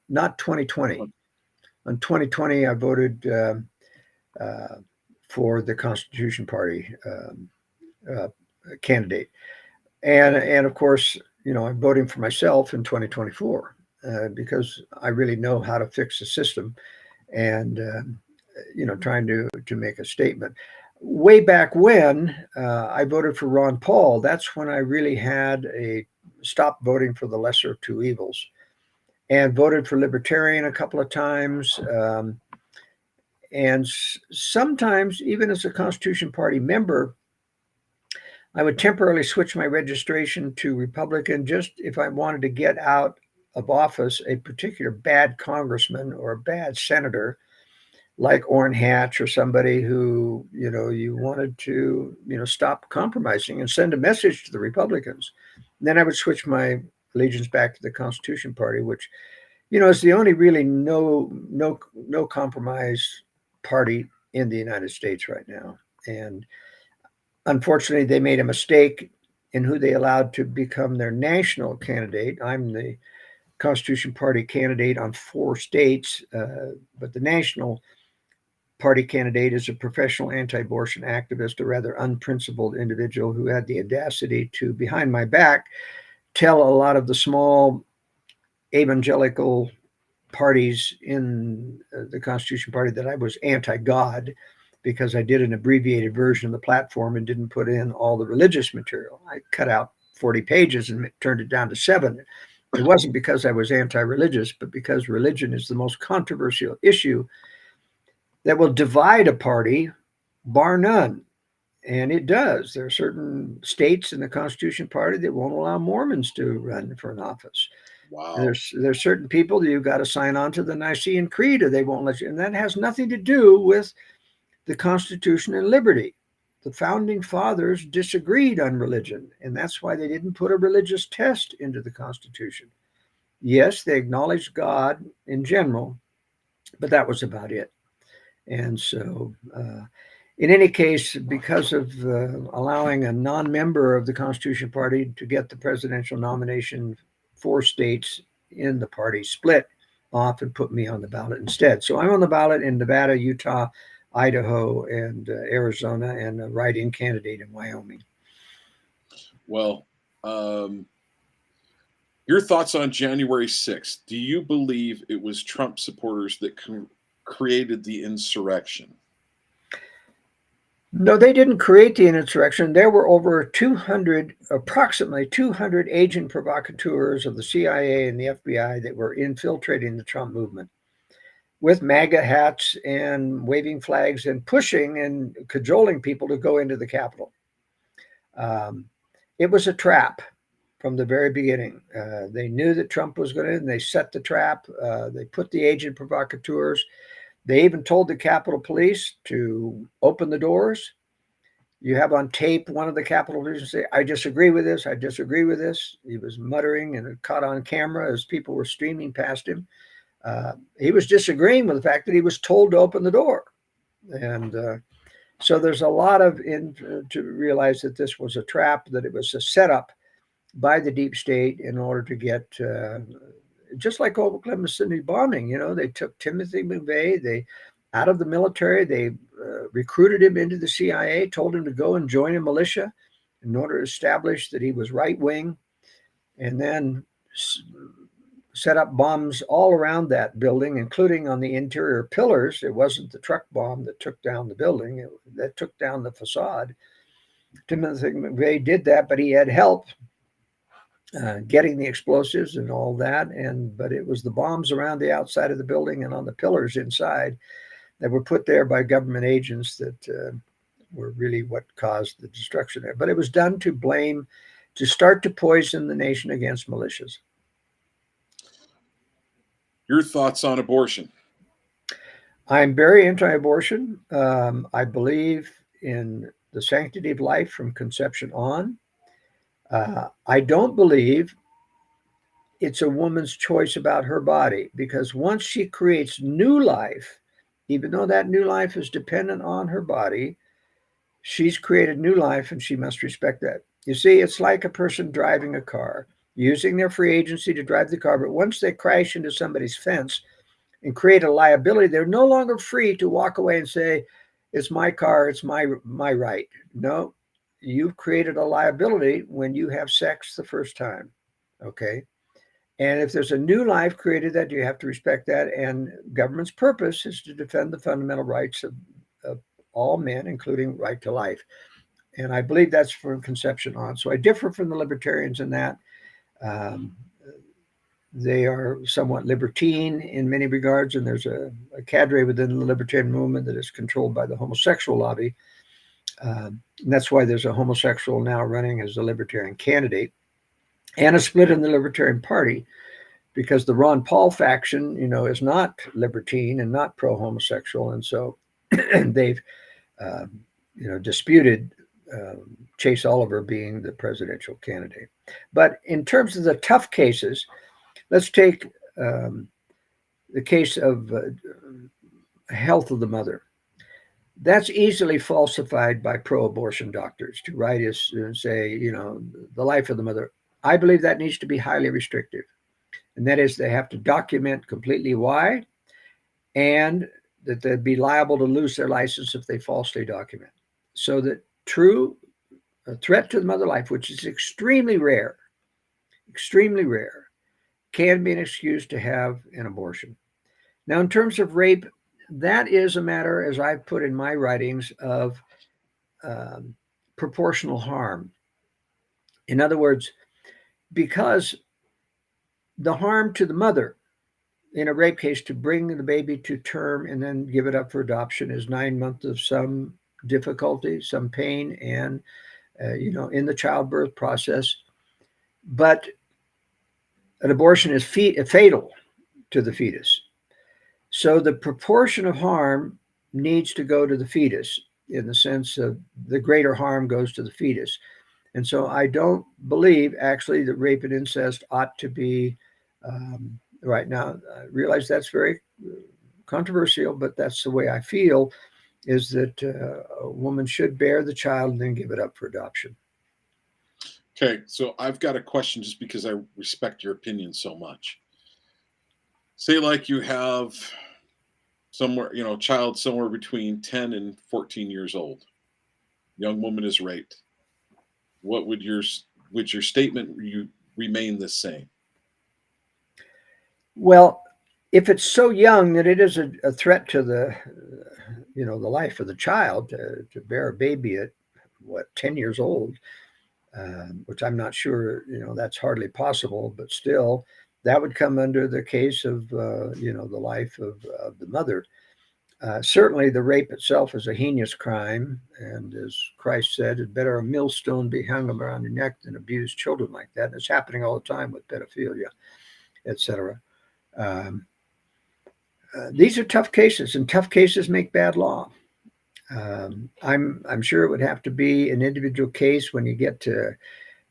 [SPEAKER 4] not 2020. In 2020, I voted for the Constitution Party candidate. And of course, I'm voting for myself in 2024 because I really know how to fix the system and, trying to make a statement. Way back when I voted for Ron Paul, that's when I really had stopped voting for the lesser of two evils and voted for Libertarian a couple of times. And sometimes, even as a Constitution Party member, I would temporarily switch my registration to Republican just if I wanted to get out of office a particular bad congressman or a bad senator, like Orrin Hatch or somebody who, you wanted to, stop compromising and send a message to the Republicans. And then I would switch my allegiance back to the Constitution Party, which, is the only really no compromise party in the United States right now. And unfortunately, they made a mistake in who they allowed to become their national candidate. I'm the Constitution Party candidate on 4 states, but the national party candidate is a professional anti-abortion activist, a rather unprincipled individual who had the audacity to, behind my back, tell a lot of the small evangelical parties in the Constitution Party that I was anti-God because I did an abbreviated version of the platform and didn't put in all the religious material. I cut out 40 pages and turned it down to 7. It wasn't because I was anti-religious, but because religion is the most controversial issue that will divide a party, bar none. And it does. There are certain states in the Constitution Party that won't allow Mormons to run for an office.
[SPEAKER 1] Wow.
[SPEAKER 4] There's certain people that you've got to sign on to the Nicene Creed or they won't let you. And that has nothing to do with the Constitution and liberty. The founding fathers disagreed on religion, and that's why they didn't put a religious test into the Constitution. Yes, they acknowledged God in general, but that was about it. And so, in any case, because of allowing a non-member of the Constitution Party to get the presidential nomination, 4 states in the party split off and put me on the ballot instead. So I'm on the ballot in Nevada, Utah, Idaho, and Arizona, and a write-in candidate in Wyoming.
[SPEAKER 1] Well, your thoughts on January 6th. Do you believe it was Trump supporters that created the insurrection?
[SPEAKER 4] No, they didn't create the insurrection. There were approximately 200 agent provocateurs of the CIA and the FBI that were infiltrating the Trump movement with MAGA hats and waving flags and pushing and cajoling people to go into the Capitol. It was a trap from the very beginning. They knew that Trump was going to, and they set the trap. They put the agent provocateurs. They even told the Capitol Police to open the doors. You have on tape one of the Capitol Police say, "I disagree with this. I disagree with this." He was muttering, and it caught on camera as people were streaming past him. He was disagreeing with the fact that he was told to open the door. And so there's a lot to realize that this was a trap, that it was a setup by the deep state in order to get, just like Oklahoma City bombing, they took Timothy McVeigh, out of the military, they recruited him into the CIA, told him to go and join a militia in order to establish that he was right-wing, and then set up bombs all around that building, including on the interior pillars. It wasn't the truck bomb that took down the building, that took down the facade. Timothy McVeigh did that, but he had help getting the explosives and all that. But it was the bombs around the outside of the building and on the pillars inside that were put there by government agents that were really what caused the destruction there. But it was done to start to poison the nation against militias.
[SPEAKER 1] Your thoughts on abortion?
[SPEAKER 4] I'm very anti-abortion. I believe in the sanctity of life from conception on. I don't believe it's a woman's choice about her body, because once she creates new life, even though that new life is dependent on her body, she's created new life and she must respect that. You see, it's like a person driving a car, using their free agency to drive the car, but once they crash into somebody's fence and create a liability, they're no longer free to walk away and say, "It's my car, it's my right." No, you've created a liability when you have sex the first time, okay? And if there's a new life created, that you have to respect that. And government's purpose is to defend the fundamental rights of all men, including right to life. And I believe that's from conception on. So I differ from the libertarians in that. They are somewhat libertine in many regards, and there's a cadre within the libertarian movement that is controlled by the homosexual lobby. And that's why there's a homosexual now running as a libertarian candidate, and a split in the Libertarian Party, because the Ron Paul faction, is not libertine and not pro-homosexual. And so they've, disputed Chase Oliver being the presidential candidate. But in terms of the tough cases, let's take the case of health of the mother. That's easily falsified by pro-abortion doctors to write us and say, the life of the mother. I believe that needs to be highly restrictive. And that is, they have to document completely why, and that they'd be liable to lose their license if they falsely document. So that true threat to the mother life, which is extremely rare, can be an excuse to have an abortion. Now, in terms of rape, that is a matter, as I've put in my writings, of proportional harm. In other words, because the harm to the mother in a rape case to bring the baby to term and then give it up for adoption is 9 months of some difficulty, some pain, and, in the childbirth process. But an abortion is fatal to the fetus. So the proportion of harm needs to go to the fetus, in the sense of the greater harm goes to the fetus. And so I don't believe, actually, that rape and incest ought to be, right now, I realize that's very controversial, but that's the way I feel, is that a woman should bear the child and then give it up for adoption.
[SPEAKER 1] Okay, so I've got a question just because I respect your opinion so much. Say like you have somewhere, child somewhere between 10 and 14 years old. Young woman is raped. What would your statement remain the same?
[SPEAKER 4] Well, if it's so young that it is a threat to the life of the child, to bear a baby at 10 years old, which I'm not sure, that's hardly possible, but still that would come under the case of, the life of the mother. Certainly the rape itself is a heinous crime. And as Christ said, it's better a millstone be hung around your neck than abuse children like that. And it's happening all the time with pedophilia, etc. These are tough cases, and tough cases make bad law. I'm sure it would have to be an individual case when you get to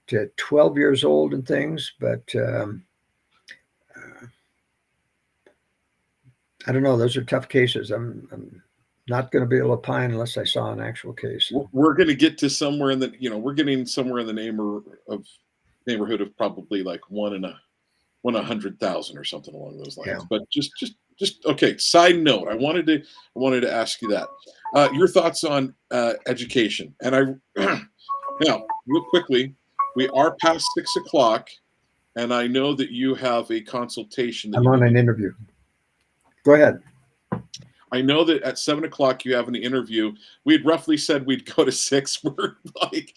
[SPEAKER 4] 12 years old and things, but I don't know. Those are tough cases. I'm not going to be able to opine unless I saw an actual case.
[SPEAKER 1] We're going to get to somewhere in the, we're getting somewhere in the neighborhood of probably like one in 100,000 or something along those lines.
[SPEAKER 4] Yeah.
[SPEAKER 1] But just okay. Side note, I wanted to ask you that your thoughts on education. And now real quickly, we are past 6 o'clock, and I know that you have a consultation.
[SPEAKER 4] I'm on an interview. Go ahead.
[SPEAKER 1] I know that at 7 o'clock you have an interview. We had roughly said we'd go to 6. We're like,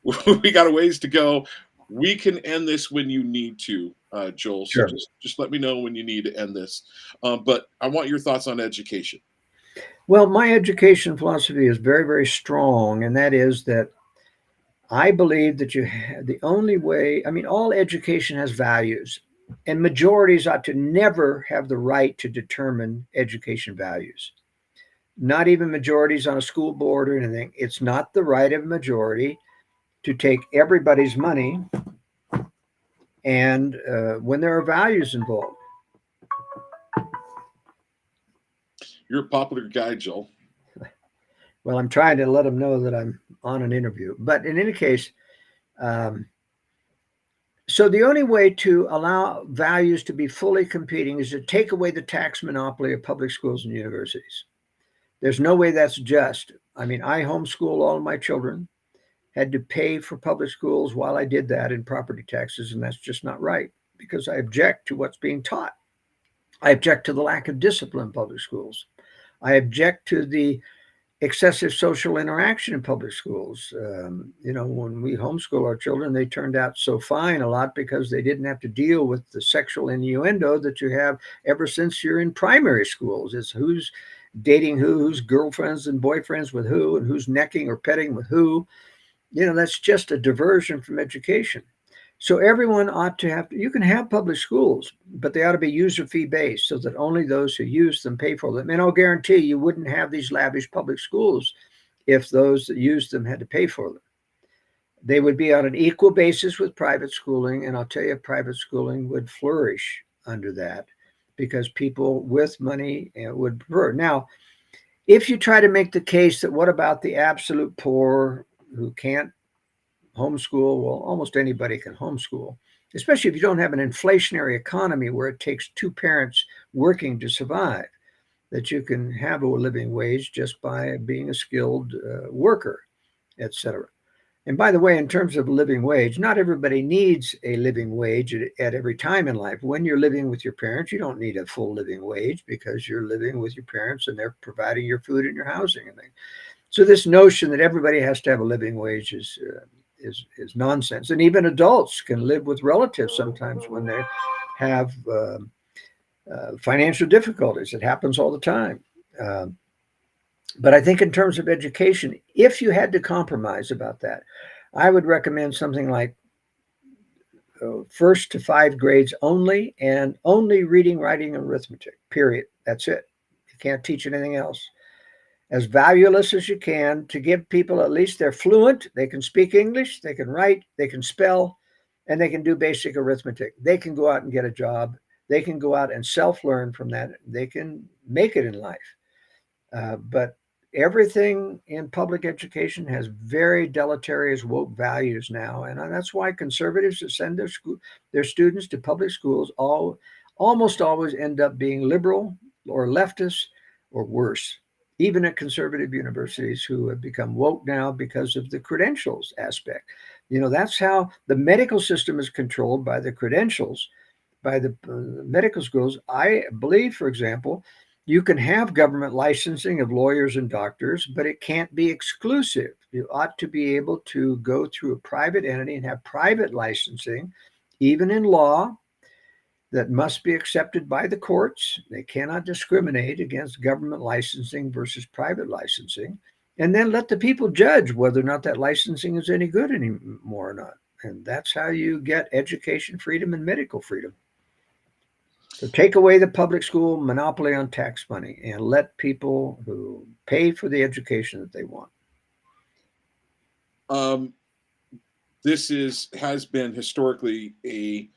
[SPEAKER 1] we got a ways to go. We can end this when you need to, Joel. So
[SPEAKER 4] Sure.
[SPEAKER 1] just let me know when you need to end this. But I want your thoughts on education.
[SPEAKER 4] Well, my education philosophy is very, very strong, and that is that I believe that the only way, all education has values, and majorities ought to never have the right to determine education values. Not even majorities on a school board or anything. It's not the right of a majority to take everybody's money and when there are values involved.
[SPEAKER 1] You're a popular guy, Joel.
[SPEAKER 4] Well, I'm trying to let them know that I'm on an interview. But in any case, so the only way to allow values to be fully competing is to take away the tax monopoly of public schools and universities. There's no way that's just. I homeschool all of my children, had to pay for public schools while I did that in property taxes, and that's just not right, because I object to what's being taught. I object to the lack of discipline in public schools. I object to the excessive social interaction in public schools. When we homeschool our children, they turned out so fine a lot because they didn't have to deal with the sexual innuendo that you have ever since you're in primary schools. It's who's dating who's girlfriends and boyfriends with who, and who's necking or petting with who. That's just a diversion from education. So everyone ought to you can have public schools, but they ought to be user fee based so that only those who use them pay for them. And I'll guarantee you wouldn't have these lavish public schools if those that used them had to pay for them. They would be on an equal basis with private schooling. And I'll tell you, private schooling would flourish under that because people with money would prefer. Now, if you try to make the case that what about the absolute poor who can't homeschool? Well, almost anybody can homeschool, especially if you don't have an inflationary economy where it takes two parents working to survive, that you can have a living wage just by being a skilled worker, etc. And by the way, in terms of living wage, not everybody needs a living wage at every time in life. When you're living with your parents, you don't need a full living wage because you're living with your parents and they're providing your food and your housing and things. So this notion that everybody has to have a living wage is nonsense. And even adults can live with relatives sometimes when they have financial difficulties. It happens all the time. But I think in terms of education, if you had to compromise about that, I would recommend something like 1st to 5 grades only, and only reading, writing, and arithmetic, period. That's it. You can't teach anything else. As valueless as you can, to give people at least they're fluent, they can speak English, they can write, they can spell, and they can do basic arithmetic. They can go out and get a job. they can go out and self-learn from that. They can make it in life. But everything in public education has very deleterious woke values now. And that's why conservatives that send their students to public schools almost always end up being liberal or leftist or worse, even at conservative universities who have become woke now because of the credentials aspect. That's how the medical system is controlled, by the credentials, by the medical schools. I believe, for example, you can have government licensing of lawyers and doctors, but it can't be exclusive. You ought to be able to go through a private entity and have private licensing, even in law, that must be accepted by the courts. They cannot discriminate against government licensing versus private licensing. And then let the people judge whether or not that licensing is any good anymore or not. And that's how you get education freedom and medical freedom. So take away the public school monopoly on tax money and let people who pay for the education that they want.
[SPEAKER 1] This has been historically a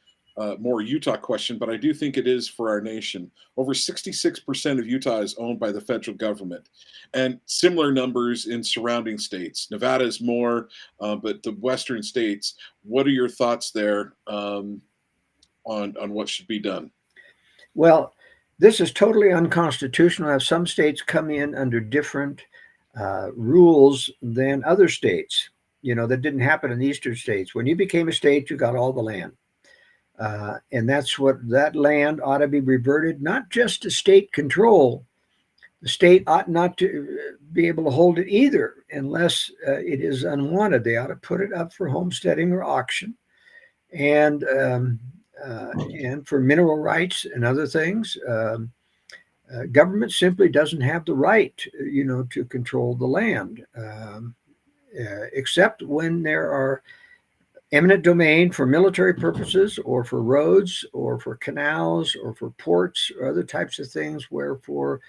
[SPEAKER 1] more Utah question, but I do think it is for our nation. Over 66% of Utah is owned by the federal government, and similar numbers in surrounding states. Nevada is more, but the western states. What are your thoughts there on what should be done?
[SPEAKER 4] Well, this is totally unconstitutional. Have some states come in under different rules than other states. That didn't happen in the eastern states. When you became a state, you got all the land. And that's what that land ought to be reverted, not just to state control. The state ought not to be able to hold it either unless it is unwanted. They ought to put it up for homesteading or auction. And for mineral rights and other things, government simply doesn't have the right, to control the land, except when there are eminent domain for military purposes, or for roads, or for canals, or for ports, or other types of things, where for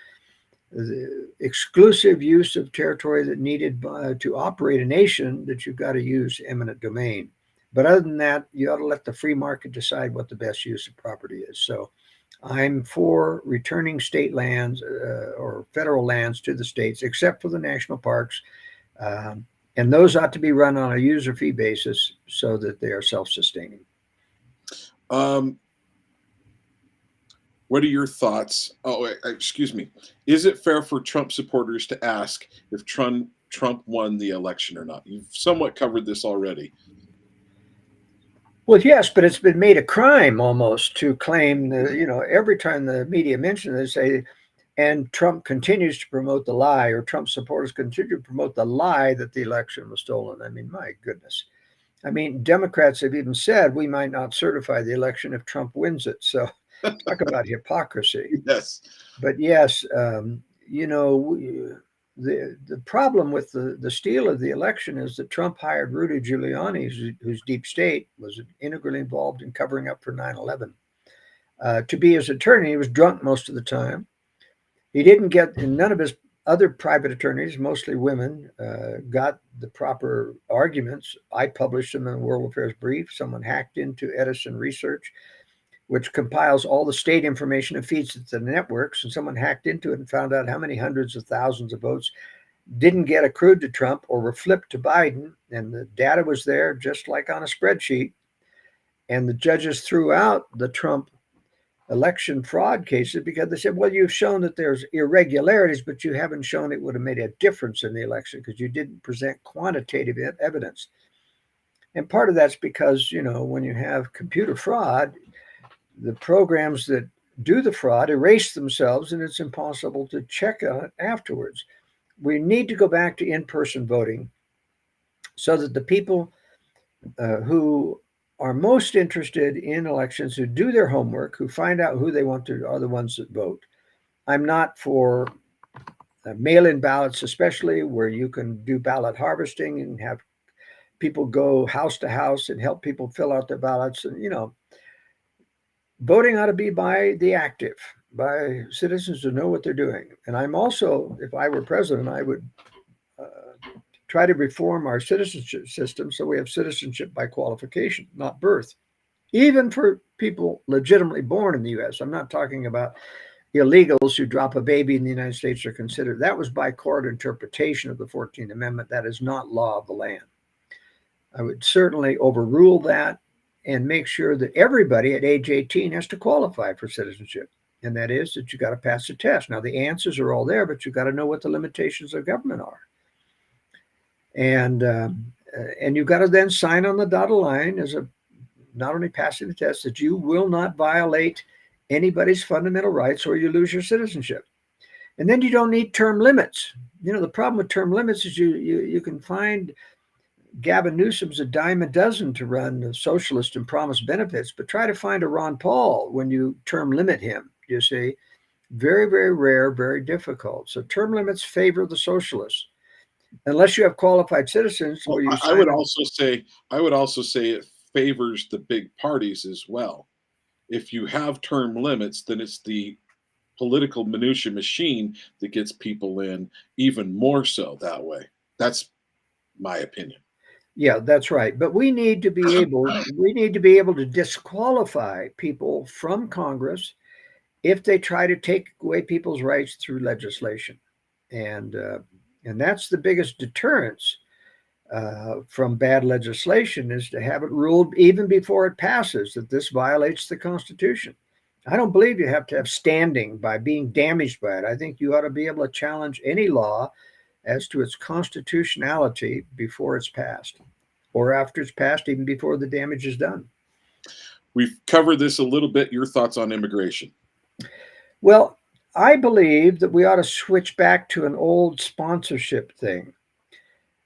[SPEAKER 4] the exclusive use of territory that needed to operate a nation, that you've got to use eminent domain. But other than that, you ought to let the free market decide what the best use of property is. So I'm for returning state lands or federal lands to the states, except for the national parks. And those ought to be run on a user fee basis so that they are self-sustaining.
[SPEAKER 1] What are your thoughts? Oh, excuse me. Is it fair for Trump supporters to ask if Trump won the election or not? You've somewhat covered this already.
[SPEAKER 4] Well, yes, but it's been made a crime almost to claim, every time the media mention it, they say, and Trump continues to promote the lie, or Trump supporters continue to promote the lie that the election was stolen. I mean, my goodness. I mean, Democrats have even said we might not certify the election if Trump wins it. So talk about hypocrisy.
[SPEAKER 1] Yes.
[SPEAKER 4] But yes, the problem with the steal of the election is that Trump hired Rudy Giuliani, whose deep state was integrally involved in covering up for 9/11, to be his attorney. He was drunk most of the time. He didn't get, and none of his other private attorneys, mostly women, got the proper arguments. I published them in the World Affairs Brief. Someone hacked into Edison Research, which compiles all the state information and feeds it to the networks. And someone hacked into it and found out how many hundreds of thousands of votes didn't get accrued to Trump or were flipped to Biden. And the data was there just like on a spreadsheet. And the judges threw out the Trump election fraud cases because they said, well, you've shown that there's irregularities, but you haven't shown it would have made a difference in the election because you didn't present quantitative evidence. And part of that's because, when you have computer fraud, the programs that do the fraud erase themselves and it's impossible to check on it afterwards. We need to go back to in-person voting so that the people who are most interested in elections, who do their homework, who find out who they want to, are the ones that vote. I'm not for mail-in ballots, especially where you can do ballot harvesting and have people go house to house and help people fill out their ballots. And, voting ought to be by the active, by citizens who know what they're doing. And I'm also, if I were president, I would try to reform our citizenship system so we have citizenship by qualification, not birth. even for people legitimately born in the U.S. I'm not talking about illegals who drop a baby in the United States are considered. That was by court interpretation of the 14th Amendment. That is not law of the land. I would certainly overrule that and make sure that everybody at age 18 has to qualify for citizenship. And that is that you got to pass the test. Now, the answers are all there, but you got to know what the limitations of government are. And you've got to then sign on the dotted line as a not only passing the test, that you will not violate anybody's fundamental rights or you lose your citizenship. And then you don't need term limits. You know, the problem with term limits is you can find Gavin Newsom's a dime a dozen to run a socialist and promise benefits, but try to find a Ron Paul when you term limit him, you see. Very, very rare, very difficult. So term limits favor the socialists. Unless you have qualified citizens, or you
[SPEAKER 1] I would also say it favors the big parties as well. If you have term limits, then it's the political minutia machine that gets people in even more so that way. That's my opinion.
[SPEAKER 4] Yeah, that's right. But we need to be able to disqualify people from Congress if they try to take away people's rights through legislation. And that's the biggest deterrence from bad legislation, is to have it ruled even before it passes that this violates the Constitution. I don't believe you have to have standing by being damaged by it. I think you ought to be able to challenge any law as to its constitutionality before it's passed, or after it's passed, even before the damage is done.
[SPEAKER 1] We've covered this a little bit. Your thoughts on immigration?
[SPEAKER 4] Well, I believe that we ought to switch back to an old sponsorship thing,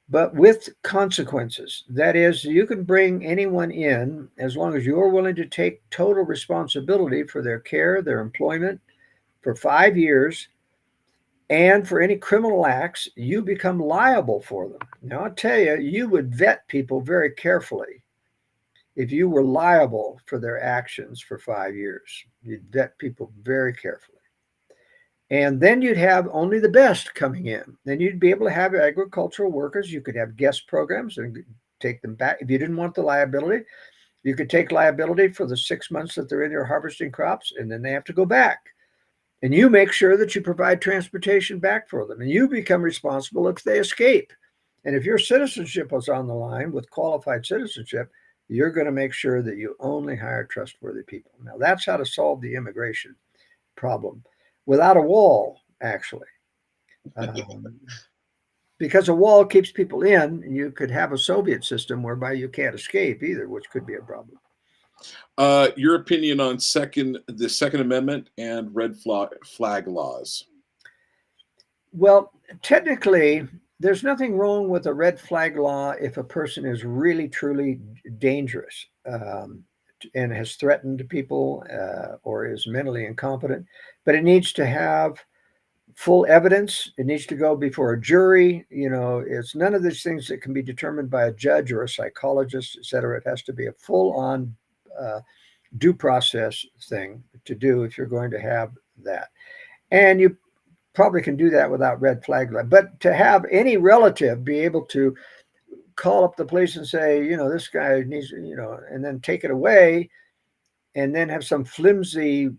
[SPEAKER 4] but with consequences. That is, you can bring anyone in as long as you're willing to take total responsibility for their care, their employment for 5 years, and for any criminal acts, you become liable for them. Now, I'll tell you, you would vet people very carefully if you were liable for their actions for 5 years. You'd vet people very carefully. And then you'd have only the best coming in. Then you'd be able to have agricultural workers. You could have guest programs and take them back. If you didn't want the liability, you could take liability for the 6 months that they're in there harvesting crops, and then they have to go back. And you make sure that you provide transportation back for them. And you become responsible if they escape. And if your citizenship was on the line with qualified citizenship, you're going to make sure that you only hire trustworthy people. Now, that's how to solve the immigration problem. Without a wall, actually. Because a wall keeps people in, and you could have a Soviet system whereby you can't escape either, which could be a problem.
[SPEAKER 1] Your opinion on the Second Amendment and red flag laws?
[SPEAKER 4] Well, technically, there's nothing wrong with a red flag law if a person is really, truly dangerous and has threatened people or is mentally incompetent. But it needs to have full evidence. It needs to go before a jury. You know, it's none of these things that can be determined by a judge or a psychologist, et cetera. It has to be a full-on due process thing to do if you're going to have that. And you probably can do that without red flag. But to have any relative be able to call up the police and say, you know, this guy needs, you know, and then take it away, and then have some flimsy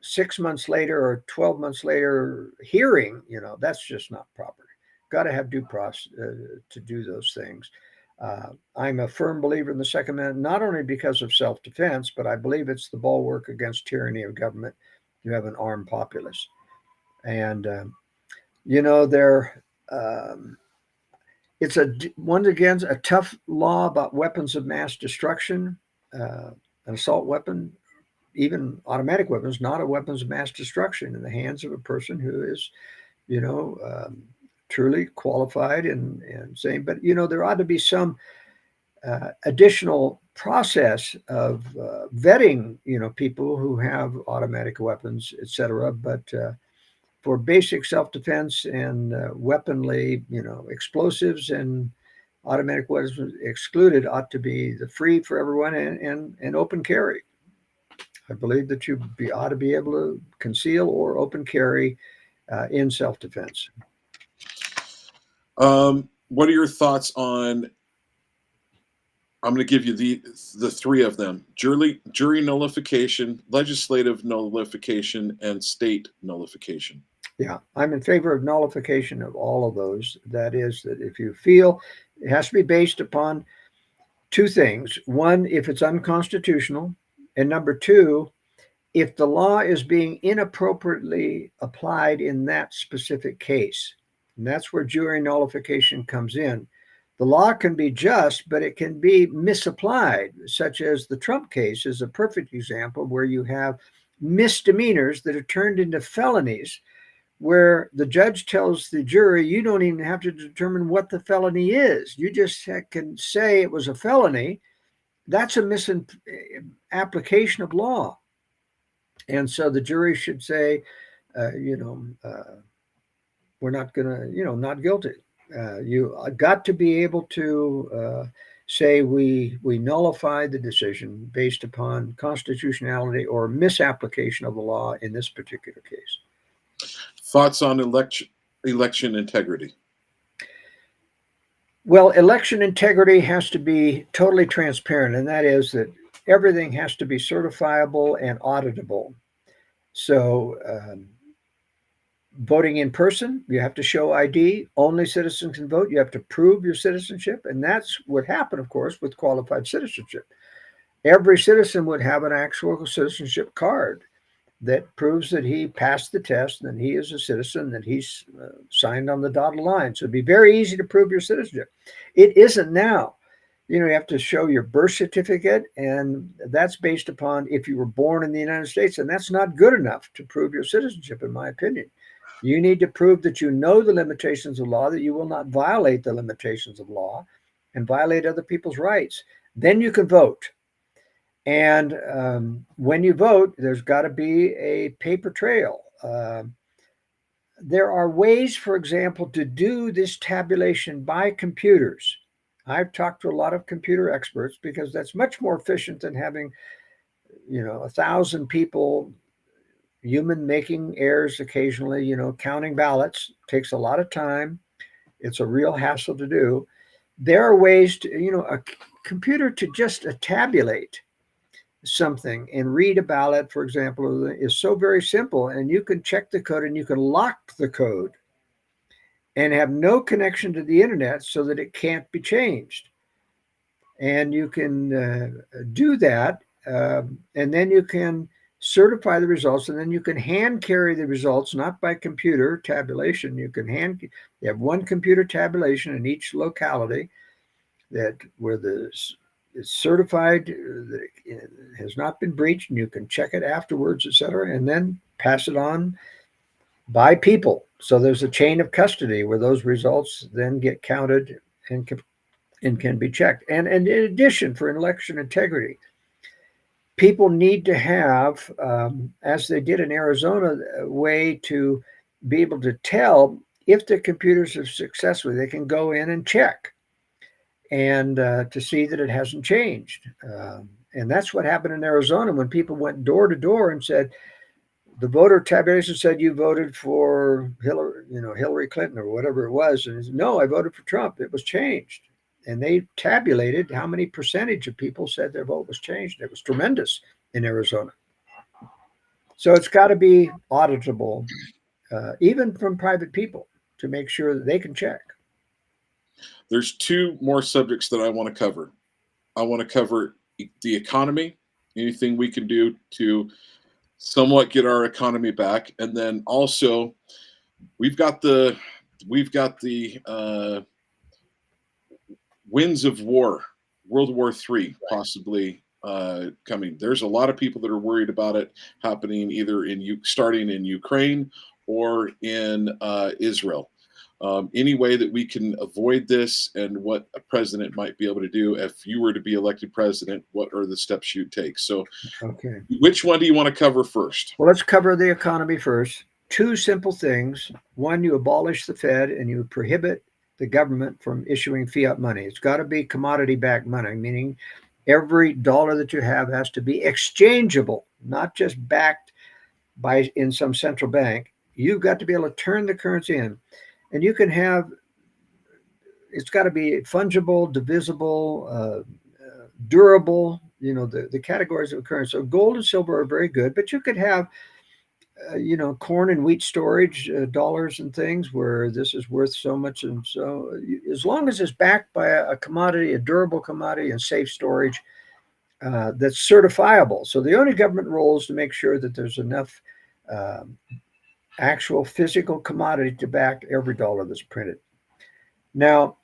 [SPEAKER 4] 6 months later or 12 months later hearing, you know, that's just not proper. Got to have due process to do those things. I'm a firm believer in the Second Amendment, not only because of self-defense, but I believe it's the bulwark against tyranny of government. You have an armed populace. And, you know, it's once again a tough law about weapons of mass destruction. An assault weapon, even automatic weapons, not a weapons of mass destruction in the hands of a person who is, you know, truly qualified and saying, but, you know, there ought to be some additional process of vetting, you know, people who have automatic weapons, et cetera. But for basic self-defense and weaponly, you know, explosives and automatic weapons excluded ought to be the free for everyone and open carry. I believe that you ought to be able to conceal or open carry in self-defense.
[SPEAKER 1] What are your thoughts on I'm going to give you the three of them: jury nullification, legislative nullification, and state nullification.
[SPEAKER 4] Yeah, I'm in favor of nullification of all of those. That is, that if you feel it has to be based upon two things: one, if it's unconstitutional, and number two, if the law is being inappropriately applied in that specific case. And that's where jury nullification comes in. The law can be just, but it can be misapplied, such as the Trump case is a perfect example where you have misdemeanors that are turned into felonies, where the judge tells the jury, you don't even have to determine what the felony is. You just can say it was a felony. That's a misapplication of law. And so the jury should say, we're not going to, not guilty. You got to be able to say we nullify the decision based upon constitutionality or misapplication of the law in this particular case.
[SPEAKER 1] Thoughts on election integrity?
[SPEAKER 4] Well, election integrity has to be totally transparent, and that is that everything has to be certifiable and auditable. So voting in person, you have to show ID. Only citizens can vote. You have to prove your citizenship. And that's what happened, of course, with qualified citizenship. Every citizen would have an actual citizenship card that proves that he passed the test, and that he is a citizen, that he's signed on the dotted line. So it'd be very easy to prove your citizenship. It isn't now. You have to show your birth certificate, and that's based upon if you were born in the United States, and that's not good enough to prove your citizenship, in my opinion. You need to prove that you know the limitations of law, that you will not violate the limitations of law and violate other people's rights. Then you can vote. And when you vote, there's got to be a paper trail. There are ways, for example, to do this tabulation by computers. I've talked to a lot of computer experts because that's much more efficient than having, 1,000 people, human making errors occasionally, counting ballots takes a lot of time. It's a real hassle to do. There are ways to, a computer to just tabulate something and read a ballot, for example, is so very simple. And you can check the code and you can lock the code and have no connection to the internet so that it can't be changed. And you can do that. And then you can certify the results, and then you can hand carry the results, not by computer tabulation. You have one computer tabulation in each locality where it's certified that it has not been breached, and you can check it afterwards, etc., and then pass it on by people. So there's a chain of custody where those results then get counted and can be checked. And in addition, for election integrity, people need to have, as they did in Arizona, a way to be able to tell if the computers are successful. They can go in and check and to see that it hasn't changed. And that's what happened in Arizona when people went door to door and said, the voter tabulation said you voted for Hillary Clinton or whatever it was. And he said, no, I voted for Trump. It was changed. And they tabulated how many percentage of people said their vote was changed. It was tremendous in Arizona. So it's got to be auditable, even from private people, to make sure that they can check.
[SPEAKER 1] There's two more subjects that I want to cover. I want to cover the economy, anything we can do to somewhat get our economy back, and then also we've got the winds of war, World War III possibly coming. There's a lot of people that are worried about it happening either starting in Ukraine or in Israel. Any way that we can avoid this, and what a president might be able to do if you were to be elected president, what are the steps you'd take? So,
[SPEAKER 4] okay,
[SPEAKER 1] which one do you want to cover first?
[SPEAKER 4] Well, let's cover the economy first. Two simple things. One, you abolish the Fed and you prohibit the government from issuing fiat money. It's got to be commodity-backed money, meaning every dollar that you have has to be exchangeable, not just backed in some central bank. You've got to be able to turn the currency in. And you can have, it's got to be fungible, divisible, durable, the categories of occurrence. So gold and silver are very good, but you could have, corn and wheat storage, dollars and things where this is worth so much. And so as long as it's backed by a commodity, a durable commodity and safe storage, that's certifiable. So the only government role is to make sure that there's enough actual physical commodity to back every dollar that's printed. Now,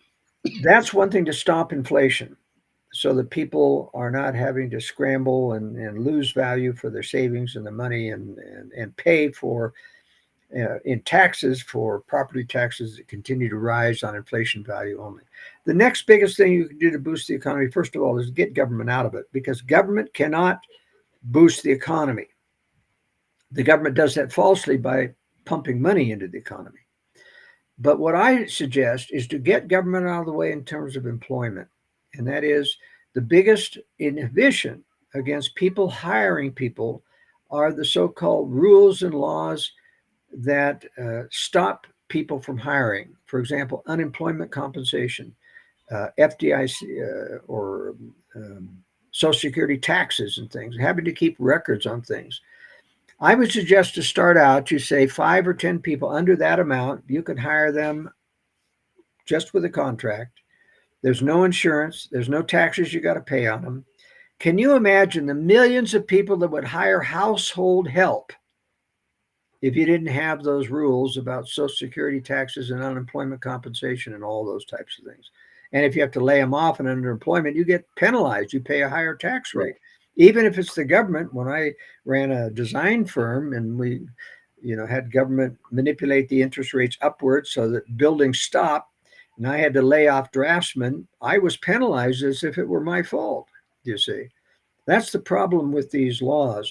[SPEAKER 4] that's one thing to stop inflation so that people are not having to scramble and lose value for their savings and the money and pay for in taxes for property taxes that continue to rise on inflation value only. The next biggest thing you can do to boost the economy, first of all, is get government out of it, because government cannot boost the economy. The government does that falsely by pumping money into the economy. But what I suggest is to get government out of the way in terms of employment. And that is the biggest inhibition against people hiring people are the so-called rules and laws that stop people from hiring. For example, unemployment compensation, FDIC or Social Security taxes and things, having to keep records on things. I would suggest to start out, you say 5 or 10 people under that amount, you can hire them just with a contract. There's no insurance. There's no taxes you got to pay on them. Can you imagine the millions of people that would hire household help if you didn't have those rules about Social Security taxes and unemployment compensation and all those types of things? And if you have to lay them off in underemployment, you get penalized. You pay a higher tax rate. Even if it's the government. When I ran a design firm and we, had government manipulate the interest rates upwards so that buildings stopped, and I had to lay off draftsmen, I was penalized as if it were my fault, you see. That's the problem with these laws.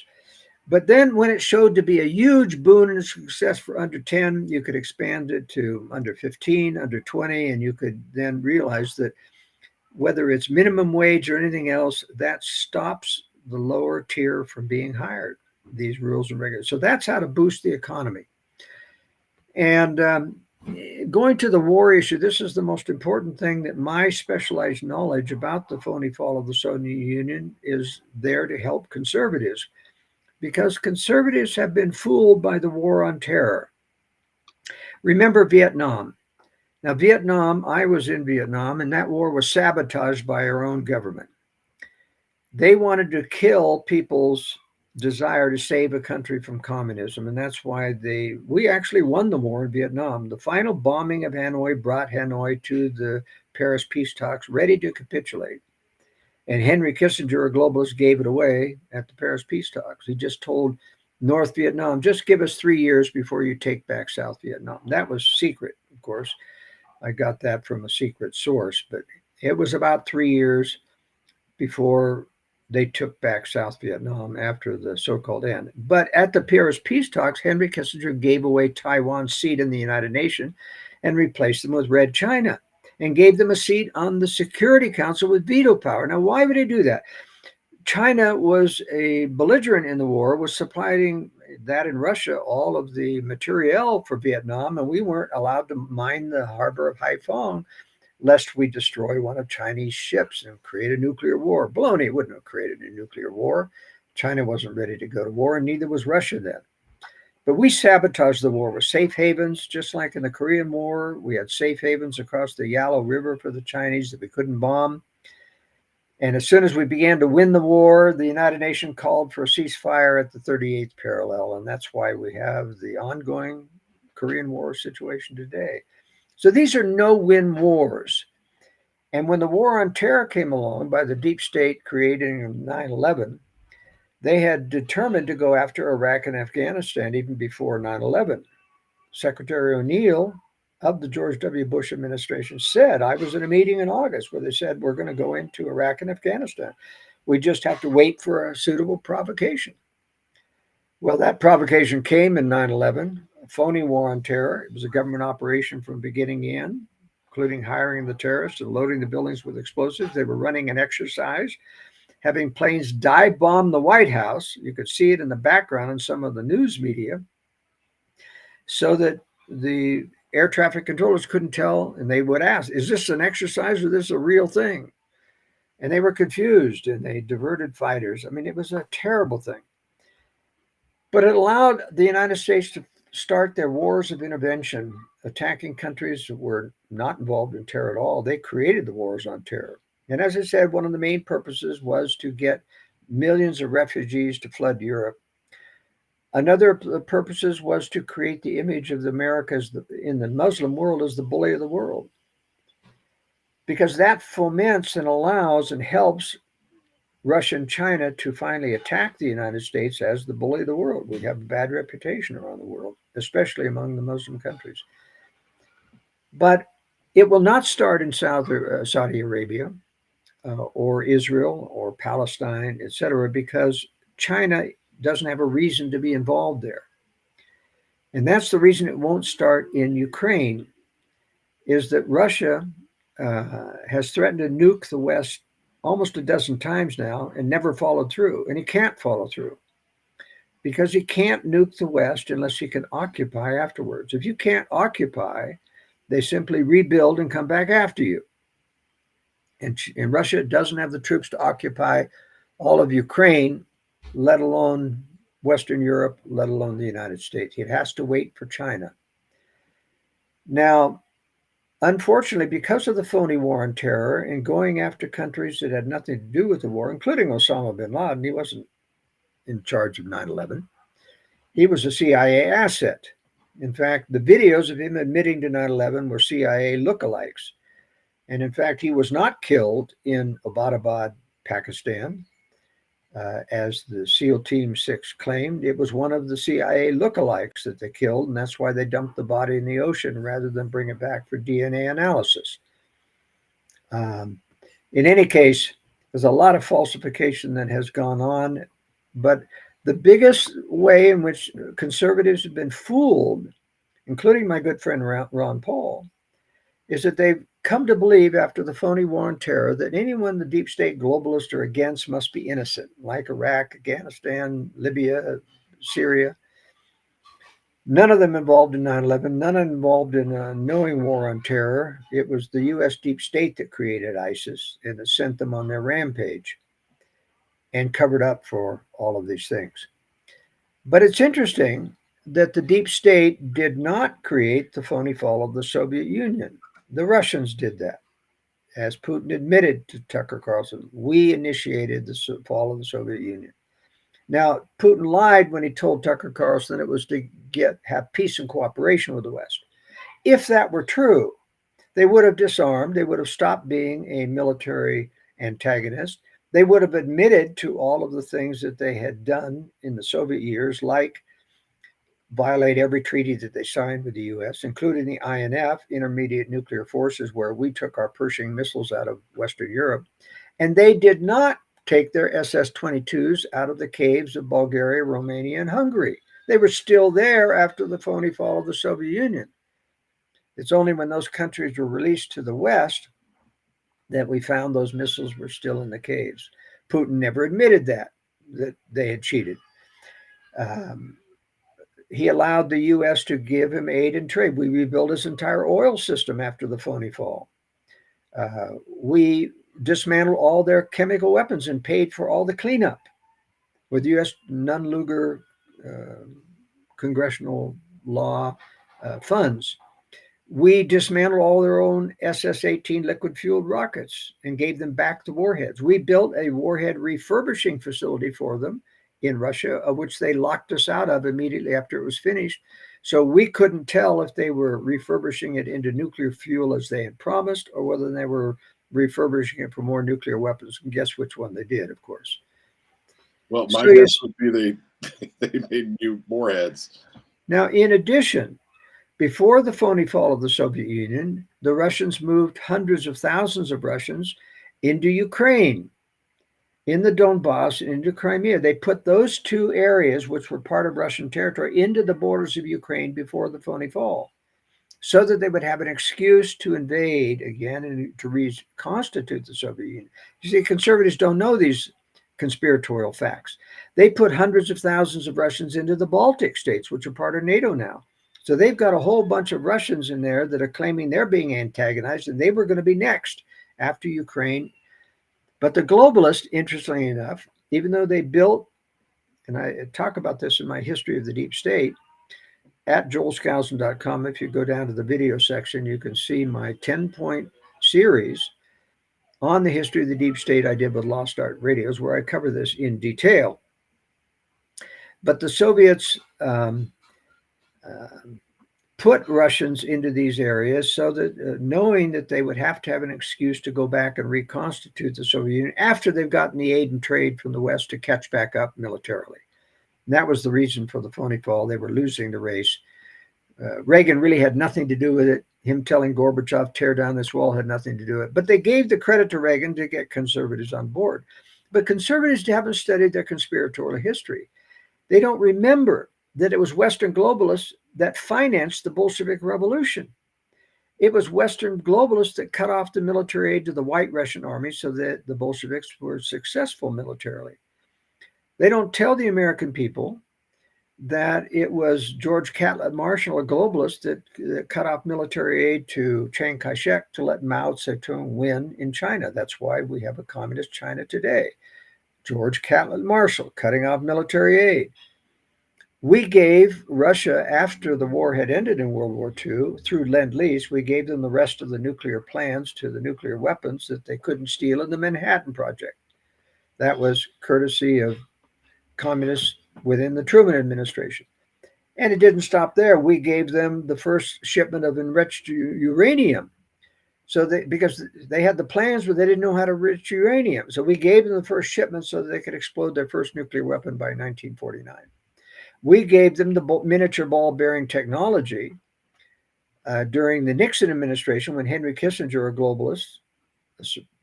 [SPEAKER 4] But then when it showed to be a huge boon and success for under 10, you could expand it to under 15, under 20, and you could then realize that whether it's minimum wage or anything else, that stops the lower tier from being hired, these rules and regulations. So that's how to boost the economy. And going to the war issue, this is the most important thing that my specialized knowledge about the phony fall of the Soviet Union is there to help conservatives, because conservatives have been fooled by the war on terror. Remember Vietnam. Now, Vietnam, I was in Vietnam, and that war was sabotaged by our own government. They wanted to kill people's desire to save a country from communism, and that's why we actually won the war in Vietnam. The final bombing of Hanoi brought Hanoi to the Paris peace talks, ready to capitulate. And Henry Kissinger, a globalist, gave it away at the Paris peace talks. He just told North Vietnam, just give us 3 years before you take back South Vietnam. That was secret, of course. I got that from a secret source, but it was about 3 years before they took back South Vietnam after the so-called end. But at the Paris peace talks, Henry Kissinger gave away Taiwan's seat in the United Nations and replaced them with Red China, and gave them a seat on the Security Council with veto power. Now, why would he do that? China was a belligerent in the war, was supplying that in Russia all of the materiel for Vietnam, and we weren't allowed to mine the harbor of Haiphong lest we destroy one of Chinese ships and create a nuclear war. Baloney, it wouldn't have created a nuclear war. China wasn't ready to go to war, and neither was Russia then. But we sabotaged the war with safe havens, just like in the Korean War. We had safe havens across the Yalu River for the Chinese that we couldn't bomb. And as soon as we began to win the war, the United Nations called for a ceasefire at the 38th parallel. And that's why we have the ongoing Korean War situation today. So these are no-win wars. And when the war on terror came along by the deep state creating 9/11, they had determined to go after Iraq and Afghanistan even before 9/11. Secretary O'Neill of the George W. Bush administration said, I was in a meeting in August where they said, we're going to go into Iraq and Afghanistan. We just have to wait for a suitable provocation. Well, that provocation came in 9/11, a phony war on terror. It was a government operation from beginning to end, including hiring the terrorists and loading the buildings with explosives. They were running an exercise, having planes dive bomb the White House. You could see it in the background in some of the news media, so that the air traffic controllers couldn't tell, and they would ask, is this an exercise or is this a real thing? and they were confused and they diverted fighters. I mean, it was a terrible thing. But it allowed the United States to start their wars of intervention, attacking countries that were not involved in terror at all. They created the wars on terror. And as I said, one of the main purposes was to get millions of refugees to flood Europe. Another of the purposes was to create the image of the Americas in the Muslim world as the bully of the world, because that foments and allows and helps Russia and China to finally attack the United States as the bully of the world. We have a bad reputation around the world, especially among the Muslim countries. But it will not start in Saudi Arabia or Israel or Palestine, etc., because China doesn't have a reason to be involved there. And that's the reason it won't start in Ukraine, is that Russia has threatened to nuke the West almost a dozen times now and never followed through. And he can't follow through because he can't nuke the West unless he can occupy afterwards. If you can't occupy, they simply rebuild and come back after you. And Russia doesn't have the troops to occupy all of Ukraine, let alone Western Europe, let alone the United States. It has to wait for China. Now, unfortunately, because of the phony war on terror and going after countries that had nothing to do with the war, including Osama bin Laden, he wasn't in charge of 9/11. He was a CIA asset. In fact, the videos of him admitting to 9/11 were CIA lookalikes. And in fact, he was not killed in Abbottabad, Pakistan, as the SEAL Team 6 claimed. It was one of the CIA lookalikes that they killed, and that's why they dumped the body in the ocean rather than bring it back for DNA analysis. In any case, there's a lot of falsification that has gone on, but the biggest way in which conservatives have been fooled, including my good friend Ron Paul, is that they've come to believe after the phony war on terror that anyone the deep state globalists are against must be innocent, like Iraq, Afghanistan, Libya, Syria. None of them involved in 9/11, none involved in a knowing war on terror. It was the U.S. deep state that created ISIS and that sent them on their rampage and covered up for all of these things. But it's interesting that the deep state did not create the phony fall of the Soviet Union. The Russians did that. As Putin admitted to Tucker Carlson, we initiated the fall of the Soviet Union. Now, Putin lied when he told Tucker Carlson it was to have peace and cooperation with the West. If that were true, they would have disarmed. They would have stopped being a military antagonist. They would have admitted to all of the things that they had done in the Soviet years, like violate every treaty that they signed with the U.S., including the INF, Intermediate Nuclear Forces, where we took our Pershing missiles out of Western Europe. And they did not take their SS-22s out of the caves of Bulgaria, Romania, and Hungary. They were still there after the phony fall of the Soviet Union. It's only when those countries were released to the West that we found those missiles were still in the caves. Putin never admitted that they had cheated. He allowed the U.S. to give him aid and trade. We rebuilt his entire oil system after the phony fall. We dismantled all their chemical weapons and paid for all the cleanup with U.S. Nunn-Lugar congressional law funds. We dismantled all their own SS-18 liquid-fueled rockets and gave them back the warheads. We built a warhead refurbishing facility for them in Russia, of which they locked us out of immediately after it was finished. So we couldn't tell if they were refurbishing it into nuclear fuel as they had promised, or whether they were refurbishing it for more nuclear weapons. And guess which one they did, of course.
[SPEAKER 1] Well, my guess would be they made new warheads.
[SPEAKER 4] Now, in addition, before the phony fall of the Soviet Union, the Russians moved hundreds of thousands of Russians into Ukraine, in the Donbass, and into Crimea. They put those two areas, which were part of Russian territory, into the borders of Ukraine before the phony fall, so that they would have an excuse to invade again and to reconstitute the Soviet Union. You see, conservatives don't know these conspiratorial facts. They put hundreds of thousands of Russians into the Baltic states, which are part of NATO now. So they've got a whole bunch of Russians in there that are claiming they're being antagonized, and they were going to be next after Ukraine But the globalists, interestingly enough, even though they built, and I talk about this in my history of the deep state, at joelskousen.com, if you go down to the video section, you can see my 10-point series on the history of the deep state I did with Lost Art Radios, where I cover this in detail. But the Soviets put Russians into these areas so that knowing that they would have to have an excuse to go back and reconstitute the Soviet Union after they've gotten the aid and trade from the West to catch back up militarily. And that was the reason for the phony fall. They were losing the race. Reagan really had nothing to do with it. Him telling Gorbachev, tear down this wall, had nothing to do with it. But they gave the credit to Reagan to get conservatives on board. But conservatives haven't studied their conspiratorial history. They don't remember that it was Western globalists that financed the Bolshevik Revolution. It was Western globalists that cut off the military aid to the White Russian army so that the Bolsheviks were successful militarily. They don't tell the American people that it was George Catlett Marshall, a globalist, that cut off military aid to Chiang Kai-shek to let Mao Zedong win in China. That's why we have a communist China today. George Catlett Marshall cutting off military aid. We gave Russia, after the war had ended in World War II, through Lend-Lease, we gave them the rest of the nuclear plans to the nuclear weapons that they couldn't steal in the Manhattan Project. That was courtesy of communists within the Truman administration. And it didn't stop there. We gave them the first shipment of enriched uranium. So because they had the plans, but they didn't know how to enrich uranium. So we gave them the first shipment so that they could explode their first nuclear weapon by 1949. We gave them the miniature ball bearing technology during the Nixon administration when Henry Kissinger, a globalist,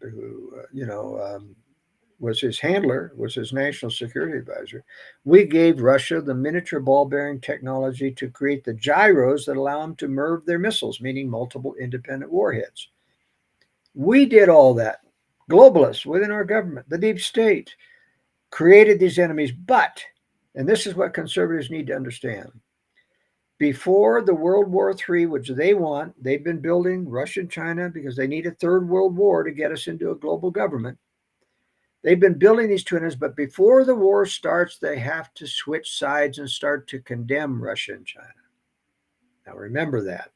[SPEAKER 4] who was his handler, was his national security advisor. We gave Russia the miniature ball bearing technology to create the gyros that allow them to MIRV their missiles, meaning multiple independent warheads. We did all that. Globalists within our government, the deep state, created these enemies. But, and this is what conservatives need to understand, before the World War III, which they want, they've been building Russia and China because they need a third world war to get us into a global government. They've been building these two enemies, but before the war starts, they have to switch sides and start to condemn Russia and China. Now remember that.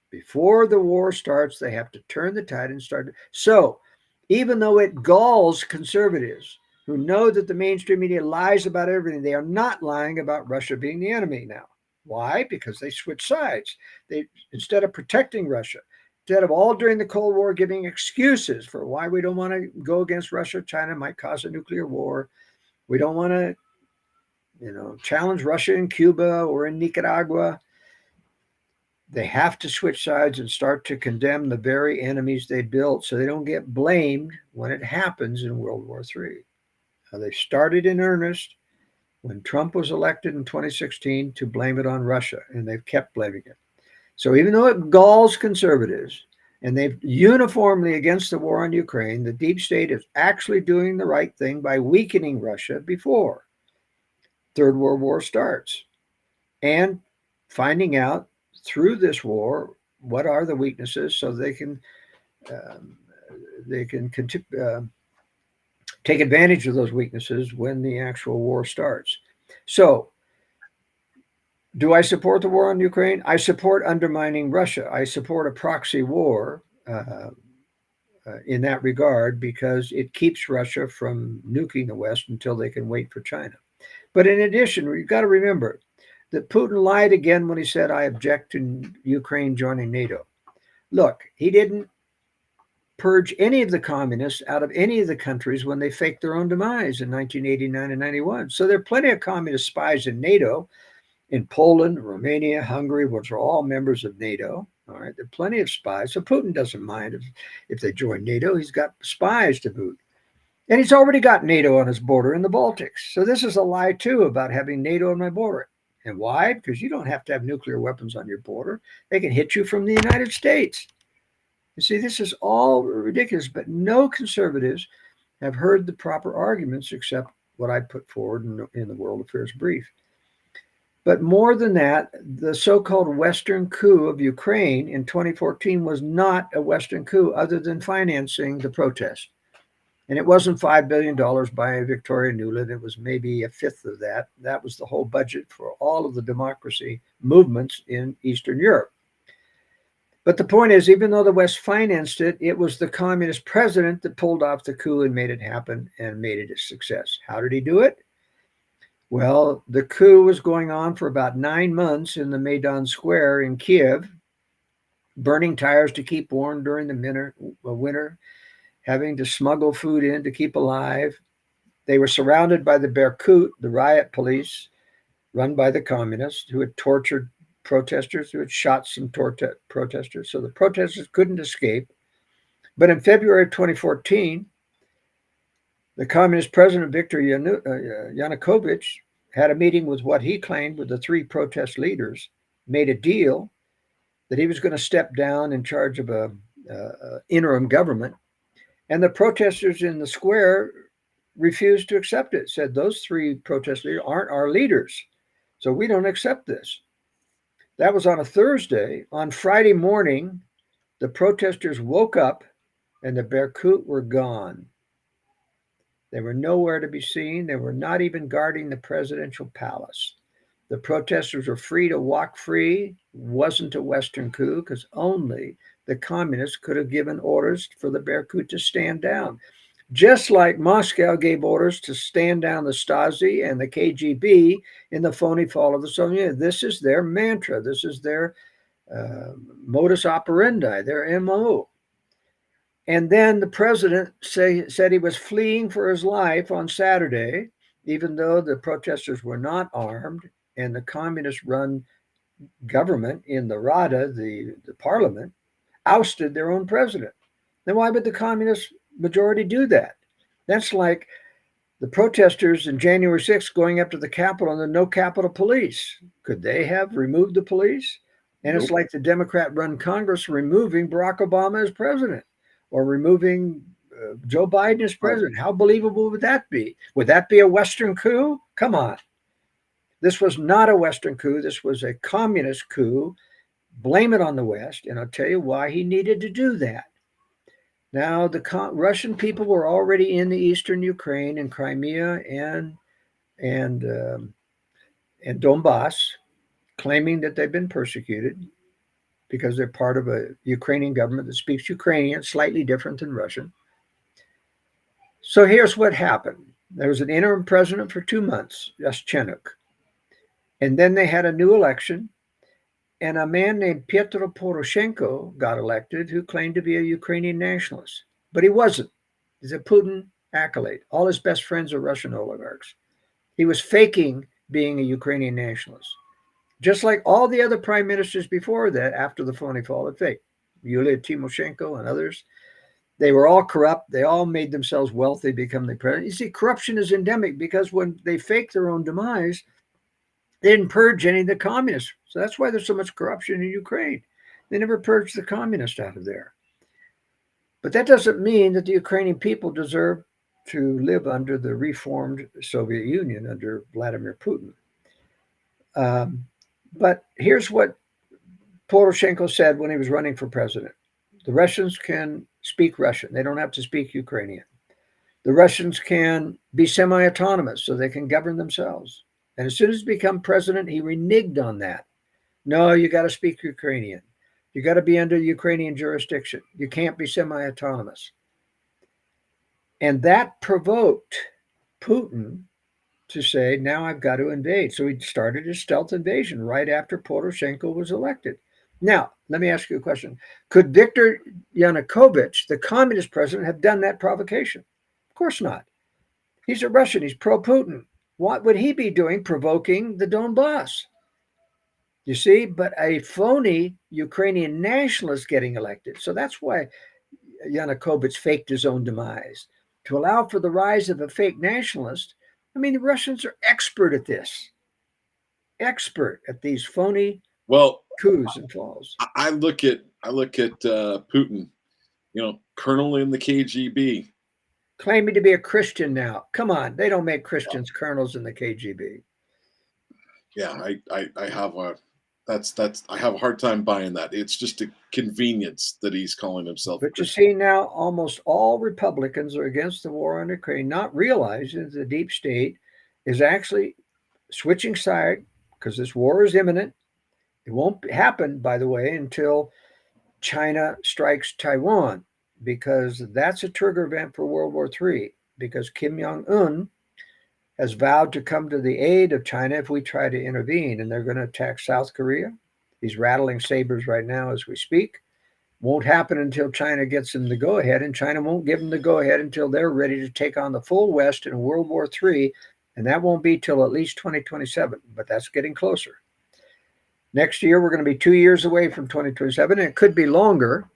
[SPEAKER 4] Before the war starts, they have to turn the tide and start. So even though it galls conservatives who know that the mainstream media lies about everything, they are not lying about Russia being the enemy now. Why? Because they switch sides. They, instead of protecting Russia, instead of all during the Cold War giving excuses for why we don't want to go against Russia, China might cause a nuclear war. We don't want to, challenge Russia in Cuba or in Nicaragua. They have to switch sides and start to condemn the very enemies they built so they don't get blamed when it happens in World War III. Now, they started in earnest when Trump was elected in 2016 to blame it on Russia, and they've kept blaming it. So even though it galls conservatives, and they've uniformly against the war on Ukraine, the deep state is actually doing the right thing by weakening Russia before Third World War starts and finding out through this war what are the weaknesses so they can take advantage of those weaknesses when the actual war starts. So, do I support the war on Ukraine? I support undermining Russia. I support a proxy war in that regard because it keeps Russia from nuking the West until they can wait for China. But in addition, you've got to remember that Putin lied again when he said, I object to Ukraine joining NATO. Look, he didn't purge any of the communists out of any of the countries when they faked their own demise in 1989 and 91. So there are plenty of communist spies in NATO, in Poland, Romania, Hungary, which are all members of NATO. All right, there are plenty of spies. So Putin doesn't mind if they join NATO. He's got spies to boot. And he's already got NATO on his border in the Baltics. So this is a lie, too, about having NATO on my border. And why? Because you don't have to have nuclear weapons on your border. They can hit you from the United States. You see, this is all ridiculous, but no conservatives have heard the proper arguments except what I put forward in the World Affairs Brief. But more than that, the so-called Western coup of Ukraine in 2014 was not a Western coup other than financing the protest. And it wasn't $5 billion by Victoria Nuland. It was maybe a fifth of that. That was the whole budget for all of the democracy movements in Eastern Europe. But the point is, even though the West financed it, it was the communist president that pulled off the coup and made it happen and made it a success. How did he do it? Well, the coup was going on for about 9 months in the Maidan Square in Kiev, burning tires to keep warm during the winter, having to smuggle food in to keep alive. They were surrounded by the Berkut, the riot police, run by the communists, who had tortured protesters, who had shot some protesters. So the protesters couldn't escape. But in February of 2014, the communist president, Viktor Yanukovych, had a meeting with what he claimed were the 3 protest leaders, made a deal that he was going to step down in charge of a interim government. And the protesters in the square refused to accept it, said those 3 protest leaders aren't our leaders, so we don't accept this. That was on a Thursday. On Friday morning, the protesters woke up and the Berkut were gone. They were nowhere to be seen. They were not even guarding the presidential palace. The protesters were free to walk free. It wasn't a Western coup because only the communists could have given orders for the Berkut to stand down. Just like Moscow gave orders to stand down the Stasi and the KGB in the phony fall of the Soviet Union. This is their mantra. This is their modus operandi, their MO. And then the president said he was fleeing for his life on Saturday, even though the protesters were not armed and the communist-run government in the Rada, the parliament, ousted their own president. Then why would the communist majority do that? That's like the protesters in January 6th going up to the Capitol and the no Capitol police. Could they have removed the police? And It's like the Democrat-run Congress removing Barack Obama as president or removing Joe Biden as president. How believable would that be? Would that be a Western coup? Come on. This was not a Western coup. This was a communist coup. Blame it on the West, and I'll tell you why he needed to do that. Now, the Russian people were already in the eastern Ukraine and Crimea and Donbass, claiming that they've been persecuted because they're part of a Ukrainian government that speaks Ukrainian, slightly different than Russian. So here's what happened. There was an interim president for 2 months, Yaschenuk. And then they had a new election. And a man named Petro Poroshenko got elected who claimed to be a Ukrainian nationalist. But he wasn't. He's a Putin acolyte. All his best friends are Russian oligarchs. He was faking being a Ukrainian nationalist. Just like all the other prime ministers before that, after the phony fall had faked. Yulia Tymoshenko and others. They were all corrupt. They all made themselves wealthy, become the president. You see, corruption is endemic because when they fake their own demise, they didn't purge any of the communists. So that's why there's so much corruption in Ukraine. They never purged the communists out of there. But that doesn't mean that the Ukrainian people deserve to live under the reformed Soviet Union under Vladimir Putin. But here's what Poroshenko said when he was running for president. The Russians can speak Russian. They don't have to speak Ukrainian. The Russians can be semi-autonomous so they can govern themselves. And as soon as he became president, he reneged on that. No, you got to speak Ukrainian. You got to be under Ukrainian jurisdiction. You can't be semi-autonomous. And that provoked Putin to say, now I've got to invade. So he started his stealth invasion right after Poroshenko was elected. Now, let me ask you a question. Could Viktor Yanukovych, the communist president, have done that provocation? Of course not. He's a Russian. He's pro-Putin. What would he be doing provoking the Donbass? You see, but a phony Ukrainian nationalist getting elected. So that's why Yanukovych faked his own demise, to allow for the rise of a fake nationalist. I mean, the Russians are expert at this, expert at these phony coups and falls.
[SPEAKER 1] I look at Putin, colonel in the KGB.
[SPEAKER 4] Claiming to be a Christian now. Come on, they don't make Christians colonels in the KGB.
[SPEAKER 1] Yeah, I have That's I have a hard time buying that. It's just a convenience that he's calling himself a
[SPEAKER 4] But you
[SPEAKER 1] Christian.
[SPEAKER 4] see now, almost all Republicans are against the war on Ukraine, not realizing the deep state is actually switching side because this war is imminent. It won't happen, by the way, until China strikes Taiwan, because that's a trigger event for World War III. Because Kim Jong Un has vowed to come to the aid of China if we try to intervene, and they're going to attack South Korea. He's rattling sabers right now as we speak. Won't happen until China gets them the go-ahead, and China won't give them the go-ahead until they're ready to take on the full West in World War III, and that won't be till at least 2027, but that's getting closer. Next year, we're going to be 2 years away from 2027, and it could be longer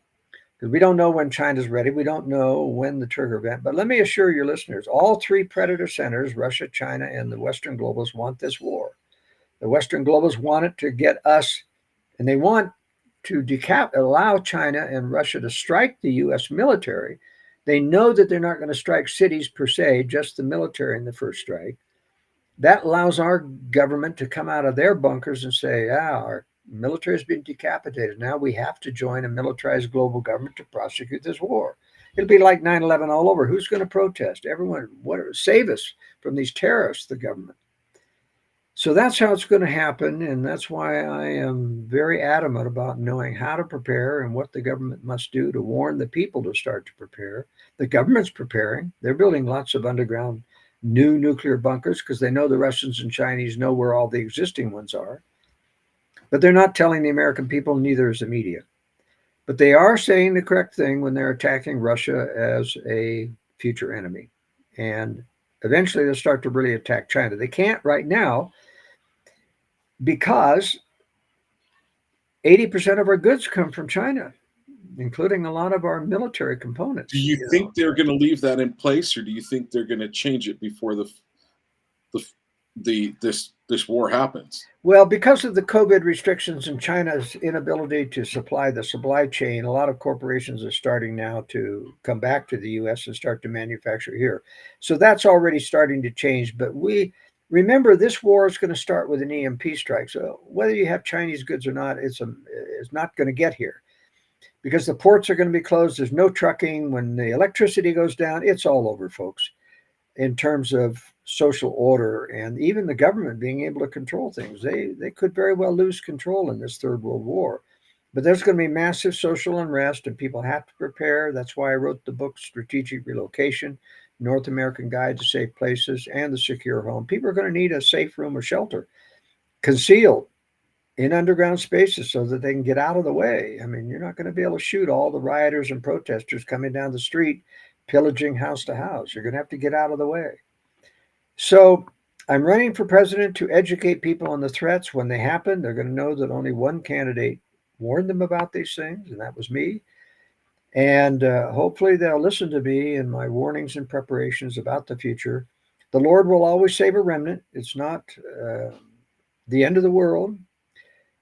[SPEAKER 4] because we don't know when China's ready. We don't know when the trigger event. But let me assure your listeners, all three predator centers, Russia, China, and the Western globalists, want this war. The Western globalists want it to get us, and they want to allow China and Russia to strike the U.S. military. They know that they're not going to strike cities per se, just the military in the first strike. That allows our government to come out of their bunkers and say, our military has been decapitated. Now we have to join a militarized global government to prosecute this war. It'll be like 9/11 all over. Who's going to protest? Everyone, save us from these terrorists, the government. So that's how it's going to happen, and that's why I am very adamant about knowing how to prepare and what the government must do to warn the people to start to prepare. The government's preparing. They're building lots of underground new nuclear bunkers because they know the Russians and Chinese know where all the existing ones are. But they're not telling the American people, neither is the media. But they are saying the correct thing when they're attacking Russia as a future enemy. And eventually they'll start to really attack China. They can't right now because 80% of our goods come from China, including a lot of our military components.
[SPEAKER 1] Do you think they're going to leave that in place, or do you think they're going to change it before this war happens?
[SPEAKER 4] Well, because of the COVID restrictions and China's inability to supply the supply chain, a lot of corporations are starting now to come back to the U.S. and start to manufacture here. So that's already starting to change. But we remember this war is going to start with an EMP strike. So whether you have Chinese goods or not, it's not going to get here because the ports are going to be closed. There's no trucking. When the electricity goes down, it's all over, folks, in terms of social order and even the government being able to control things. They could very well lose control in this third world war. But there's going to be massive social unrest and people have to prepare. That's why I wrote the book Strategic Relocation, North American Guide to Safe Places and the Secure Home. People are going to need a safe room or shelter concealed in underground spaces so that they can get out of the way. I mean, you're not going to be able to shoot all the rioters and protesters coming down the street, pillaging house to house. You're going to have to get out of the way. So I'm running for president to educate people on the threats. When they happen, they're going to know that only one candidate warned them about these things, and that was me. And hopefully they'll listen to me and my warnings and preparations about the future. The Lord will always save a remnant. It's not the end of the world.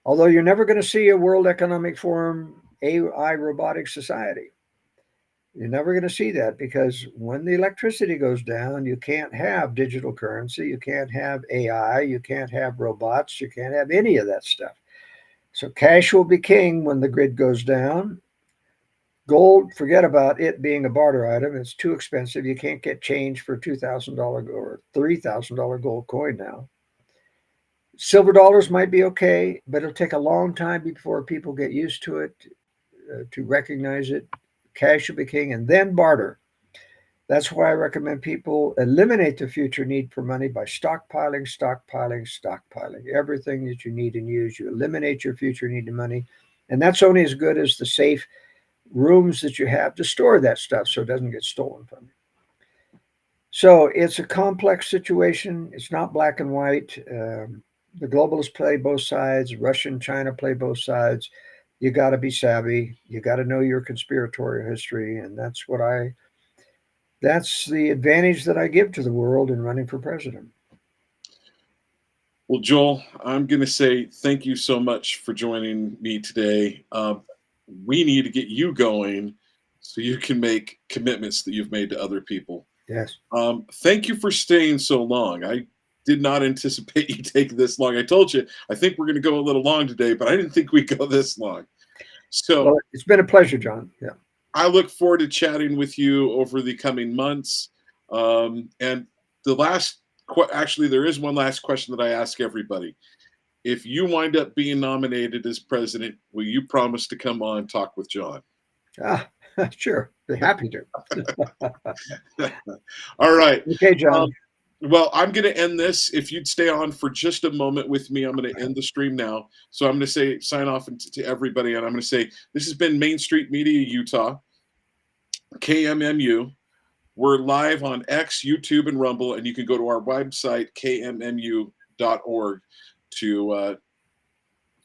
[SPEAKER 4] Although you're never going to see a World Economic Forum AI robotic society. You're never going to see that because when the electricity goes down, you can't have digital currency. You can't have AI. You can't have robots. You can't have any of that stuff. So cash will be king when the grid goes down. Gold, forget about it being a barter item. It's too expensive. You can't get change for $2,000 or $3,000 gold coin now. Silver dollars might be okay, but it'll take a long time before people get used to it, to recognize it. Cash will be king, and then barter. That's why I recommend people eliminate the future need for money by stockpiling. Everything that you need and use, you eliminate your future need of money. And that's only as good as the safe rooms that you have to store that stuff so it doesn't get stolen from you. So it's a complex situation. It's not black and white. The globalists play both sides. Russia and China play both sides. You got to be savvy. You got to know your conspiratorial history. And that's the advantage that I give to the world in running for president.
[SPEAKER 1] Well, Joel, I'm going to say thank you so much for joining me today. We need to get you going so you can make commitments that you've made to other people.
[SPEAKER 4] Yes.
[SPEAKER 1] Thank you for staying so long. did not anticipate you taking this long. I told you, I think we're going to go a little long today, but I didn't think we'd go this long. So
[SPEAKER 4] well, it's been a pleasure, John. Yeah.
[SPEAKER 1] I look forward to chatting with you over the coming months. And the last, actually, there is one last question that I ask everybody. If you wind up being nominated as president, will you promise to come on and talk with John?
[SPEAKER 4] Sure. Be happy to.
[SPEAKER 1] All right.
[SPEAKER 4] Okay, John.
[SPEAKER 1] Well, I'm going to end this. If you'd stay on for just a moment with me, I'm going to end the stream now. So I'm going to say sign off to everybody, and I'm going to say this has been Main Street Media Utah, KMMU. We're live on X, YouTube, and Rumble, and you can go to our website, kmmu.org, to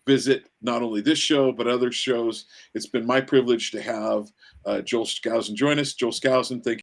[SPEAKER 1] visit not only this show, but other shows. It's been my privilege to have Joel Skousen join us. Joel Skousen, thank you.